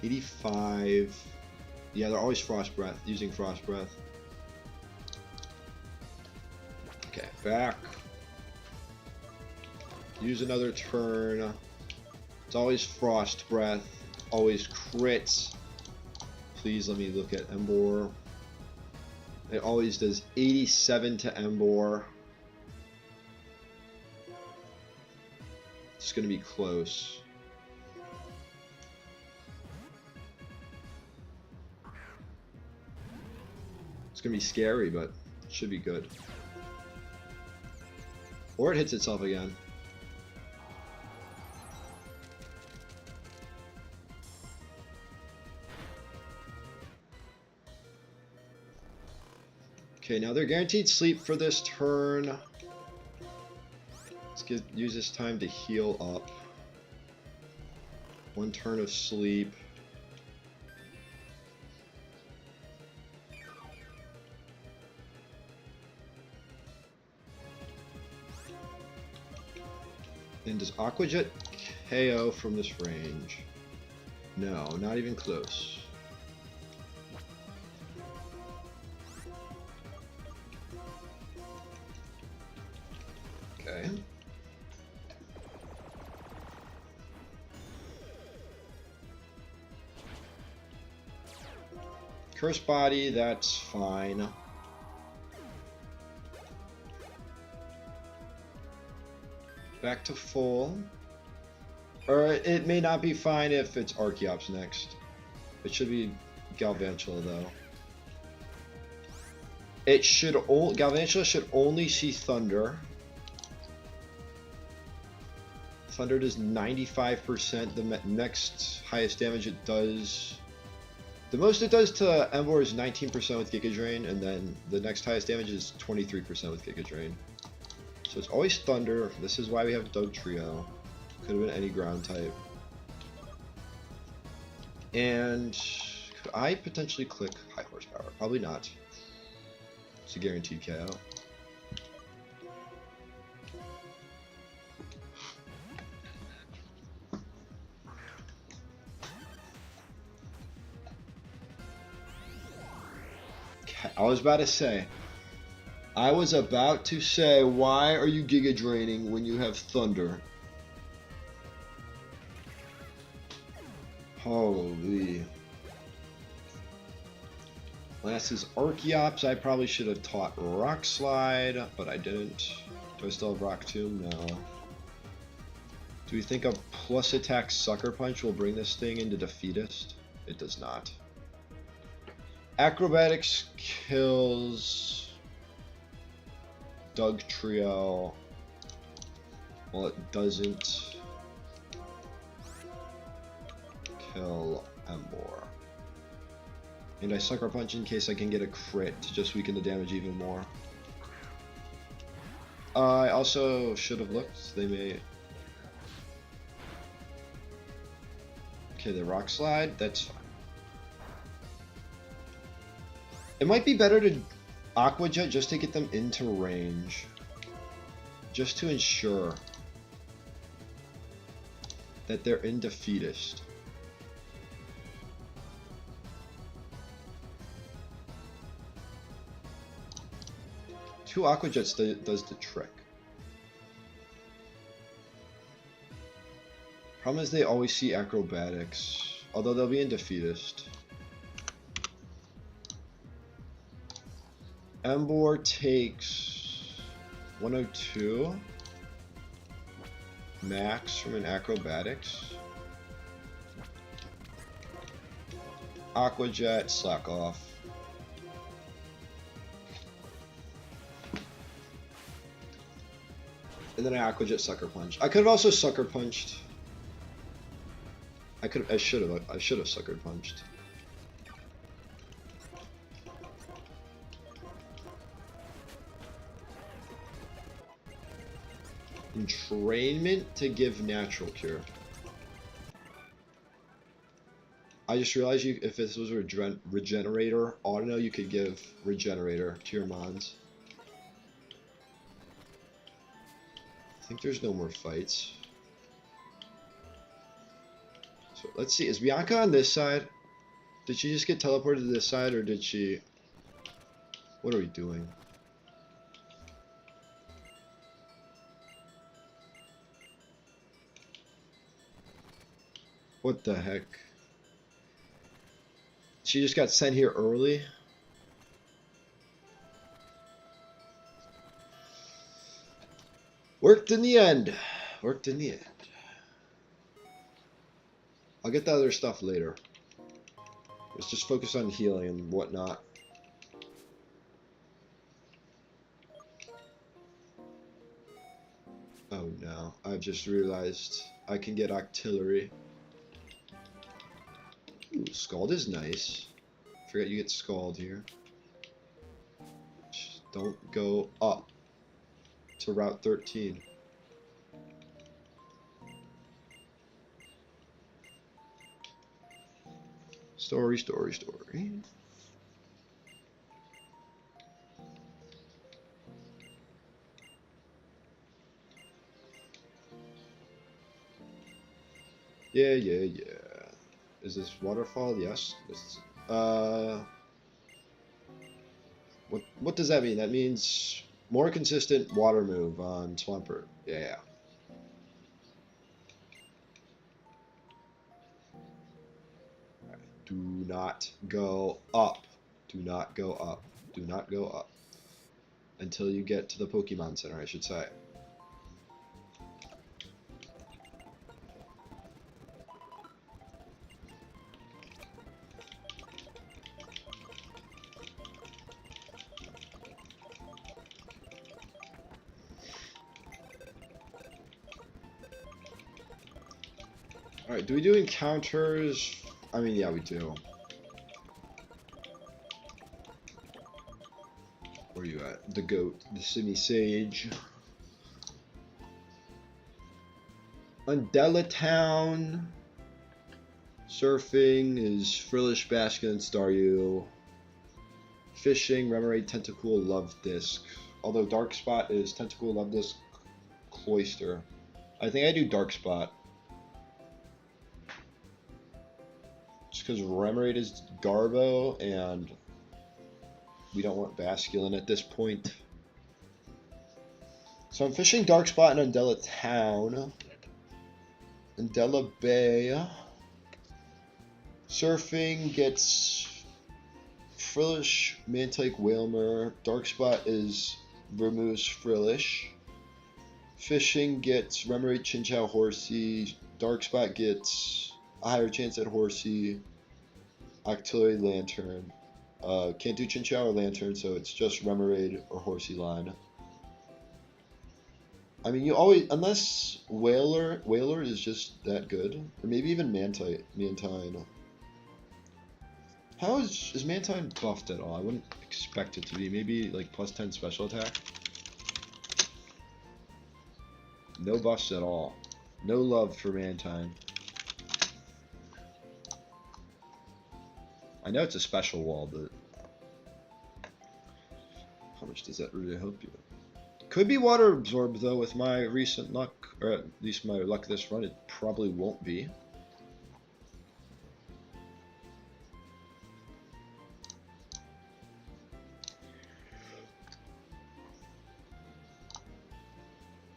S1: 85... Yeah, they're always Frost Breath, using Frost Breath. Okay, back. Use another turn. It's always Frost Breath, always crits. Please let me look at Embor. It always does 87 to Embor. It's going to be close. It's going to be scary, but it should be good. Or it hits itself again. Okay, now they're guaranteed sleep for this turn. Let's use this time to heal up. One turn of sleep. And does Aqua Jet KO from this range? No, not even close. Okay. Curse Body, that's fine. Back to full. Or it may not be fine if it's Archeops next. It should be Galvantula though. It should Galvantula should only see Thunder. Thunder does 95%. The next highest damage it does... The most it does to Embor is 19% with Giga Drain, and then the next highest damage is 23% with Giga Drain. So it's always Thunder. This is why we have Doug Trio. Could have been any ground type. And could I potentially click High Horsepower? Probably not. It's a guaranteed KO. I was about to say, why are you Giga Draining when you have Thunder? Holy. Last is Archeops. I probably should have taught Rock Slide, but I didn't. Do I still have Rock Tomb? No. Do we think a plus attack Sucker Punch will bring this thing into Defeatist? It does not. Acrobatics kills Doug Trio. Well, it doesn't kill Embor. And I Sucker Punch in case I can get a crit to just weaken the damage even more. I also should have looked. They may... Okay, the Rock Slide, that's fine. It might be better to Aqua Jet just to get them into range. Just to ensure that they're in Defeatist. Two Aqua Jets does the trick. Problem is they always see Acrobatics, although they'll be in Defeatist. Embor takes 102 max from an Acrobatics. Aqua Jet, slack off. And then I Aqua Jet Sucker Punch. I could have also Sucker Punched. I should have Sucker Punched. Entrainment to give Natural Cure. I just realized if this was a Regenerator Auto, you could give Regenerator to your Mons. I think there's no more fights. So let's see, is Bianca on this side? Did she just get teleported to this side, or did she... What are we doing? What the heck? She just got sent here early? Worked in the end. Worked in the end. I'll get the other stuff later. Let's just focus on healing and whatnot. Oh no, I've just realized I can get Octillery. Ooh, Scald is nice. Forget you get Scald here. Just don't go up to Route 13. Story. Yeah. Is this waterfall? Yes. What does that mean? That means more consistent water move on Swampert. Yeah. Do not go up. Do not go up. Do not go up. Until you get to the Pokemon Center, I should say. Alright, do we do encounters? I mean, yeah, we do. Where are you at? The goat, the Simi Sage. Undella Town. Surfing is Frillish, Baskin, and Staryu. Fishing, Remoraid, Tentacool, Love Disc. Although Dark Spot is Tentacool, Love Disc, Cloyster. I think I do Dark Spot. Just because Remoraid is Garbo, and we don't want Basculin at this point. So I'm fishing Dark Spot in Undella Town. Undella Bay. Surfing gets Frillish, Mantike, Whalmer. Dark Spot removes Frillish. Fishing gets Remoraid, Chinchou, Horsey. Dark Spot gets a higher chance at Horsey. Octillery, Lantern. Can't do Chinchou or Lantern, so it's just Remoraid or Horsey line. I mean, you always, unless Whaler is just that good, or maybe even Mantine. How is Mantine buffed at all? I wouldn't expect it to be. Maybe like +10 special attack. No buffs at all. No love for Mantine. I know it's a special wall, but how much does that really help you? Could be water absorbed though with my recent luck, or at least my luck this run. It probably won't be.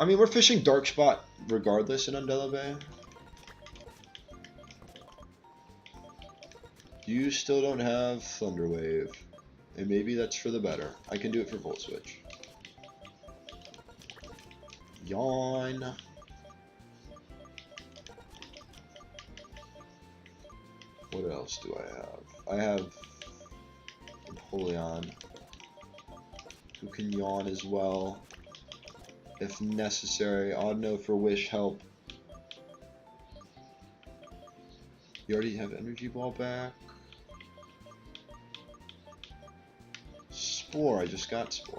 S1: I mean, we're fishing Dark Spot regardless in Undella Bay. You still don't have Thunder Wave, and maybe that's for the better. I can do it for Volt Switch. Yawn. What else do I have? I have Napoleon, who can yawn as well, if necessary. Odd no for Wish help. You already have Energy Ball back. Spore, I just got Spore.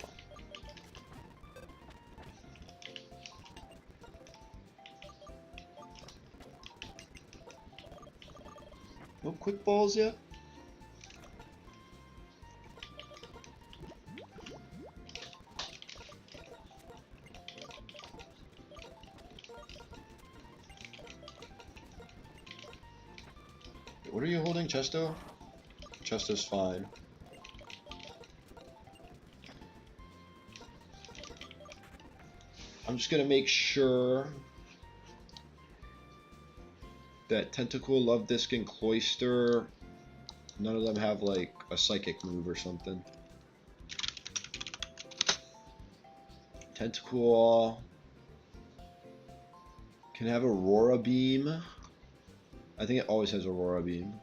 S1: No Quick Balls yet? What are you holding, Chesto? Chesto's fine. I'm just gonna make sure that Tentacool, Love Disc, and Cloyster, none of them have like a psychic move or something. Tentacool can have Aurora Beam. I think it always has Aurora Beam.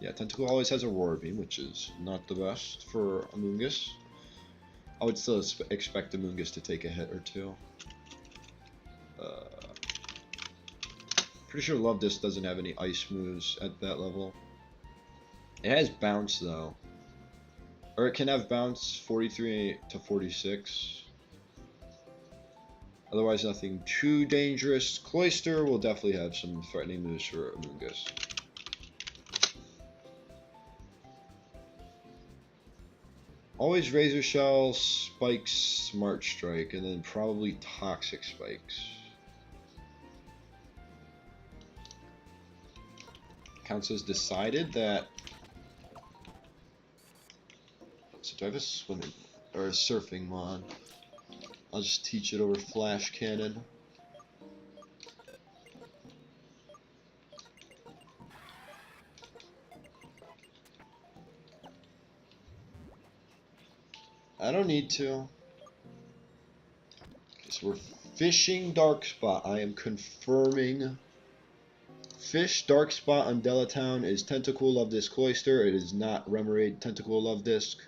S1: Yeah, Tentacool always has Aurora Beam, which is not the best for Amoonguss. I would still expect Amoonguss to take a hit or two. Pretty sure Love Disc doesn't have any ice moves at that level. It has Bounce though. Or it can have Bounce 43 to 46. Otherwise nothing too dangerous. Cloyster will definitely have some threatening moves for Amoonguss. Always Razor Shell, Spikes, Smart Strike, and then probably Toxic Spikes. Counts as decided that. So do I have a swimming or a surfing mod? I'll just teach it over Flash Cannon. I don't need to. Okay, so we're fishing Dark Spot. I am confirming. Fish Dark Spot on Undella Town is Tentacool, Love Disc, Cloyster. It is not Remoraid, Tentacool, Love Disc.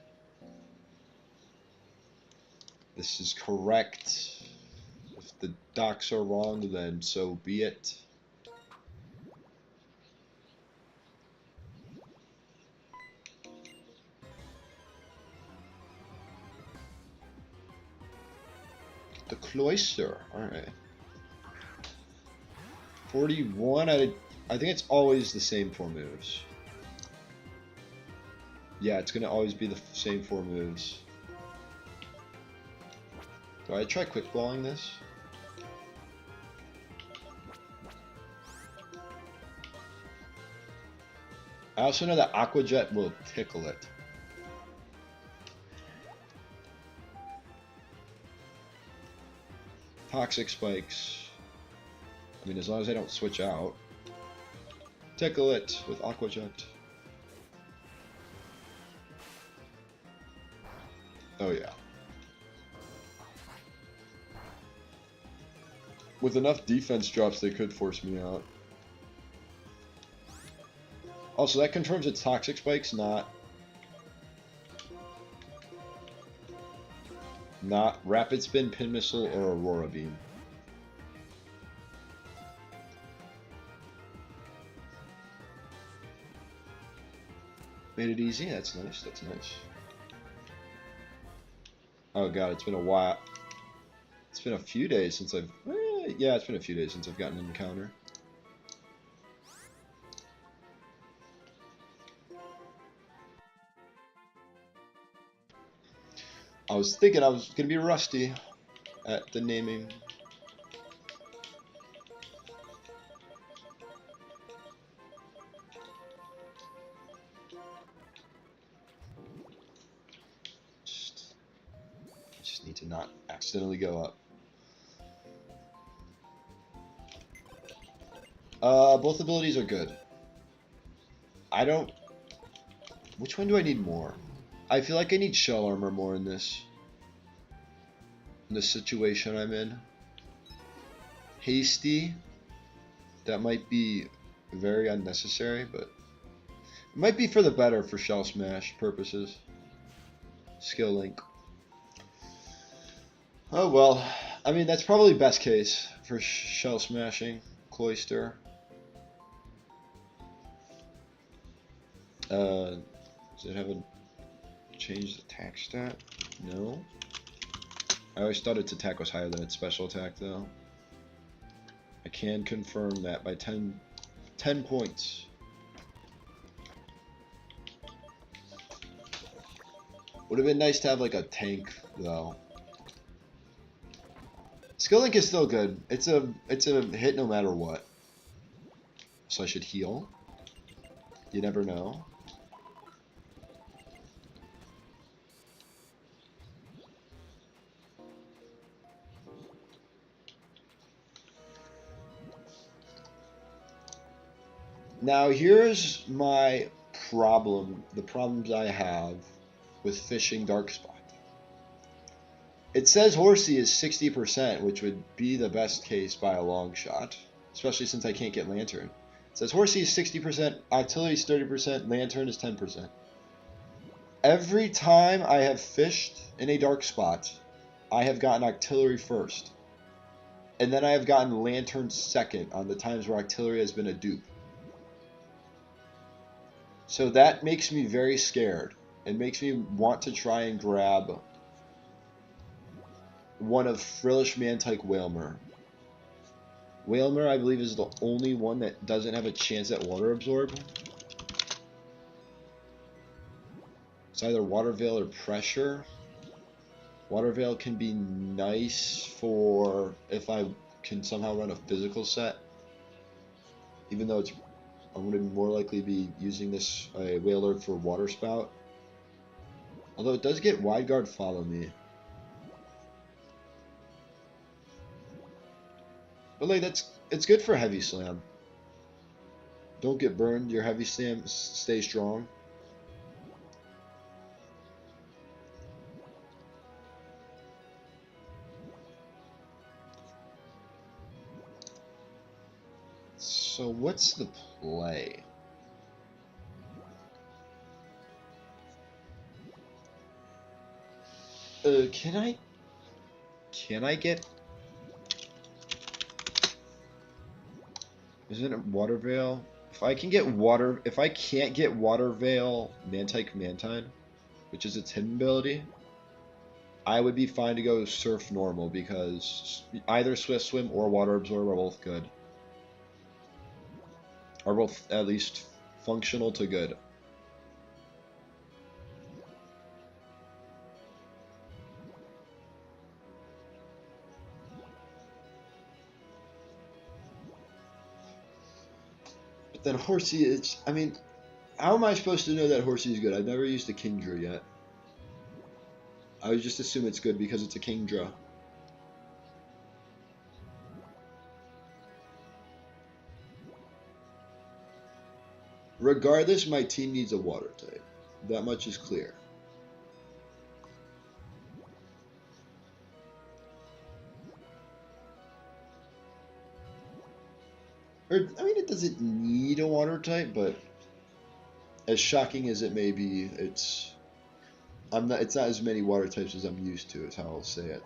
S1: This is correct. If the docs are wrong, then so be it. The Cloyster, alright. 41, I think it's always the same 4 moves. Yeah, it's gonna always be the same 4 moves. Do I try quick balling this? I also know that Aqua Jet will tickle it. Toxic Spikes. I mean, as long as I don't switch out. Tickle it with Aqua Jet. Oh yeah. With enough defense drops, they could force me out. Also, that confirms it's Toxic Spikes, not Rapid Spin, Pin Missile, or Aurora Beam. Made it easy. That's nice. That's nice. Oh god, it's been a while. It's been a few days since I've... yeah, it's been a few days since I've gotten an encounter. I was thinking I was going to be rusty at the naming. Just need to not accidentally go up. Both abilities are good. I don't... Which one do I need more? I feel like I need Shell Armor more in this situation I'm in. Hasty, that might be very unnecessary, but it might be for the better for Shell Smash purposes. Skill Link. Oh well, I mean that's probably best case for Shell Smashing. Cloister. Does it have a changed attack stat? No. I always thought its attack was higher than its special attack, though. I can confirm that by 10 points. Would have been nice to have like a tank, though. Skill Link is still good. It's a hit no matter what. So I should heal. You never know. Now here's my problem, the problems I have with fishing Dark Spot. It says Horsey is 60%, which would be the best case by a long shot, especially since I can't get Lantern. It says Horsey is 60%, Octillery is 30%, Lantern is 10%. Every time I have fished in a Dark Spot, I have gotten Octillery first. And then I have gotten Lantern second on the times where Octillery has been a dupe. So that makes me very scared. It makes me want to try and grab one of Frillish Mantike Whalmer. Whalmer, I believe, is the only one that doesn't have a chance at Water Absorb. It's either Water Veil or Pressure. Water Veil can be nice for if I can somehow run a physical set. Even though I'm going to more likely be using this Whaler for Water Spout. Although it does get Wide Guard Follow Me. But like it's good for Heavy Slam. Don't get burned, your Heavy Slam stay strong. So what's the play? Can I get... Isn't it Water Veil? If I can't get Water Veil Mantike Mantine, which is its hidden ability, I would be fine to go Surf normal because either Swift Swim or Water Absorb are both good. Are both at least functional to good. But then Horsey is, I mean, how am I supposed to know that Horsey is good? I've never used a Kingdra yet. I would just assume it's good because it's a Kingdra. Regardless, my team needs a water type. That much is clear. Or, I mean, it doesn't need a water type, but as shocking as it may be, it's not as many water types as I'm used to, is how I'll say it.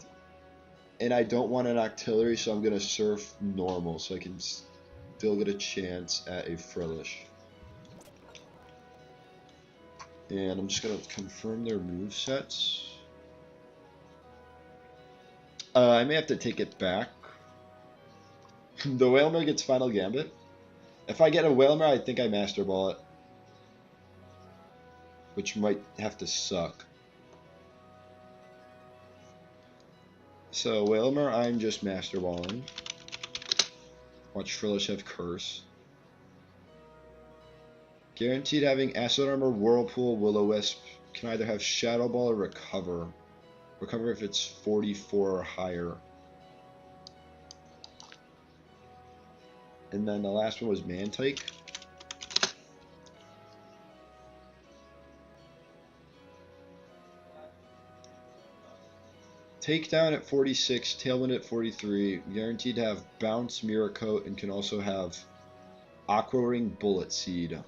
S1: And I don't want an Octillery, so I'm gonna surf normal, so I can still get a chance at a Frillish. And I'm just gonna confirm their movesets. I may have to take it back. The Whalmer gets Final Gambit. If I get a Whalmer, I think I Master Ball it. Which might have to suck. So, Whalmer, I'm just Master Balling. Watch Frillish have Curse. Guaranteed having Acid Armor, Whirlpool, Will-O-Wisp. Can either have Shadow Ball or Recover. Recover if it's 44 or higher. And then the last one was Mantike. Takedown at 46, Tailwind at 43, guaranteed to have Bounce, Mirror Coat, and can also have Aqua Ring, Bullet Seed.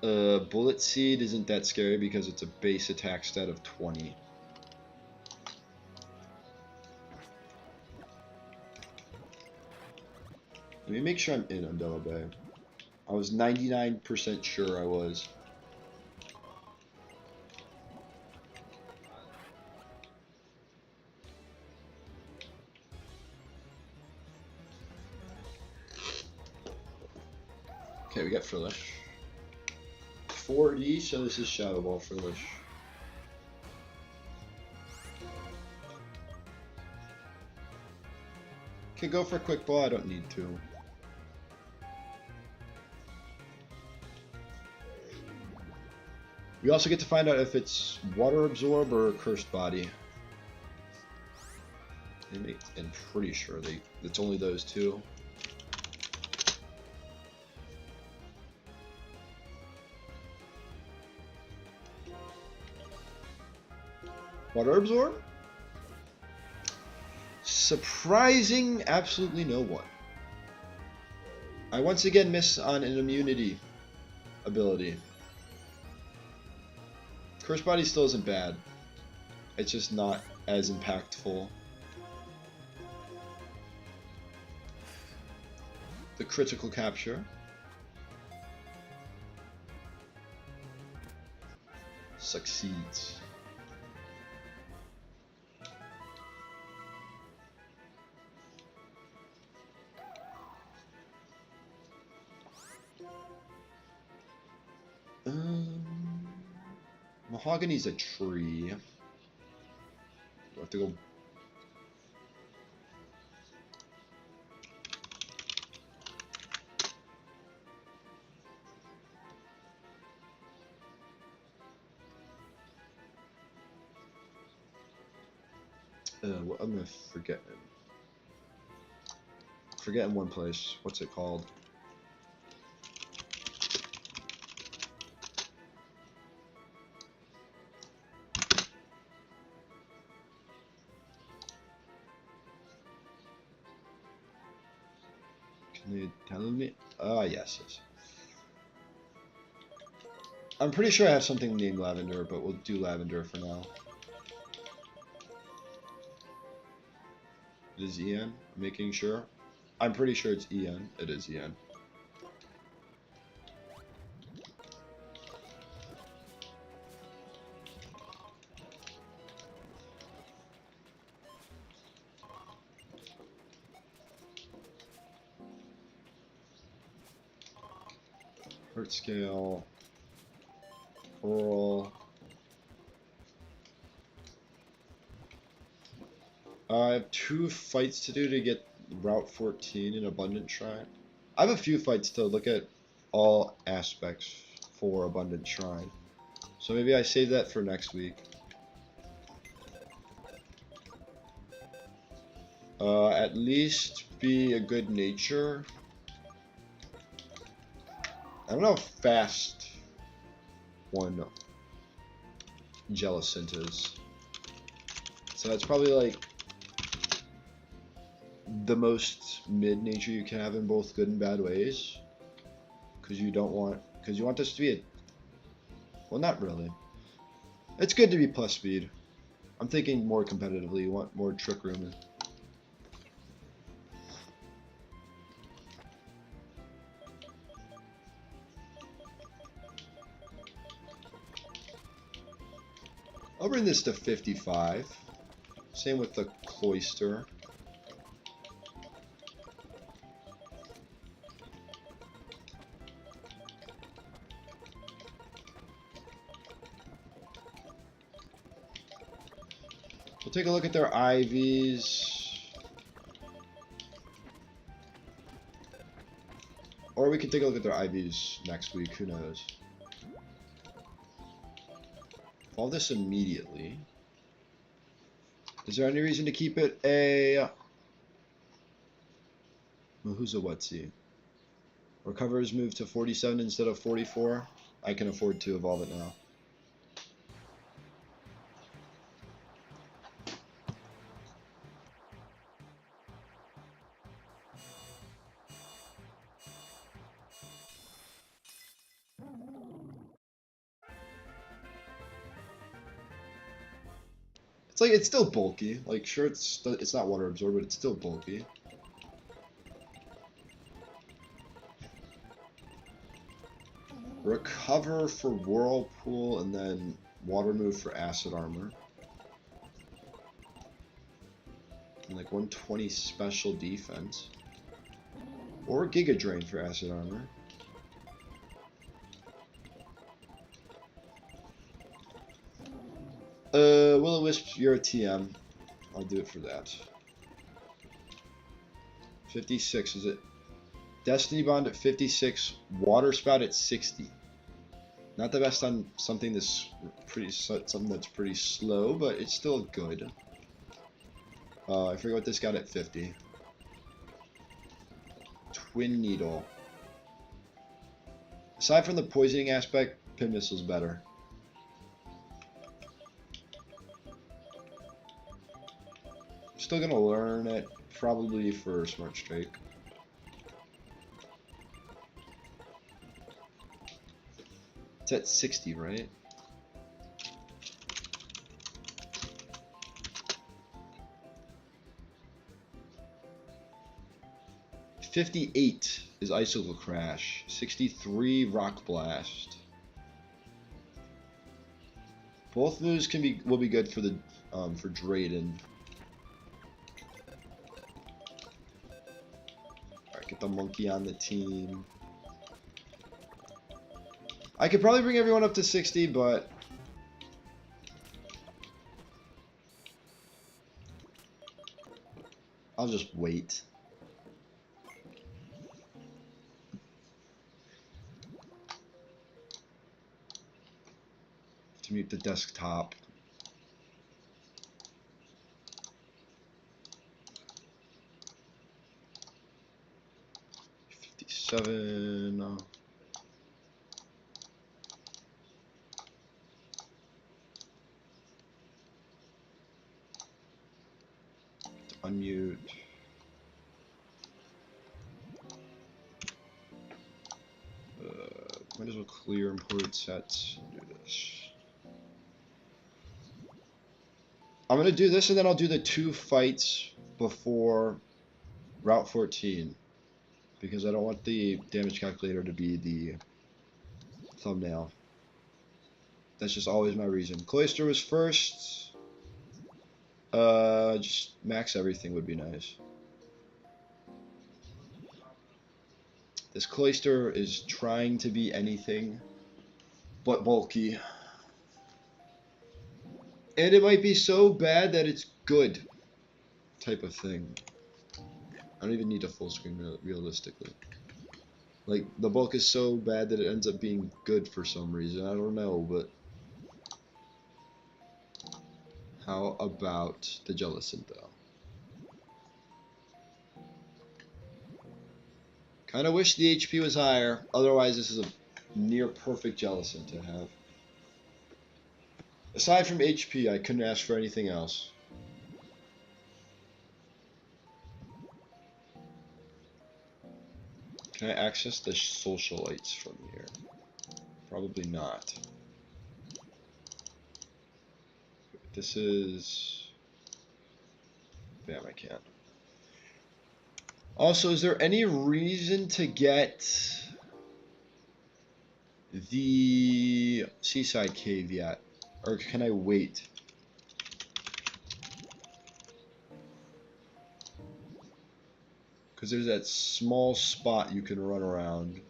S1: Bullet Seed isn't that scary because it's a base attack stat of 20. Let me make sure I'm in on Delta Bay. I was 99% sure I was. Okay, we got Frillish. 40, so this is Shadow Ball Frillish. Can go for a quick ball, I don't need to. We also get to find out if it's Water Absorb or Cursed Body. I'm pretty sure it's only those two. Water Absorb? Surprising absolutely no one. I once again miss on an immunity ability. Curse Body still isn't bad. It's just not as impactful. The critical capture. Succeeds. Mahogany's a tree. Do I have to go? What am I forgetting? Forgetting one place. What's it called? Can you tell me? Yes. I'm pretty sure I have something named Lavender, but we'll do Lavender for now. It is EN? I'm making sure. I'm pretty sure it's EN. It is EN. Hurt scale. Coral. I have 2 fights to do to get Route 14 in Abundant Shrine. I have a few fights to look at all aspects for Abundant Shrine. So maybe I save that for next week. At least be a good nature. I don't know how fast one Jellicent is. So that's probably like the most mid nature you can have in both good and bad ways. Because you want this to be a, well, not really. It's good to be plus speed. I'm thinking more competitively. You want more trick room. I'll bring this to 55. Same with the cloister. We'll take a look at their IVs. Or we can take a look at their IVs next week, who knows. All this immediately. Is there any reason to keep it a... Well, who's a whatsy? Recovers moved to 47 instead of 44. I can afford to evolve it now. It's like, it's still bulky. Like, sure, it's not water absorbed, but it's still bulky. Recover for Whirlpool, and then Water Move for Acid Armor. And like 120 Special Defense. Or Giga Drain for Acid Armor. Will-O-Wisp, you're a TM. I'll do it for that. 56, is it? Destiny Bond at 56, Water Spout at 60. Not the best on something that's pretty slow, but it's still good. I forget what this got at 50. Twin Needle. Aside from the poisoning aspect, Pin Missile's better. Still gonna learn it, probably for Smart Strike. It's at 60, right? $58 is Icicle Crash. 63 Rock Blast. Both moves will be good for the for Drayden. Alright, get the monkey on the team. I could probably bring everyone up to 60, but I'll just wait. To mute the desktop. $57. Unmute. Might as well clear imported sets. Do this. I'm gonna do this, and then I'll do the 2 fights before Route 14, because I don't want the damage calculator to be the thumbnail. That's just always my reason. Cloister was first. Just max everything would be nice. This Cloister is trying to be anything but bulky. And it might be so bad that it's good type of thing. I don't even need a full screen realistically. Like, the bulk is so bad that it ends up being good for some reason. I don't know, but... How about the Jellicent, though? Kinda wish the HP was higher. Otherwise, this is a near perfect Jellicent to have. Aside from HP, I couldn't ask for anything else. Can I access the socialites from here? Probably not. This is... Bam, I can't. Also, is there any reason to get the seaside cave yet? Or can I wait? Because there's that small spot you can run around.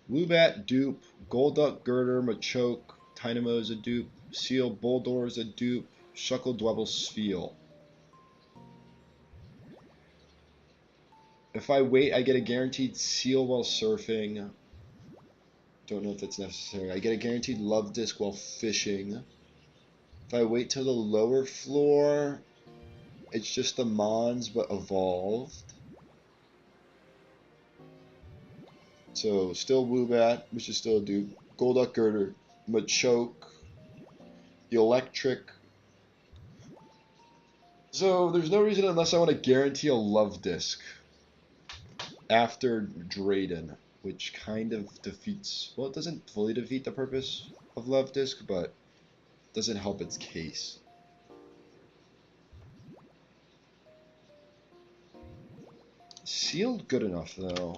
S1: Woobat, dupe. Golduck, Girder, Machoke, Tynamo is a dupe. Seal, Boldor is a dupe. Shuckle, Dwebble, Spheal. If I wait, I get a guaranteed seal while surfing. Don't know if that's necessary. I get a guaranteed love disc while fishing. If I wait till the lower floor, it's just the Mons but evolved. So still Woobat, which is still a dupe. Golduck, Girder, Machoke, Electric. So there's no reason unless I want to guarantee a love disc after Drayden, which kind of defeats, well, it doesn't fully defeat the purpose of love disc, but doesn't help its case. Sealed good enough though.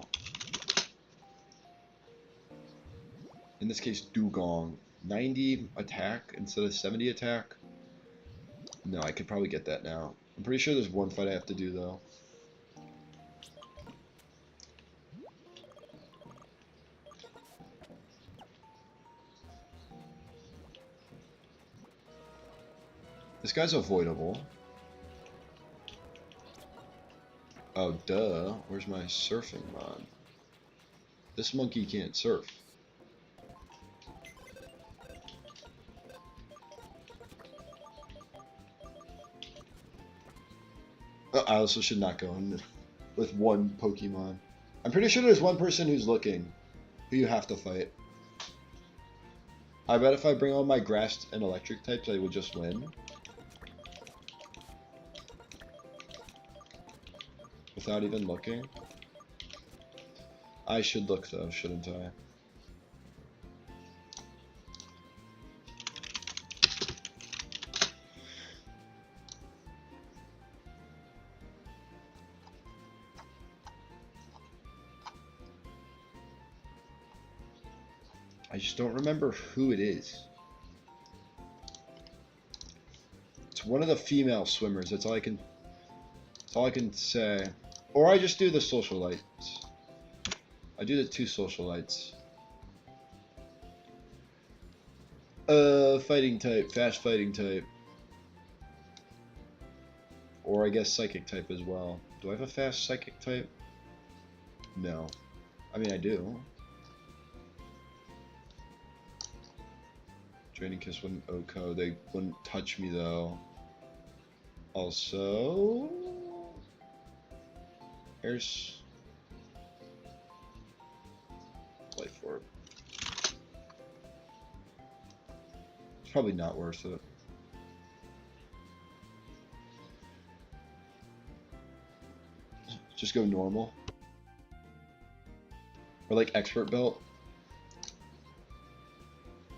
S1: In this case, Dugong. 90 attack instead of 70 attack. No, I could probably get that now. I'm pretty sure there's one fight I have to do though. This guy's avoidable. Oh, duh. Where's my surfing mod? This monkey can't surf. Oh, I also should not go in with one Pokemon. I'm pretty sure there's one person who's looking, who you have to fight. I bet if I bring all my grass and electric types, I will just win. Without even looking. I should look though, shouldn't I? I just don't remember who it is. It's one of the female swimmers. That's all I can say. Or I just do the socialites. I do the 2 socialites. Fighting type, fast fighting type. Or I guess psychic type as well. Do I have a fast psychic type? No. I mean, I do. Draining Kiss wouldn't OHKO. They wouldn't touch me though. Also... Here's... Life Orb. It's probably not worth it. Just go normal. Or like expert belt.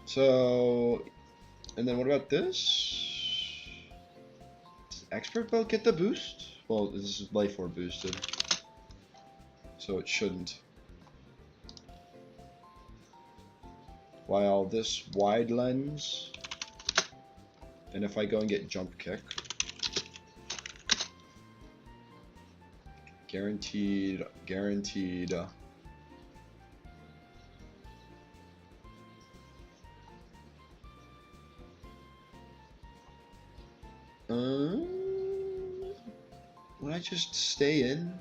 S1: So, and then what about this? Does expert belt get the boost? Well, this is life orb boosted, so it shouldn't. While this wide lens, and if I go and get jump kick, guaranteed. Would I just stay in?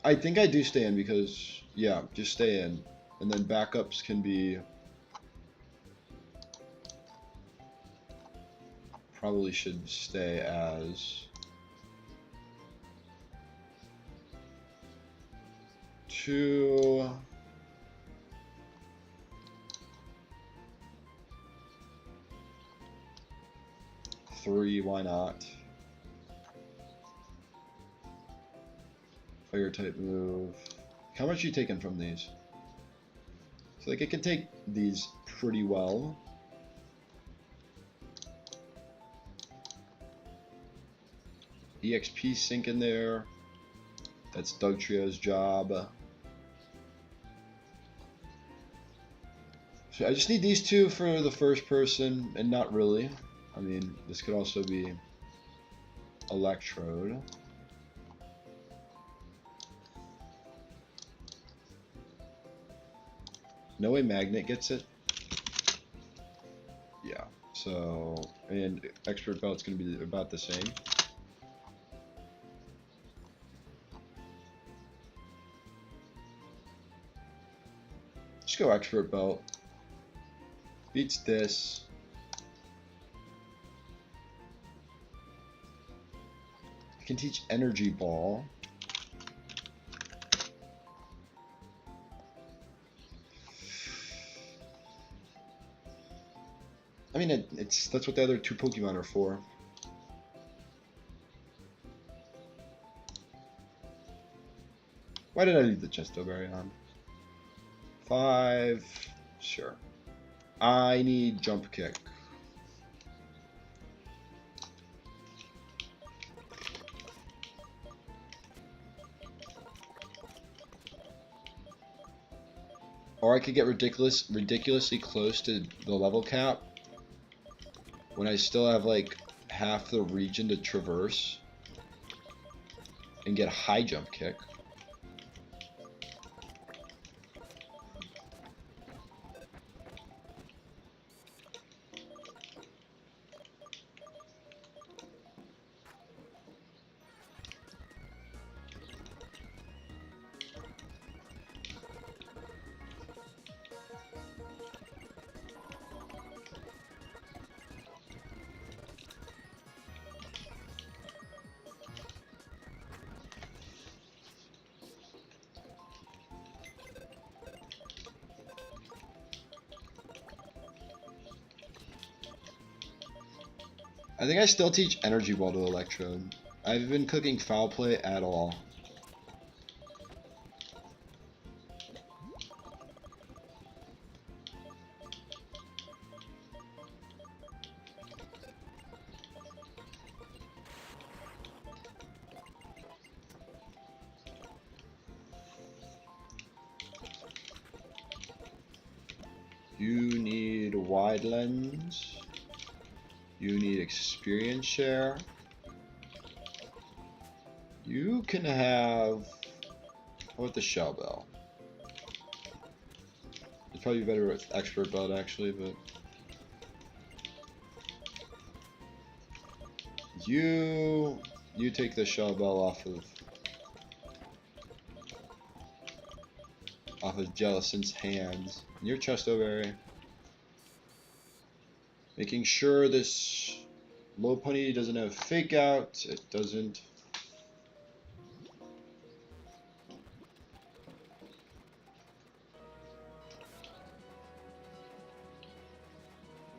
S1: I think I do stay in because, yeah, just stay in. And then backups can be... Probably should stay as... 2... 3, why not? Fire type move. How much are you taking from these? So like it can take these pretty well. EXP sink in there. That's Doug Trio's job. So I just need these two for the first person, and not really. I mean, this could also be Electrode. No way Magnet gets it. Yeah, so, and Expert Belt's going to be about the same. Just go Expert Belt. Beats this. I can teach Energy Ball. I mean, that's what the other two Pokemon are for. Why did I leave the Chestoberry on? 5, sure. I need Jump Kick. Or I could get ridiculously close to the level cap when I still have like half the region to traverse and get high Jump Kick. I think I still teach Energy Ball to Electrode. I've been cooking Foul Play at all. You need a wide lens. You need experience share. You can have... How about the Shell Bell? It's probably better with Expert Belt actually, but... You take the Shell Bell off of Jellicin's hands. And your Chestoberry. Making sure this Lopunny doesn't have Fake Out. It doesn't.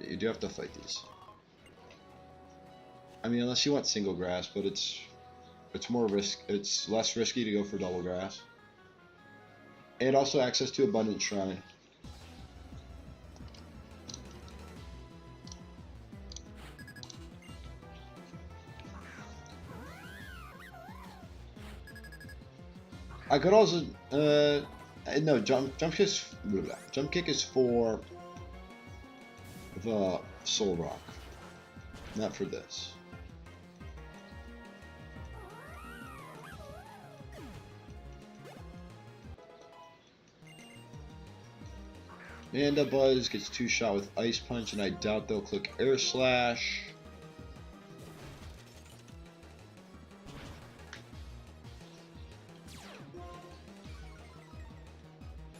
S1: You do have to fight these. I mean, unless you want Single Grass, but it's more risk. It's less risky to go for Double Grass. And also access to Abundant Shrine. I could also, no, jump kick is for the Soul Rock, not for this. Manda Buzz gets 2-shot with Ice Punch, and I doubt they'll click Air Slash.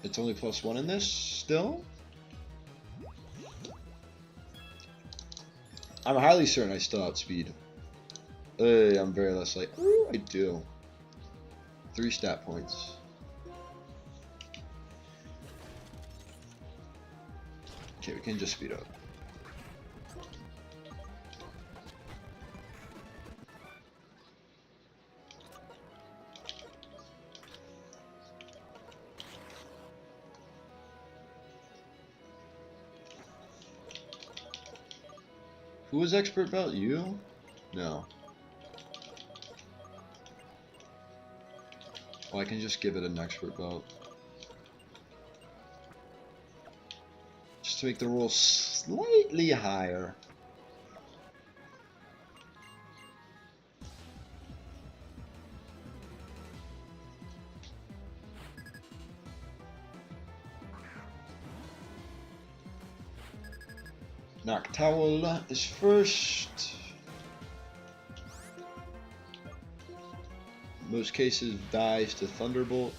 S1: It's only +1 in this, still? I'm highly certain I still outspeed. I'm very less like, ooh, I do. 3 stat points. Okay, we can just speed up. Who was expert belt? You? No. Well, I can just give it an expert belt. Just to make the rules slightly higher. Noctowl is first. Most cases dies to Thunderbolt.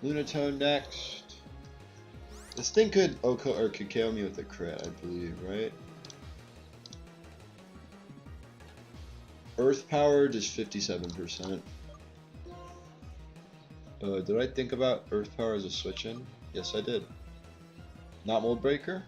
S1: Lunatone next. This thing could could KO me with a crit, I believe, right? Earth power just 57%. Did I think about Earth power as a switch in? Yes, I did. Not Mold Breaker.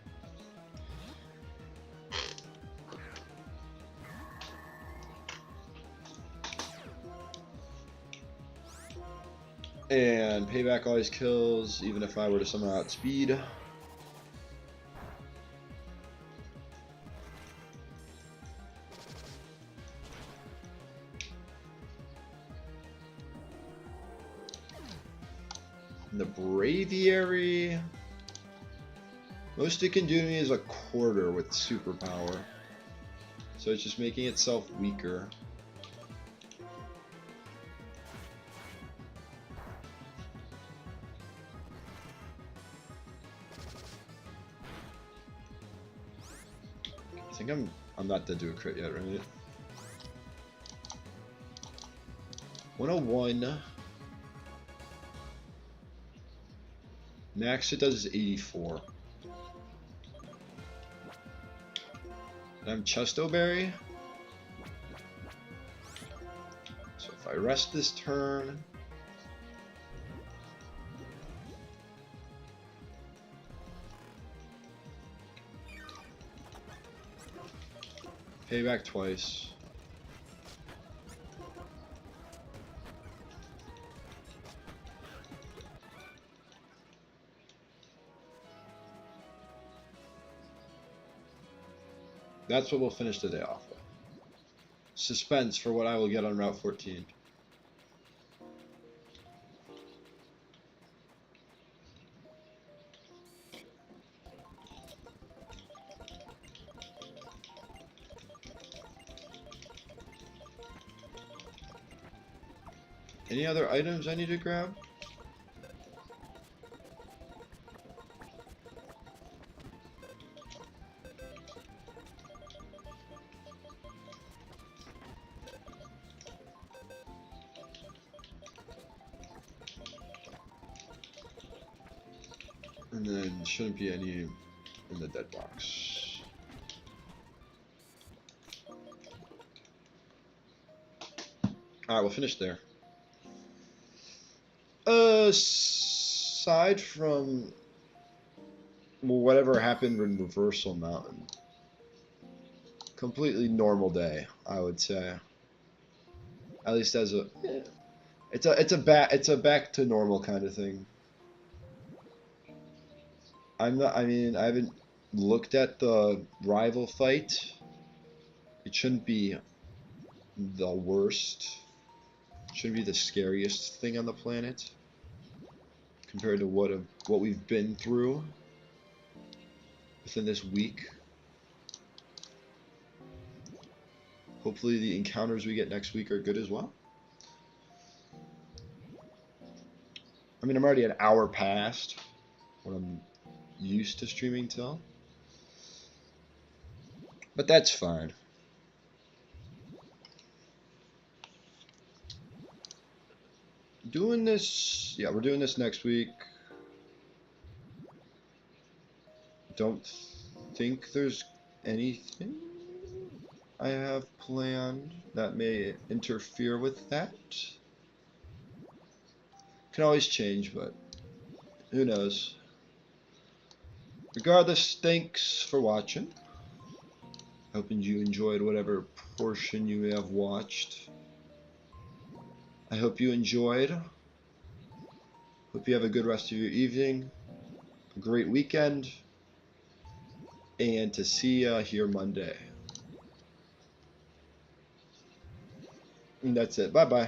S1: And Payback always kills, even if I were to somehow outspeed. The Braviary. Most it can do to me is a quarter with superpower. So it's just making itself weaker. I think I'm not dead to a crit yet, right? 101. Max it does is 84. And I'm Chestoberry. So if I rest this turn, payback twice. That's what we'll finish the day off with. Suspense for what I will get on Route 14. Any other items I need to grab? And then shouldn't be any in the dead box. Alright, we'll finish there. Aside from whatever happened in Reversal Mountain, completely normal day, I would say. At least as a, it's a back to normal kind of thing. I haven't looked at the rival fight. It shouldn't be the worst. It shouldn't be the scariest thing on the planet compared to what we've been through within this week. Hopefully the encounters we get next week are good as well. I mean, I'm already an hour past what I'm used to streaming till, but that's fine. Doing this, yeah, we're doing this next week. Don't think there's anything I have planned that may interfere with that. Can always change, but who knows. Regardless, thanks for watching. Hoping you enjoyed whatever portion you have watched. I hope you enjoyed. Hope you have a good rest of your evening, a great weekend, and to see you here Monday. And that's it. Bye bye.